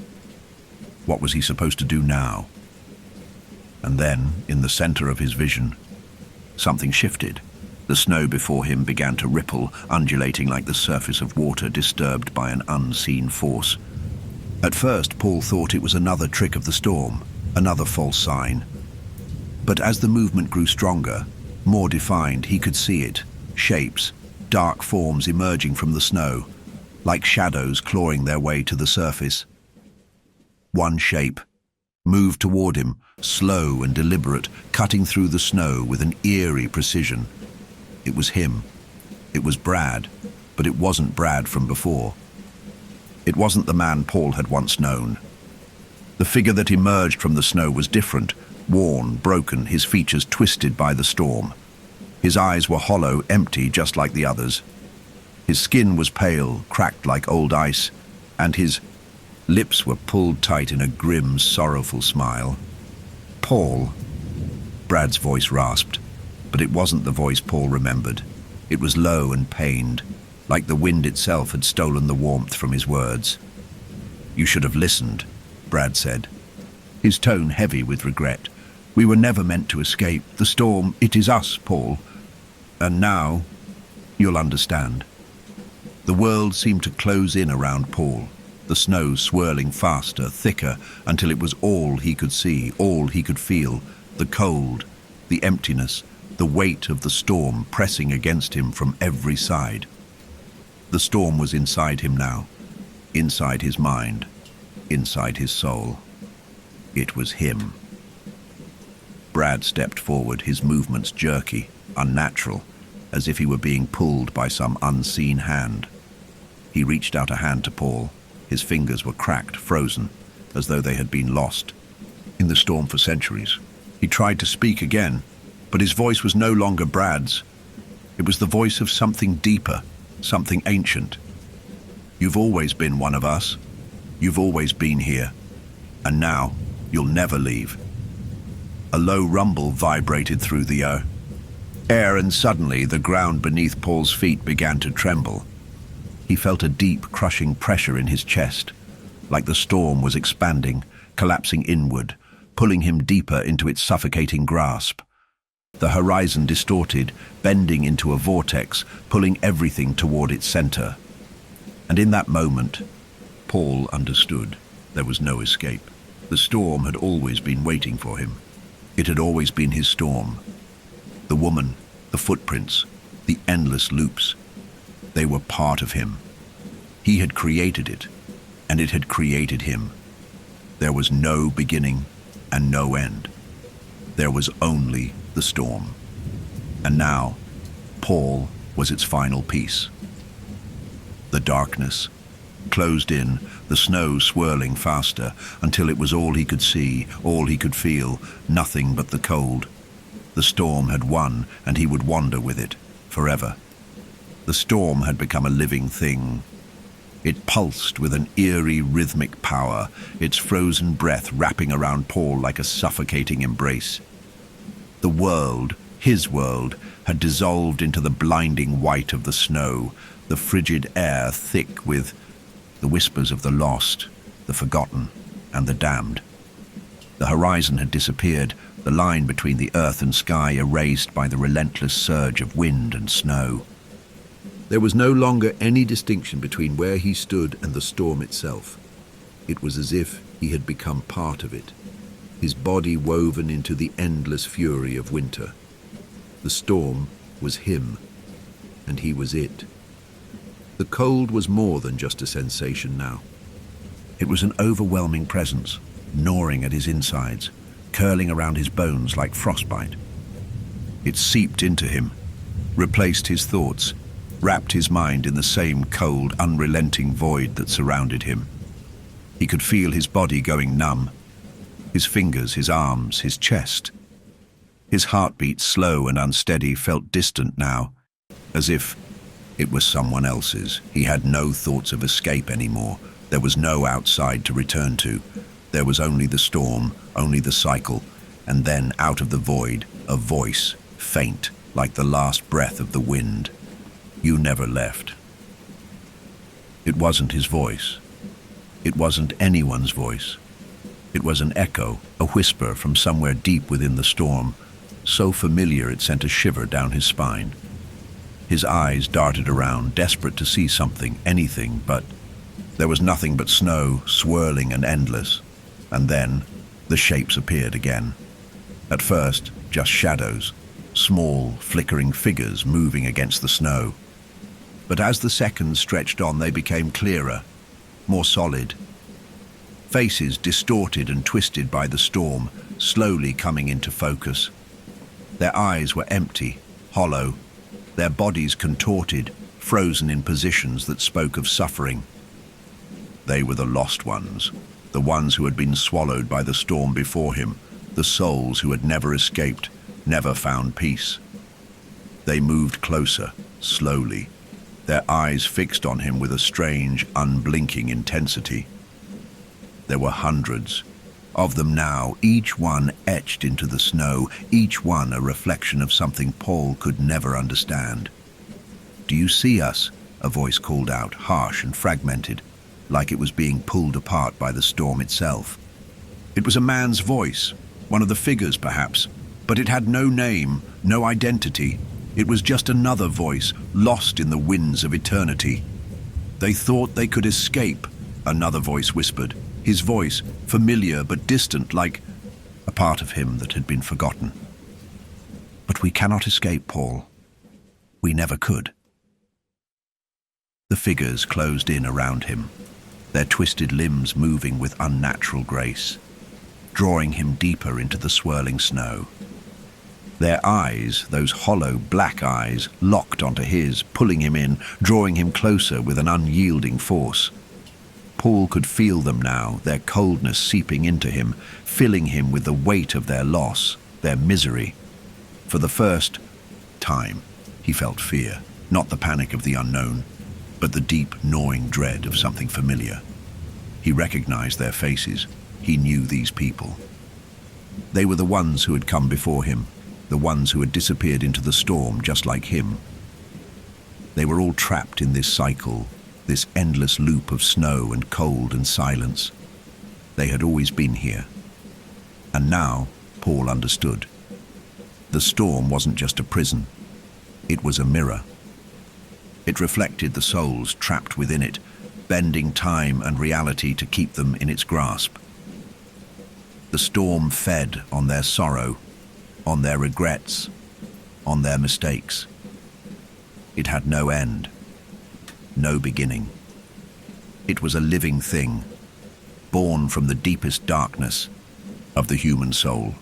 What was he supposed to do now? And then, in the center of his vision, something shifted. The snow before him began to ripple, undulating like the surface of water disturbed by an unseen force. At first, Paul thought it was another trick of the storm, another false sign. But as the movement grew stronger, more defined, he could see it. Shapes, dark forms emerging from the snow, like shadows clawing their way to the surface. One shape moved toward him, slow and deliberate, cutting through the snow with an eerie precision. It was him. It was Brad, but it wasn't Brad from before. It wasn't the man Paul had once known. The figure that emerged from the snow was different, worn, broken, his features twisted by the storm. His eyes were hollow, empty, just like the others. His skin was pale, cracked like old ice, and his lips were pulled tight in a grim, sorrowful smile. Paul. Brad's voice rasped, but it wasn't the voice Paul remembered. It was low and pained, like the wind itself had stolen the warmth from his words. "You should have listened," Brad said, his tone heavy with regret. "We were never meant to escape. The storm, it is us, Paul. And now, you'll understand." The world seemed to close in around Paul, the snow swirling faster, thicker, until it was all he could see, all he could feel, the cold, the emptiness, the weight of the storm pressing against him from every side. The storm was inside him now, inside his mind, inside his soul. It was him. Brad stepped forward, his movements jerky, unnatural, as if he were being pulled by some unseen hand. He reached out a hand to Paul. His fingers were cracked, frozen, as though they had been lost in the storm for centuries. He tried to speak again, but his voice was no longer Brad's. It was the voice of something deeper, something ancient. "You've always been one of us. You've always been here. And now, you'll never leave." A low rumble vibrated through the air, and suddenly the ground beneath Paul's feet began to tremble. He felt a deep, crushing pressure in his chest, like the storm was expanding, collapsing inward, pulling him deeper into its suffocating grasp. The horizon distorted, bending into a vortex, pulling everything toward its center. And in that moment, Paul understood there was no escape. The storm had always been waiting for him. It had always been his storm. The woman, the footprints, the endless loops. They were part of him. He had created it, and it had created him. There was no beginning and no end. There was only the storm. And now, Paul was its final piece. The darkness closed in, the snow swirling faster, until it was all he could see, all he could feel, nothing but the cold. The storm had won, and he would wander with it, forever. The storm had become a living thing. It pulsed with an eerie, rhythmic power, its frozen breath wrapping around Paul like a suffocating embrace. The world, his world, had dissolved into the blinding white of the snow, the frigid air thick with the whispers of the lost, the forgotten, and the damned. The horizon had disappeared, the line between the earth and sky erased by the relentless surge of wind and snow. There was no longer any distinction between where he stood and the storm itself. It was as if he had become part of it, his body woven into the endless fury of winter. The storm was him, and he was it. The cold was more than just a sensation now. It was an overwhelming presence, gnawing at his insides, curling around his bones like frostbite. It seeped into him, replaced his thoughts, wrapped his mind in the same cold, unrelenting void that surrounded him. He could feel his body going numb, his fingers, his arms, his chest. His heartbeat, slow and unsteady, felt distant now, as if it was someone else's. He had no thoughts of escape anymore. There was no outside to return to. There was only the storm, only the cycle, and then out of the void, a voice, faint, like the last breath of the wind. You never left. It wasn't his voice. It wasn't anyone's voice. It was an echo, a whisper from somewhere deep within the storm, so familiar it sent a shiver down his spine. His eyes darted around, desperate to see something, anything, but there was nothing but snow, swirling and endless. And then the shapes appeared again. At first, just shadows, small, flickering figures moving against the snow. But as the seconds stretched on, they became clearer, more solid. Faces distorted and twisted by the storm, slowly coming into focus. Their eyes were empty, hollow, their bodies contorted, frozen in positions that spoke of suffering. They were the lost ones, the ones who had been swallowed by the storm before him, the souls who had never escaped, never found peace. They moved closer, slowly, their eyes fixed on him with a strange, unblinking intensity. There were hundreds of them now, each one etched into the snow, each one a reflection of something Paul could never understand. "Do you see us?" a voice called out, harsh and fragmented, like it was being pulled apart by the storm itself. It was a man's voice, one of the figures perhaps, but it had no name, no identity. It was just another voice, lost in the winds of eternity. "They thought they could escape," another voice whispered, his voice familiar but distant, like a part of him that had been forgotten. "But we cannot escape, Paul. We never could." The figures closed in around him, their twisted limbs moving with unnatural grace, drawing him deeper into the swirling snow. Their eyes, those hollow black eyes, locked onto his, pulling him in, drawing him closer with an unyielding force. Paul could feel them now, their coldness seeping into him, filling him with the weight of their loss, their misery. For the first time, he felt fear, not the panic of the unknown, but the deep, gnawing dread of something familiar. He recognized their faces. He knew these people. They were the ones who had come before him, the ones who had disappeared into the storm just like him. They were all trapped in this cycle, this endless loop of snow and cold and silence. They had always been here. And now, Paul understood. The storm wasn't just a prison. It was a mirror. It reflected the souls trapped within it, bending time and reality to keep them in its grasp. The storm fed on their sorrow, on their regrets, on their mistakes. It had no end, no beginning. It was a living thing, born from the deepest darkness of the human soul.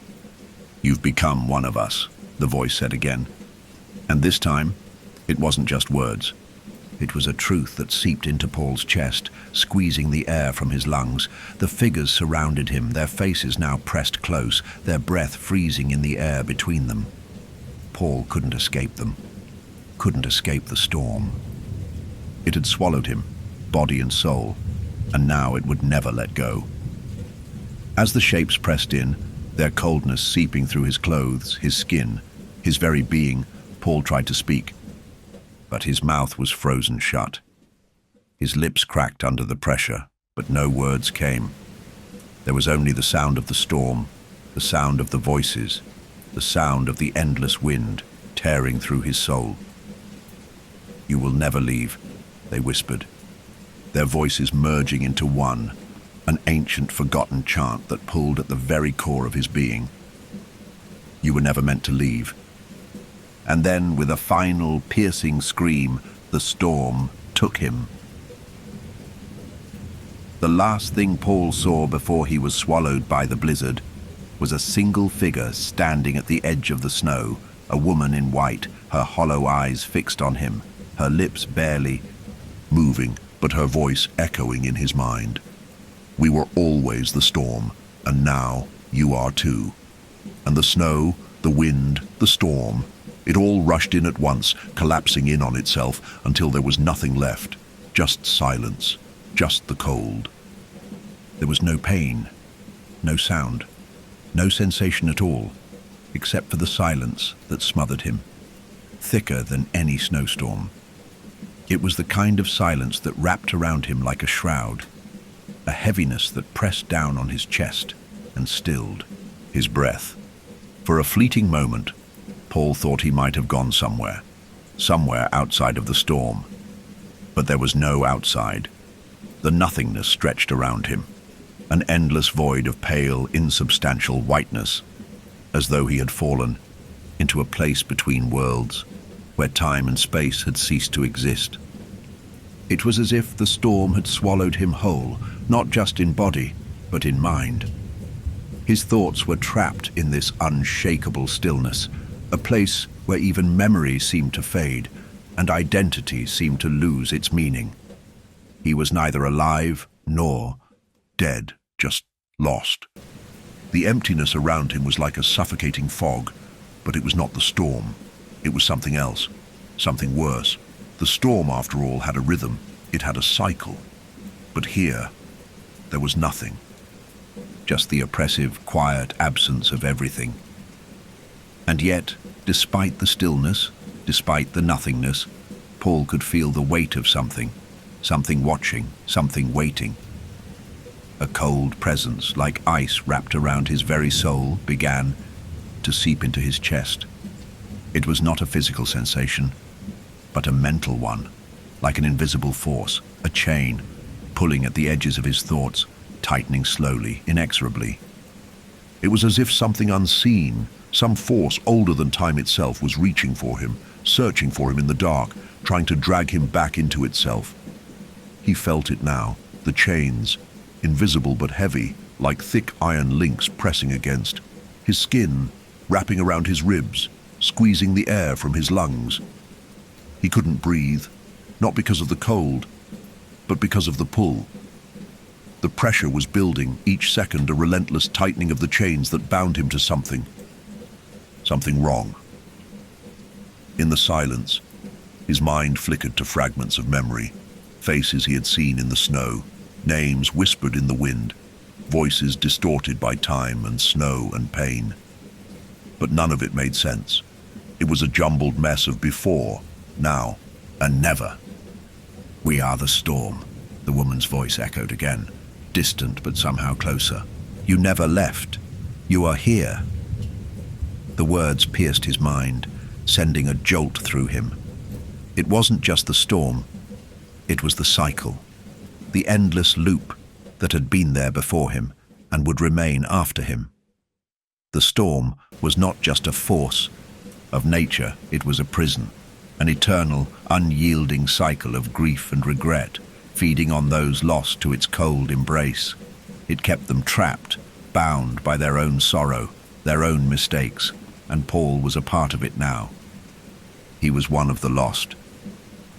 "You've become one of us," the voice said again. And this time, it wasn't just words. It was a truth that seeped into Paul's chest, squeezing the air from his lungs. The figures surrounded him, their faces now pressed close, their breath freezing in the air between them. Paul couldn't escape them, couldn't escape the storm. It had swallowed him, body and soul, and now it would never let go. As the shapes pressed in, their coldness seeping through his clothes, his skin, his very being, Paul tried to speak, but his mouth was frozen shut. His lips cracked under the pressure, but no words came. There was only the sound of the storm, the sound of the voices, the sound of the endless wind tearing through his soul. "You will never leave," they whispered, their voices merging into one, an ancient forgotten chant that pulled at the very core of his being. You were never meant to leave. And then, with a final piercing scream, the storm took him. The last thing Paul saw before he was swallowed by the blizzard was a single figure standing at the edge of the snow, a woman in white, her hollow eyes fixed on him, her lips barely moving, but her voice echoing in his mind. "We were always the storm, and now you are too." And the snow, the wind, the storm, it all rushed in at once, collapsing in on itself until there was nothing left, just silence, just the cold. There was no pain, no sound, no sensation at all, except for the silence that smothered him, thicker than any snowstorm. It was the kind of silence that wrapped around him like a shroud, a heaviness that pressed down on his chest and stilled his breath. For a fleeting moment, Paul thought he might have gone somewhere outside of the storm. But there was no outside. The nothingness stretched around him, an endless void of pale, insubstantial whiteness, as though he had fallen into a place between worlds, where time and space had ceased to exist. It was as if the storm had swallowed him whole, not just in body, but in mind. His thoughts were trapped in this unshakable stillness, a place where even memory seemed to fade, and identity seemed to lose its meaning. He was neither alive nor dead, just lost. The emptiness around him was like a suffocating fog, but it was not the storm. It was something else, something worse. The storm, after all, had a rhythm. It had a cycle. But here, there was nothing. Just the oppressive, quiet absence of everything. And yet, despite the stillness, despite the nothingness, Paul could feel the weight of something watching, something waiting. A cold presence, like ice wrapped around his very soul, began to seep into his chest. It was not a physical sensation, but a mental one, like an invisible force, a chain, pulling at the edges of his thoughts, tightening slowly, inexorably. It was as if something unseen, some force older than time itself, was reaching for him, searching for him in the dark, trying to drag him back into itself. He felt it now, the chains, invisible but heavy, like thick iron links pressing against his skin, wrapping around his ribs, squeezing the air from his lungs. He couldn't breathe, not because of the cold, but because of the pull. The pressure was building, each second a relentless tightening of the chains that bound him to something wrong. In the silence, his mind flickered to fragments of memory, faces he had seen in the snow, names whispered in the wind, voices distorted by time and snow and pain. But none of it made sense. It was a jumbled mess of before, now, and never. "We are the storm," the woman's voice echoed again, distant but somehow closer. "You never left. You are here." The words pierced his mind, sending a jolt through him. It wasn't just the storm. It was the cycle, the endless loop that had been there before him and would remain after him. The storm was not just a force of nature, it was a prison, an eternal, unyielding cycle of grief and regret, feeding on those lost to its cold embrace. It kept them trapped, bound by their own sorrow, their own mistakes, and Paul was a part of it now. He was one of the lost,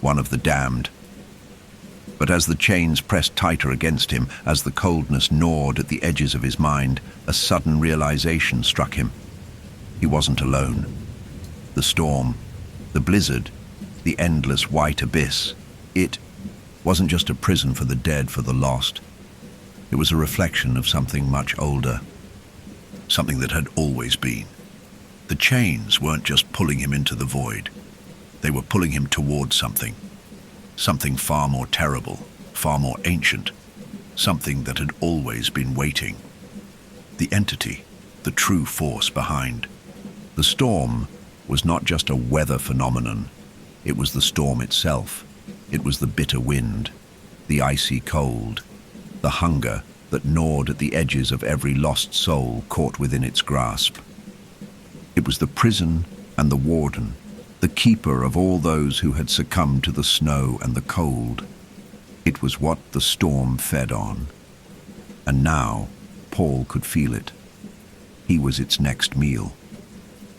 one of the damned. But as the chains pressed tighter against him, as the coldness gnawed at the edges of his mind, a sudden realization struck him. He wasn't alone. The storm, the blizzard, the endless white abyss, it wasn't just a prison for the dead, for the lost. It was a reflection of something much older, something that had always been. The chains weren't just pulling him into the void. They were pulling him towards something far more terrible, far more ancient, something that had always been waiting. The entity, the true force behind. The storm was not just a weather phenomenon. It was the storm itself. It was the bitter wind, the icy cold, the hunger that gnawed at the edges of every lost soul caught within its grasp. It was the prison and the warden, the keeper of all those who had succumbed to the snow and the cold. It was what the storm fed on. And now, Paul could feel it. He was its next meal.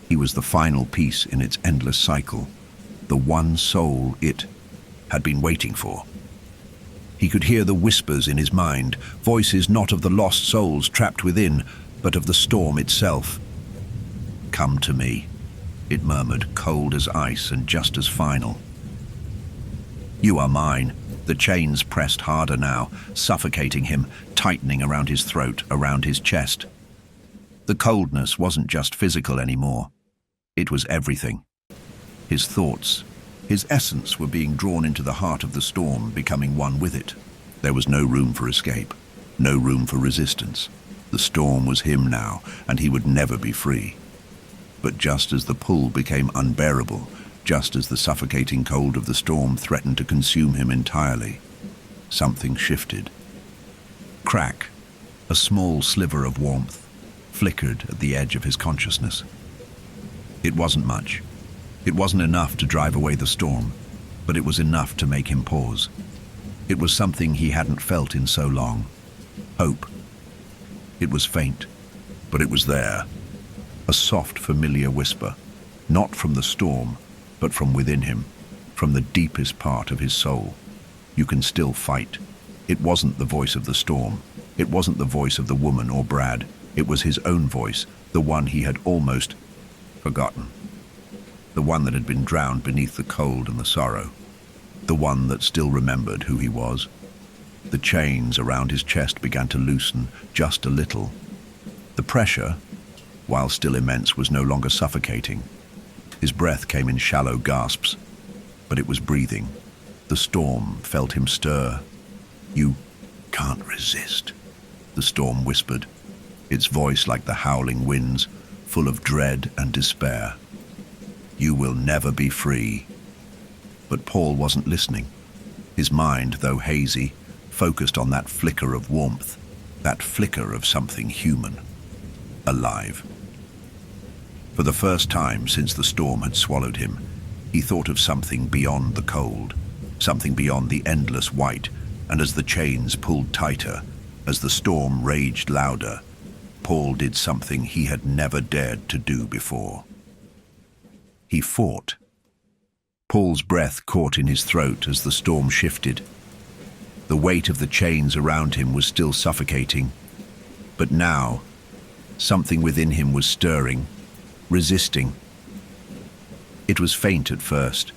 He was the final piece in its endless cycle, the one soul it had been waiting for. He could hear the whispers in his mind, voices not of the lost souls trapped within, but of the storm itself. "Come to me," it murmured, cold as ice and just as final. "You are mine, The chains pressed harder now, suffocating him, tightening around his throat, around his chest. The coldness wasn't just physical anymore. It was everything. His thoughts, his essence were being drawn into the heart of the storm, becoming one with it. There was no room for escape, no room for resistance. The storm was him now, and he would never be free. But just as the pull became unbearable, just as the suffocating cold of the storm threatened to consume him entirely, something shifted. Crack, a small sliver of warmth, flickered at the edge of his consciousness. It wasn't much. It wasn't enough to drive away the storm, but it was enough to make him pause. It was something he hadn't felt in so long. Hope. It was faint, but it was there. A soft, familiar whisper, not from the storm, but from within him, from the deepest part of his soul. You can still fight. It wasn't the voice of the storm. It wasn't the voice of the woman or Brad. It was his own voice, the one he had almost forgotten. The one that had been drowned beneath the cold and the sorrow. The one that still remembered who he was. The chains around his chest began to loosen just a little. The pressure, while still immense, was no longer suffocating. His breath came in shallow gasps, but it was breathing. The storm felt him stir. "You can't resist," the storm whispered, its voice like the howling winds, full of dread and despair. "You will never be free." But Paul wasn't listening. His mind, though hazy, focused on that flicker of warmth, that flicker of something human, alive. For the first time since the storm had swallowed him, he thought of something beyond the cold, something beyond the endless white, and as the chains pulled tighter, as the storm raged louder, Paul did something he had never dared to do before. He fought. Paul's breath caught in his throat as the storm shifted. The weight of the chains around him was still suffocating, but now something within him was stirring, resisting. It was faint at first,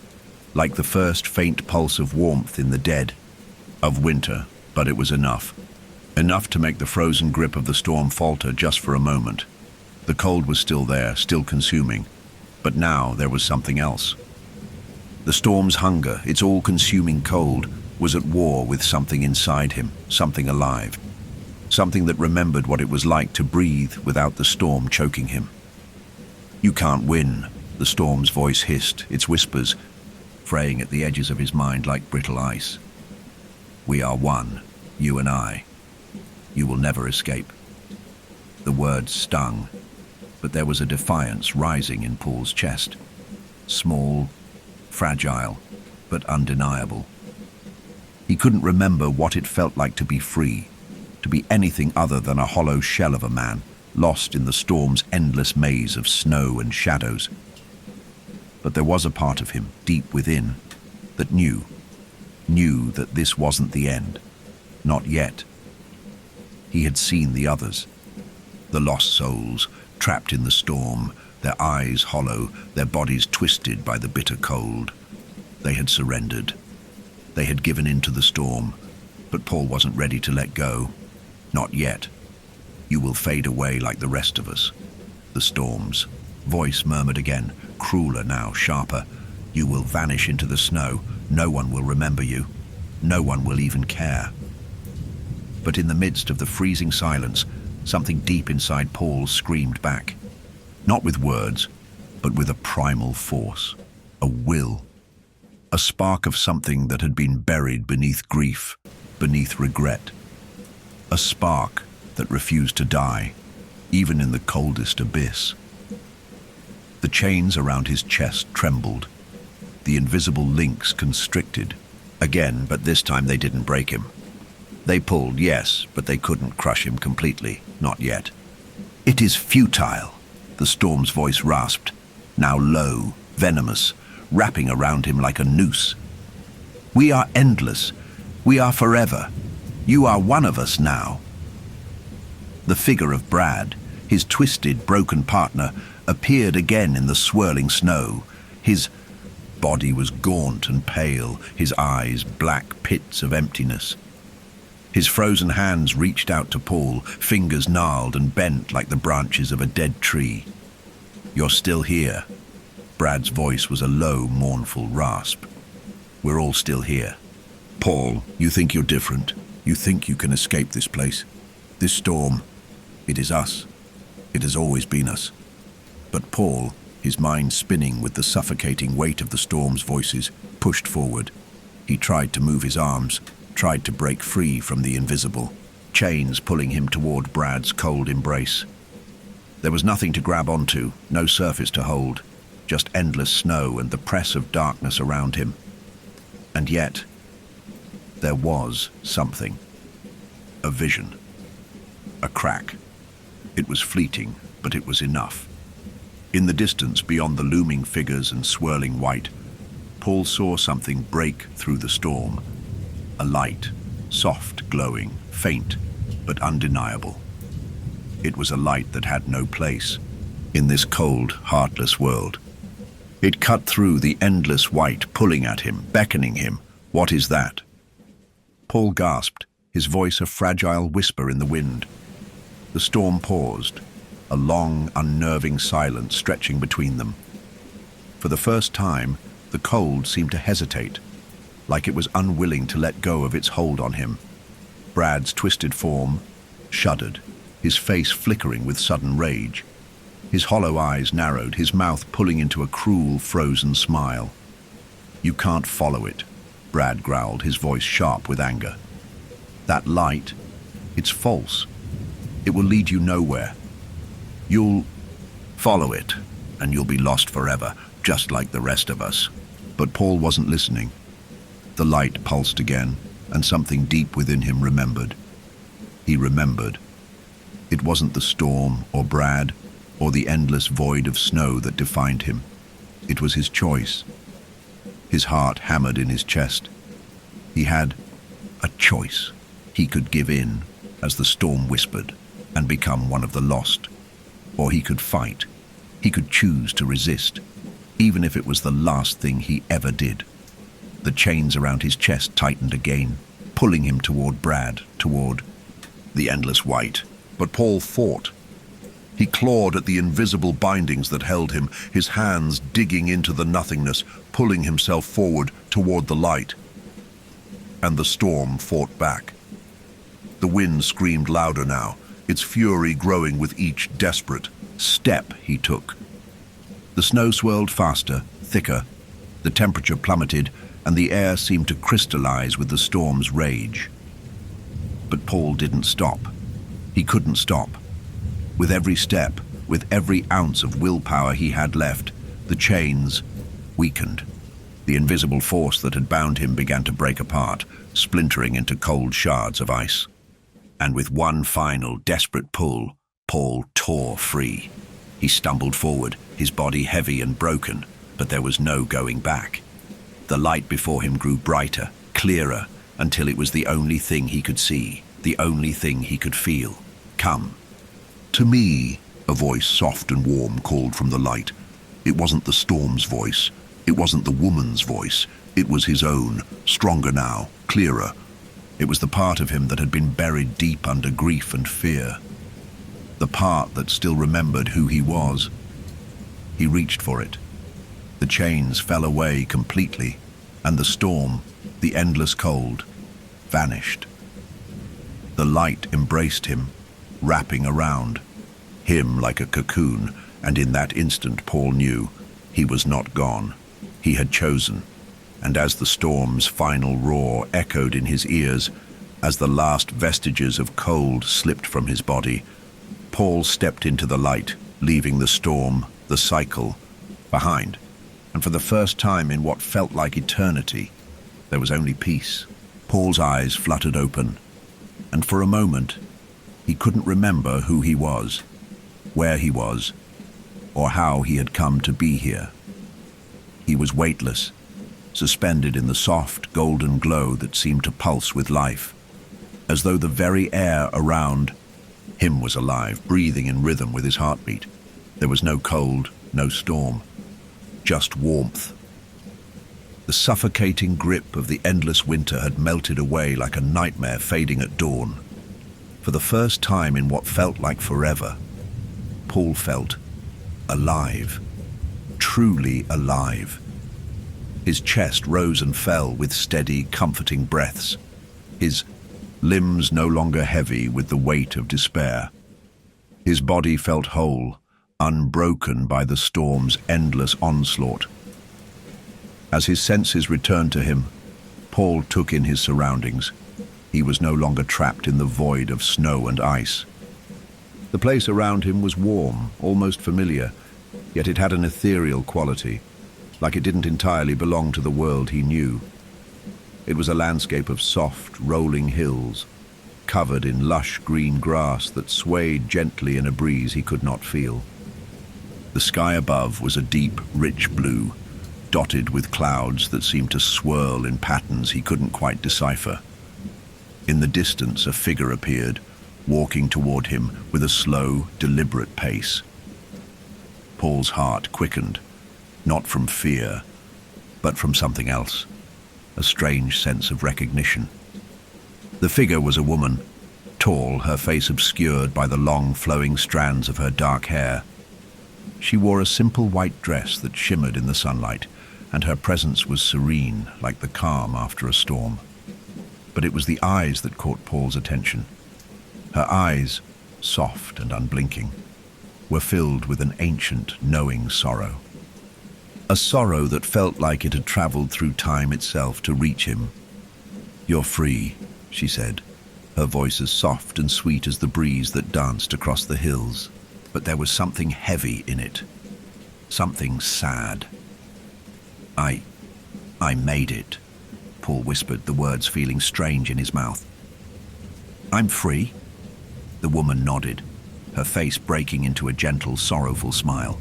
like the first faint pulse of warmth in the dead, of winter, but it was enough. Enough to make the frozen grip of the storm falter just for a moment. The cold was still there, still consuming, but now there was something else. The storm's hunger, its all-consuming cold, was at war with something inside him, something alive. Something that remembered what it was like to breathe without the storm choking him. "You can't win," the storm's voice hissed, its whispers fraying at the edges of his mind like brittle ice. "We are one, you and I. You will never escape." The words stung, but there was a defiance rising in Paul's chest. Small, fragile, but undeniable. He couldn't remember what it felt like to be free, to be anything other than a hollow shell of a man, lost in the storm's endless maze of snow and shadows. But there was a part of him, deep within, that knew that this wasn't the end. Not yet. He had seen the others, the lost souls, trapped in the storm, their eyes hollow, their bodies twisted by the bitter cold. They had surrendered. They had given in to the storm, but Paul wasn't ready to let go. Not yet. "You will fade away like the rest of us." The storm's voice murmured again, crueler now, sharper. "You will vanish into the snow. No one will remember you. No one will even care." But in the midst of the freezing silence, something deep inside Paul screamed back. Not with words, but with a primal force, a will. A spark of something that had been buried beneath grief, beneath regret. A spark that refused to die, even in the coldest abyss. The chains around his chest trembled. The invisible links constricted. Again, but this time they didn't break him. They pulled, yes, but they couldn't crush him completely, not yet. "It is futile," the storm's voice rasped, now low, venomous, wrapping around him like a noose. "We are endless. We are forever. You are one of us now." The figure of Brad, his twisted, broken partner, appeared again in the swirling snow, his body was gaunt and pale, his eyes black pits of emptiness. His frozen hands reached out to Paul, fingers gnarled and bent like the branches of a dead tree. "You're still here." Brad's voice was a low, mournful rasp. "We're all still here." Paul, you think you're different. You think you can escape this place. This storm, it is us. It has always been us. But Paul, his mind spinning with the suffocating weight of the storm's voices, pushed forward. He tried to move his arms, tried to break free from the invisible, chains pulling him toward Brad's cold embrace. There was nothing to grab onto, no surface to hold, just endless snow and the press of darkness around him. And yet, there was something. A vision. A crack. It was fleeting, but it was enough. In the distance, beyond the looming figures and swirling white, Paul saw something break through the storm. A light, soft, glowing, faint, but undeniable. It was a light that had no place in this cold, heartless world. It cut through the endless white, pulling at him, beckoning him. "What is that?" Paul gasped, his voice a fragile whisper in the wind. The storm paused, a long, unnerving silence stretching between them. For the first time, the cold seemed to hesitate, like it was unwilling to let go of its hold on him. Brad's twisted form shuddered, his face flickering with sudden rage. His hollow eyes narrowed, his mouth pulling into a cruel, frozen smile. "You can't follow it," Brad growled, his voice sharp with anger. "That light, it's false. It will lead you nowhere. You'll follow it, and you'll be lost forever, just like the rest of us." But Paul wasn't listening. The light pulsed again, and something deep within him remembered. He remembered. It wasn't the storm, or Brad, or the endless void of snow that defined him. It was his choice. His heart hammered in his chest. He had a choice. He could give in, as the storm whispered, and become one of the lost. Or he could fight. He could choose to resist, even if it was the last thing he ever did. The chains around his chest tightened again, pulling him toward Brad, toward the endless white. But Paul fought. He clawed at the invisible bindings that held him, his hands digging into the nothingness, pulling himself forward toward the light. And the storm fought back. The wind screamed louder now, its fury growing with each desperate step he took. The snow swirled faster, thicker, the temperature plummeted, and the air seemed to crystallize with the storm's rage. But Paul didn't stop. He couldn't stop. With every step, with every ounce of willpower he had left, the chains weakened. The invisible force that had bound him began to break apart, splintering into cold shards of ice. And with one final, desperate pull, Paul tore free. He stumbled forward, his body heavy and broken, but there was no going back. The light before him grew brighter, clearer, until it was the only thing he could see, the only thing he could feel. "Come." "To me," a voice soft and warm called from the light. It wasn't the storm's voice. It wasn't the woman's voice. It was his own, stronger now, clearer. It was the part of him that had been buried deep under grief and fear. The part that still remembered who he was. He reached for it. The chains fell away completely, and the storm, the endless cold, vanished. The light embraced him, wrapping around him like a cocoon, and in that instant Paul knew he was not gone. He had chosen, and as the storm's final roar echoed in his ears, as the last vestiges of cold slipped from his body, Paul stepped into the light, leaving the storm, the cycle, behind. And for the first time in what felt like eternity, there was only peace. Paul's eyes fluttered open, and for a moment, he couldn't remember who he was, where he was, or how he had come to be here. He was weightless, suspended in the soft, golden glow that seemed to pulse with life, as though the very air around him was alive, breathing in rhythm with his heartbeat. There was no cold, no storm, just warmth. The suffocating grip of the endless winter had melted away like a nightmare fading at dawn. For the first time in what felt like forever, Paul felt alive, truly alive. His chest rose and fell with steady, comforting breaths, his limbs no longer heavy with the weight of despair. His body felt whole, unbroken by the storm's endless onslaught. As his senses returned to him, Paul took in his surroundings. He was no longer trapped in the void of snow and ice. The place around him was warm, almost familiar, yet it had an ethereal quality, like it didn't entirely belong to the world he knew. It was a landscape of soft, rolling hills, covered in lush green grass that swayed gently in a breeze he could not feel. The sky above was a deep, rich blue, dotted with clouds that seemed to swirl in patterns he couldn't quite decipher. In the distance, a figure appeared, walking toward him with a slow, deliberate pace. Paul's heart quickened, not from fear, but from something else, a strange sense of recognition. The figure was a woman, tall, her face obscured by the long, flowing strands of her dark hair. She wore a simple white dress that shimmered in the sunlight, and her presence was serene, like the calm after a storm. But it was the eyes that caught Paul's attention. Her eyes, soft and unblinking, were filled with an ancient, knowing sorrow. A sorrow that felt like it had traveled through time itself to reach him. "You're free," she said, her voice as soft and sweet as the breeze that danced across the hills. But there was something heavy in it, something sad. I made it," Paul whispered, the words feeling strange in his mouth. "I'm free?" The woman nodded, her face breaking into a gentle, sorrowful smile.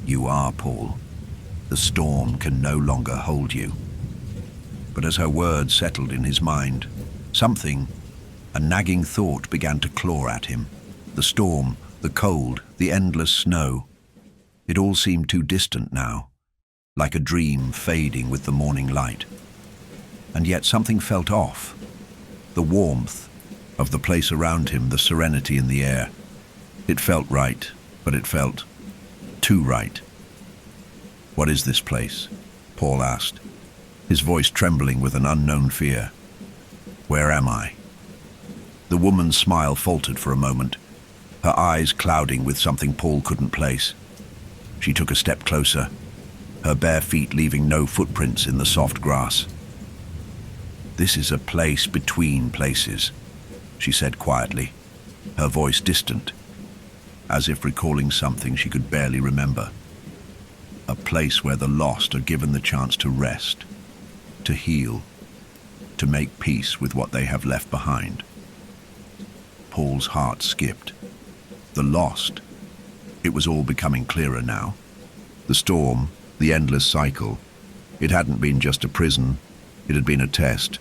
"You are, Paul. The storm can no longer hold you." But as her words settled in his mind, something, a nagging thought, began to claw at him. The storm, the cold, the endless snow. It all seemed too distant now, like a dream fading with the morning light. And yet something felt off. The warmth of the place around him, the serenity in the air. It felt right, but it felt too right. "What is this place?" Paul asked, his voice trembling with an unknown fear. "Where am I?" The woman's smile faltered for a moment, her eyes clouding with something Paul couldn't place. She took a step closer, her bare feet leaving no footprints in the soft grass. "This is a place between places," she said quietly, her voice distant, as if recalling something she could barely remember. "A place where the lost are given the chance to rest, to heal, to make peace with what they have left behind." Paul's heart skipped. The lost. It was all becoming clearer now. The storm, the endless cycle. It hadn't been just a prison. It had been a test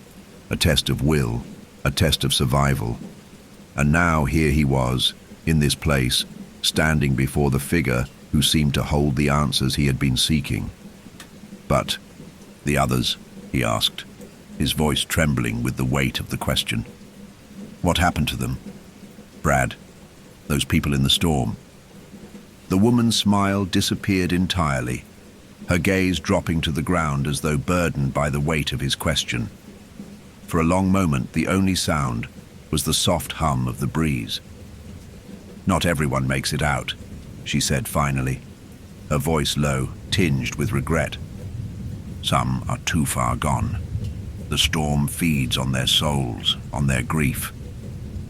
of will, a test of survival. And now here he was, in this place, standing before the figure who seemed to hold the answers he had been seeking. "But the others?" he asked, his voice trembling with the weight of the question. "What happened to them? Brad, those people in the storm?" The woman's smile disappeared entirely, her gaze dropping to the ground as though burdened by the weight of his question. For a long moment, the only sound was the soft hum of the breeze. "Not everyone makes it out," she said finally, her voice low, tinged with regret. "Some are too far gone. The storm feeds on their souls, on their grief.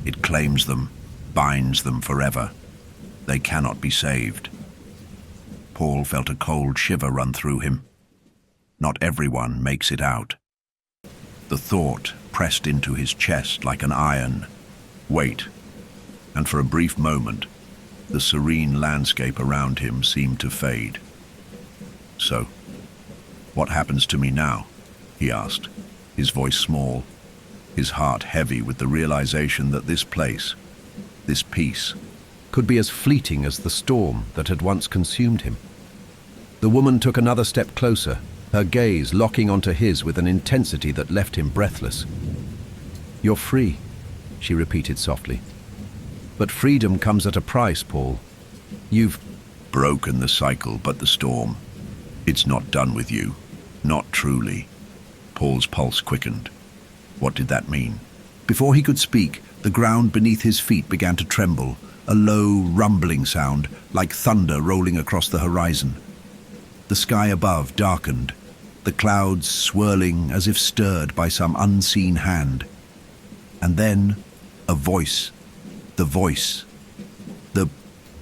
It claims them, binds them forever. They cannot be saved." Paul felt a cold shiver run through him. Not everyone makes it out. The thought pressed into his chest like an iron. Wait. And for a brief moment, the serene landscape around him seemed to fade. "So, what happens to me now?" he asked, his voice small, his heart heavy with the realization that this place, this peace, could be as fleeting as the storm that had once consumed him. The woman took another step closer, her gaze locking onto his with an intensity that left him breathless. "You're free," she repeated softly. "But freedom comes at a price, Paul. You've Broken the cycle, but the storm. It's not done with you. Not truly." Paul's pulse quickened. What did that mean? Before he could speak, the ground beneath his feet began to tremble, a low, rumbling sound, like thunder rolling across the horizon. The sky above darkened, the clouds swirling as if stirred by some unseen hand. And then, a voice. The voice. The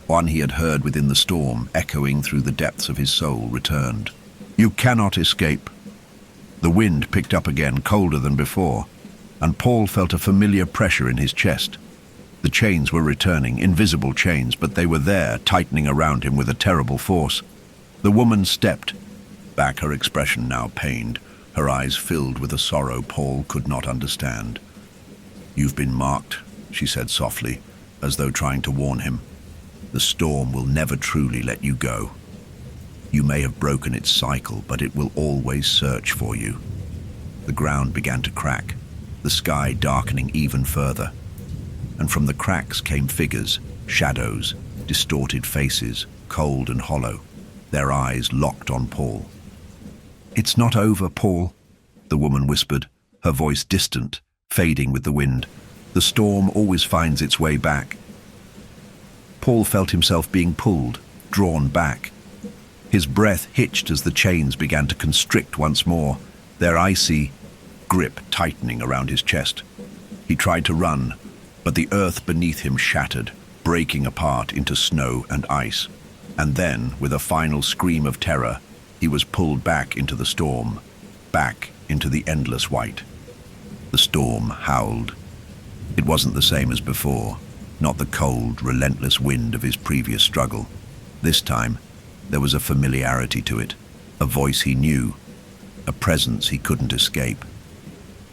one he had heard within the storm, echoing through the depths of his soul, returned. "You cannot escape." The wind picked up again, colder than before, and Paul felt a familiar pressure in his chest. The chains were returning, invisible chains, but they were there, tightening around him with a terrible force. The woman stepped back, her expression now pained, her eyes filled with a sorrow Paul could not understand. "You've been marked," she said softly, as though trying to warn him. "The storm will never truly let you go. You may have broken its cycle, but it will always search for you." The ground began to crack, the sky darkening even further. And from the cracks came figures, shadows, distorted faces, cold and hollow, their eyes locked on Paul. "It's not over, Paul," the woman whispered, her voice distant, fading with the wind. "The storm always finds its way back." Paul felt himself being pulled, drawn back. His breath hitched as the chains began to constrict once more, their icy grip tightening around his chest. He tried to run, but the earth beneath him shattered, breaking apart into snow and ice. And then, with a final scream of terror, he was pulled back into the storm, back into the endless white. The storm howled. It wasn't the same as before, not the cold, relentless wind of his previous struggle. This time, there was a familiarity to it, a voice he knew, a presence he couldn't escape.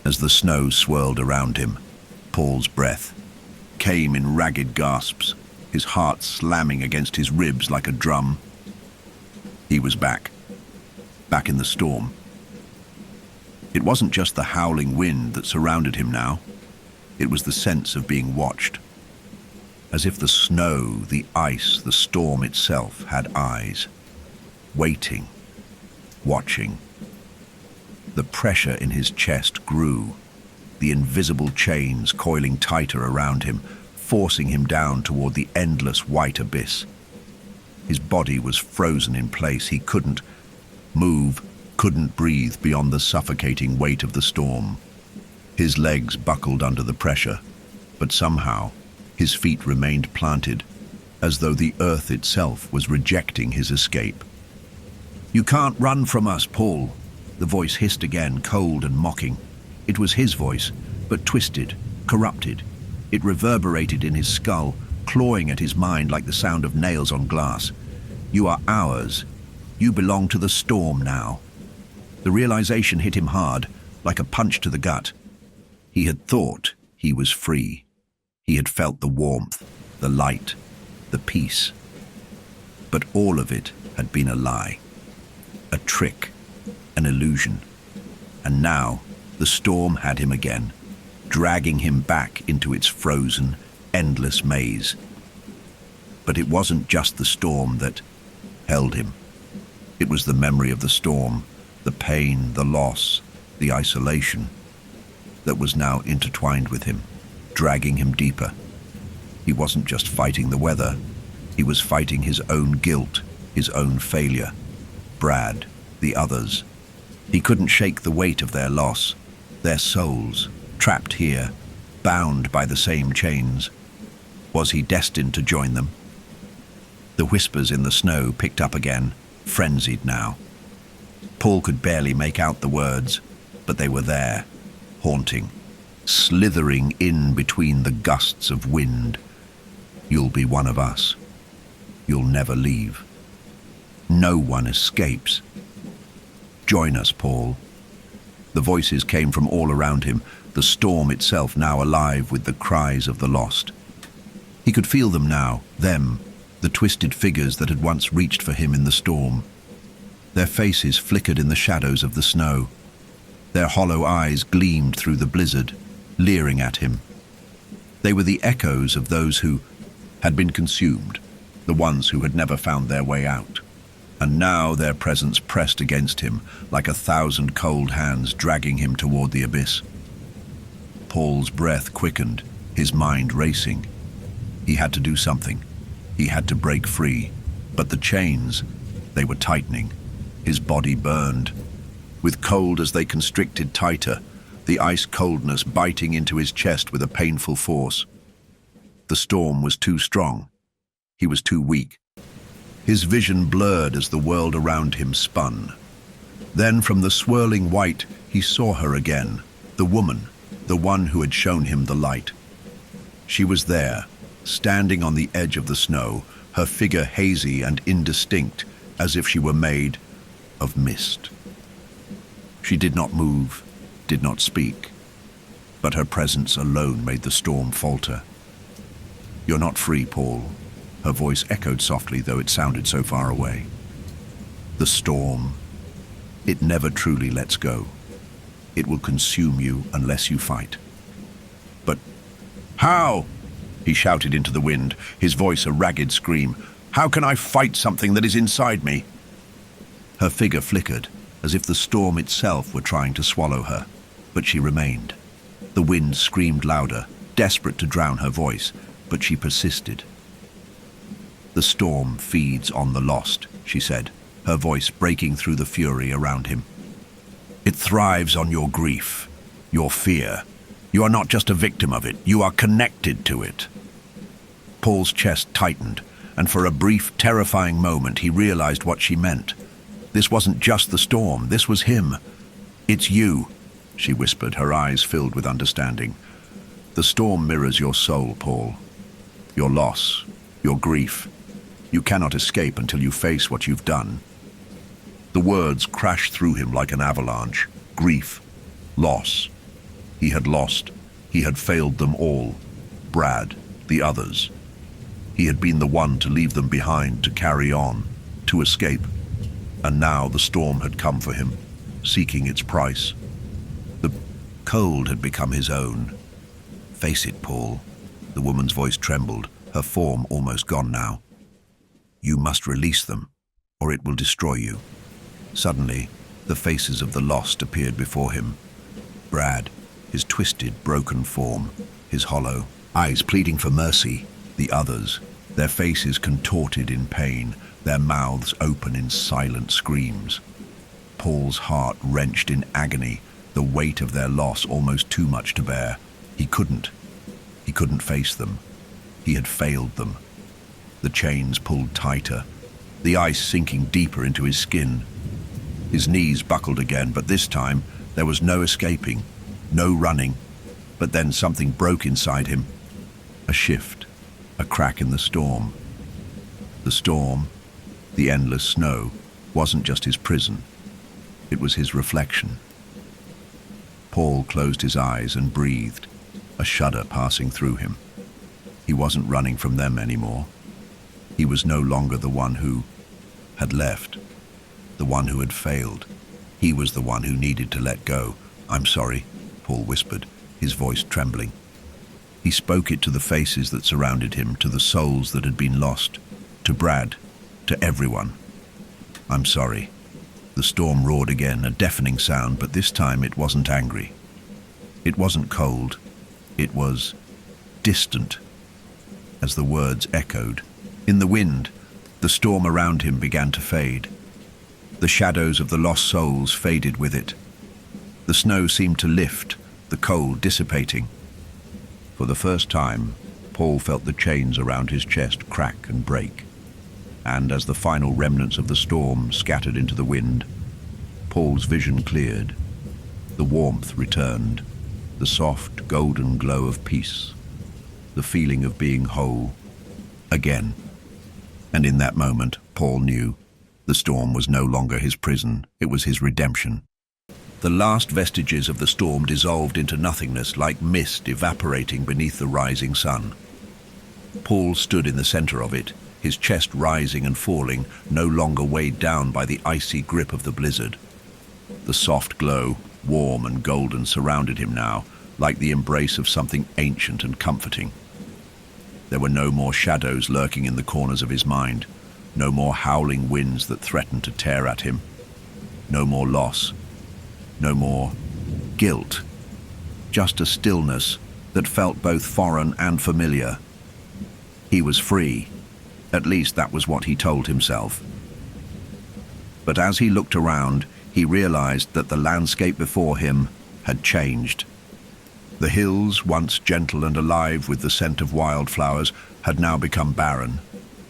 As the snow swirled around him, Paul's breath came in ragged gasps, his heart slamming against his ribs like a drum. He was back in the storm. It wasn't just the howling wind that surrounded him now. It was the sense of being watched. As if the snow, the ice, the storm itself had eyes, waiting, watching. The pressure in his chest grew, the invisible chains coiling tighter around him, forcing him down toward the endless white abyss. His body was frozen in place. He couldn't move, couldn't breathe beyond the suffocating weight of the storm. His legs buckled under the pressure, but somehow his feet remained planted, as though the earth itself was rejecting his escape. "You can't run from us, Paul," the voice hissed again, cold and mocking. It was his voice, but twisted, corrupted. It reverberated in his skull, clawing at his mind like the sound of nails on glass. "You are ours. You belong to the storm now." The realization hit him hard, like a punch to the gut. He had thought he was free. He had felt the warmth, the light, the peace. But all of it had been a lie, a trick, an illusion. And now the storm had him again, dragging him back into its frozen, endless maze. But it wasn't just the storm that held him. It was the memory of the storm, the pain, the loss, the isolation that was now intertwined with him, dragging him deeper. He wasn't just fighting the weather, he was fighting his own guilt, his own failure. Brad, the others. He couldn't shake the weight of their loss, their souls, trapped here, bound by the same chains. Was he destined to join them? The whispers in the snow picked up again, frenzied now. Paul could barely make out the words, but they were there, haunting, slithering in between the gusts of wind. "You'll be one of us. You'll never leave. No one escapes. Join us, Paul." The voices came from all around him, the storm itself now alive with the cries of the lost. He could feel them now, them, the twisted figures that had once reached for him in the storm. Their faces flickered in the shadows of the snow. Their hollow eyes gleamed through the blizzard, leering at him. They were the echoes of those who had been consumed, the ones who had never found their way out. And now their presence pressed against him like 1,000 cold hands dragging him toward the abyss. Paul's breath quickened, his mind racing. He had to do something. He had to break free. But the chains, they were tightening. His body burned. With cold as they constricted tighter, the ice coldness biting into his chest with a painful force. The storm was too strong. He was too weak. His vision blurred as the world around him spun. Then from the swirling white, he saw her again, the woman, the one who had shown him the light. She was there, standing on the edge of the snow, her figure hazy and indistinct, as if she were made of mist. She did not move, did not speak, but her presence alone made the storm falter. "You're not free, Paul." Her voice echoed softly, though it sounded so far away. "The storm, it never truly lets go. It will consume you unless you fight." "But how?" he shouted into the wind, his voice a ragged scream. "How can I fight something that is inside me?" Her figure flickered, as if the storm itself were trying to swallow her, but she remained. The wind screamed louder, desperate to drown her voice, but she persisted. "The storm feeds on the lost," she said, her voice breaking through the fury around him. "It thrives on your grief, your fear. You are not just a victim of it, you are connected to it." Paul's chest tightened, and for a brief, terrifying moment he realized what she meant. This wasn't just the storm, this was him. "It's you," she whispered, her eyes filled with understanding. "The storm mirrors your soul, Paul. Your loss, your grief. You cannot escape until you face what you've done." The words crashed through him like an avalanche. Grief, loss. He had lost. He had failed them all. Brad, the others. He had been the one to leave them behind, to carry on, to escape. And now the storm had come for him, seeking its price. The cold had become his own. "Face it, Paul." The woman's voice trembled, her form almost gone now. "You must release them, or it will destroy you." Suddenly, the faces of the lost appeared before him. Brad, his twisted, broken form, his hollow eyes pleading for mercy. The others, their faces contorted in pain, their mouths open in silent screams. Paul's heart wrenched in agony, the weight of their loss almost too much to bear. He couldn't face them. He had failed them. The chains pulled tighter, the ice sinking deeper into his skin. His knees buckled again, but this time there was no escaping, no running. But then something broke inside him. A shift, a crack in the storm. The storm, the endless snow, wasn't just his prison. It was his reflection. Paul closed his eyes and breathed, a shudder passing through him. He wasn't running from them anymore. He was no longer the one who had left, the one who had failed. He was the one who needed to let go. "I'm sorry," Paul whispered, his voice trembling. He spoke it to the faces that surrounded him, to the souls that had been lost, to Brad, to everyone. "I'm sorry." The storm roared again, a deafening sound, but this time it wasn't angry. It wasn't cold. It was distant, as the words echoed. In the wind, the storm around him began to fade. The shadows of the lost souls faded with it. The snow seemed to lift, the cold dissipating. For the first time, Paul felt the chains around his chest crack and break. And as the final remnants of the storm scattered into the wind, Paul's vision cleared. The warmth returned, the soft golden glow of peace, the feeling of being whole again. And in that moment, Paul knew the storm was no longer his prison, it was his redemption. The last vestiges of the storm dissolved into nothingness like mist evaporating beneath the rising sun. Paul stood in the center of it, his chest rising and falling, no longer weighed down by the icy grip of the blizzard. The soft glow, warm and golden, surrounded him now, like the embrace of something ancient and comforting. There were no more shadows lurking in the corners of his mind, no more howling winds that threatened to tear at him, no more loss, no more guilt, just a stillness that felt both foreign and familiar. He was free, at least that was what he told himself. But as he looked around, he realized that the landscape before him had changed. The hills, once gentle and alive with the scent of wildflowers, had now become barren,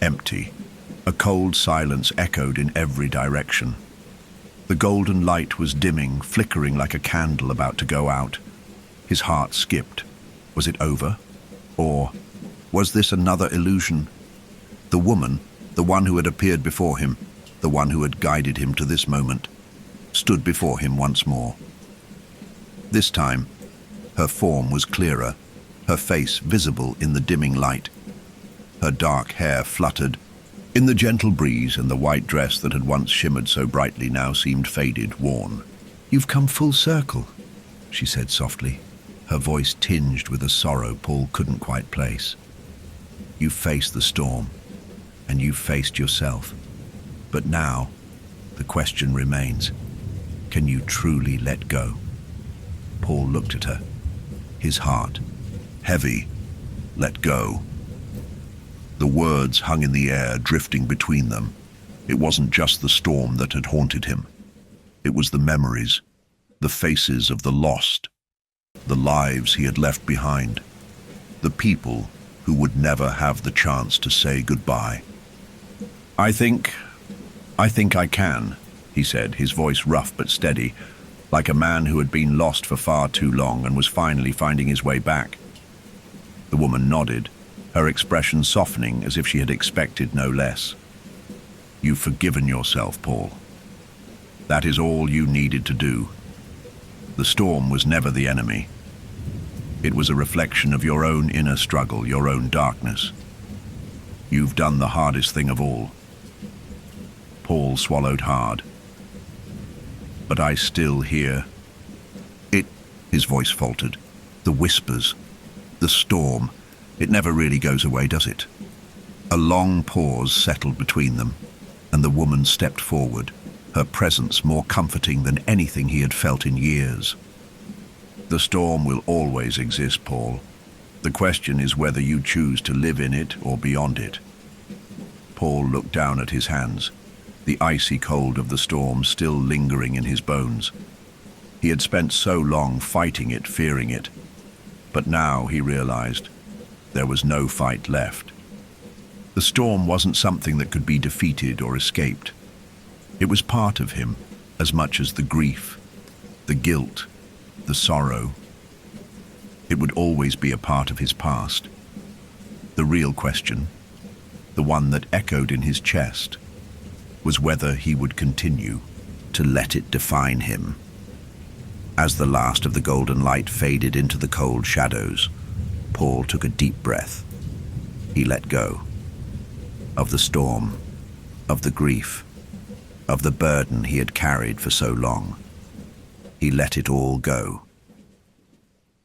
empty. A cold silence echoed in every direction. The golden light was dimming, flickering like a candle about to go out. His heart skipped. Was it over? Or was this another illusion? The woman, the one who had appeared before him, the one who had guided him to this moment, stood before him once more. This time, her form was clearer, her face visible in the dimming light. Her dark hair fluttered in the gentle breeze, and the white dress that had once shimmered so brightly now seemed faded, worn. "You've come full circle," she said softly, her voice tinged with a sorrow Paul couldn't quite place. "You've faced the storm, and you've faced yourself. But now, the question remains, can you truly let go?" Paul looked at her, his heart heavy. Let go. The words hung in the air, drifting between them. It wasn't just the storm that had haunted him. It was the memories, the faces of the lost, the lives he had left behind, the people who would never have the chance to say goodbye. I think I can," he said, his voice rough but steady, like a man who had been lost for far too long and was finally finding his way back. The woman nodded, her expression softening as if she had expected no less. "You've forgiven yourself, Paul. That is all you needed to do. The storm was never the enemy. It was a reflection of your own inner struggle, your own darkness. You've done the hardest thing of all." Paul swallowed hard. "But I still hear it," his voice faltered. "The whispers, the storm, it never really goes away, does it?" A long pause settled between them, and the woman stepped forward, her presence more comforting than anything he had felt in years. "The storm will always exist, Paul. The question is whether you choose to live in it or beyond it." Paul looked down at his hands, the icy cold of the storm still lingering in his bones. He had spent so long fighting it, fearing it. But now he realized there was no fight left. The storm wasn't something that could be defeated or escaped. It was part of him, as much as the grief, the guilt, the sorrow. It would always be a part of his past. The real question, the one that echoed in his chest, was whether he would continue to let it define him. As the last of the golden light faded into the cold shadows, Paul took a deep breath. He let go of the storm, of the grief, of the burden he had carried for so long. He let it all go.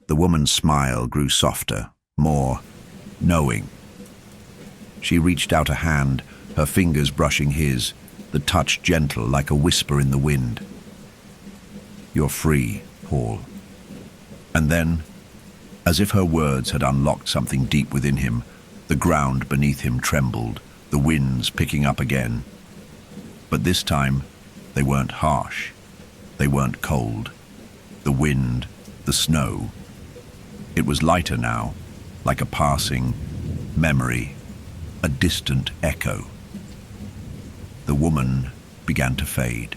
The woman's smile grew softer, more knowing. She reached out a hand, her fingers brushing his, the touch gentle like a whisper in the wind. "You're free, Paul." And then, as if her words had unlocked something deep within him, the ground beneath him trembled, the winds picking up again. But this time, they weren't harsh. They weren't cold. The wind, the snow. It was lighter now, like a passing memory, a distant echo. The woman began to fade,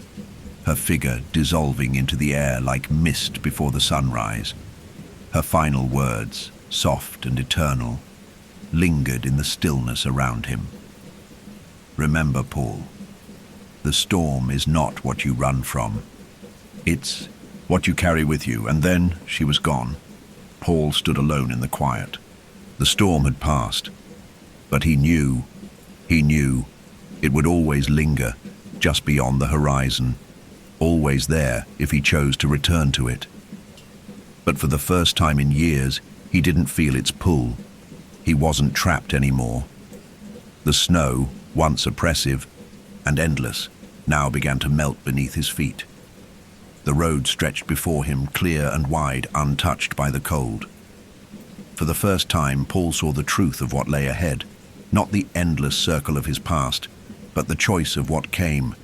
her figure dissolving into the air like mist before the sunrise. Her final words, soft and eternal, lingered in the stillness around him. "Remember, Paul, the storm is not what you run from. It's what you carry with you." And then she was gone. Paul stood alone in the quiet. The storm had passed, but he knew He knew it would always linger just beyond the horizon, always there if he chose to return to it. But for the first time in years, he didn't feel its pull. He wasn't trapped anymore. The snow, once oppressive and endless, now began to melt beneath his feet. The road stretched before him, clear and wide, untouched by the cold. For the first time, Paul saw the truth of what lay ahead, not the endless circle of his past, but the choice of what came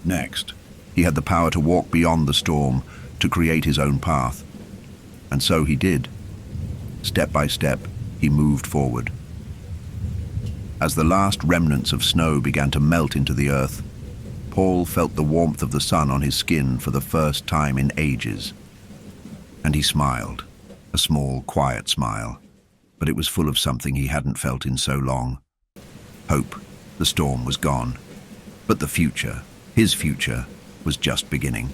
next. He had the power to walk beyond the storm, to create his own path. And so he did. Step by step, he moved forward. As the last remnants of snow began to melt into the earth, Paul felt the warmth of the sun on his skin for the first time in ages. And he smiled, a small, quiet smile, but it was full of something he hadn't felt in so long. Hope. The storm was gone, but the future, his future, was just beginning.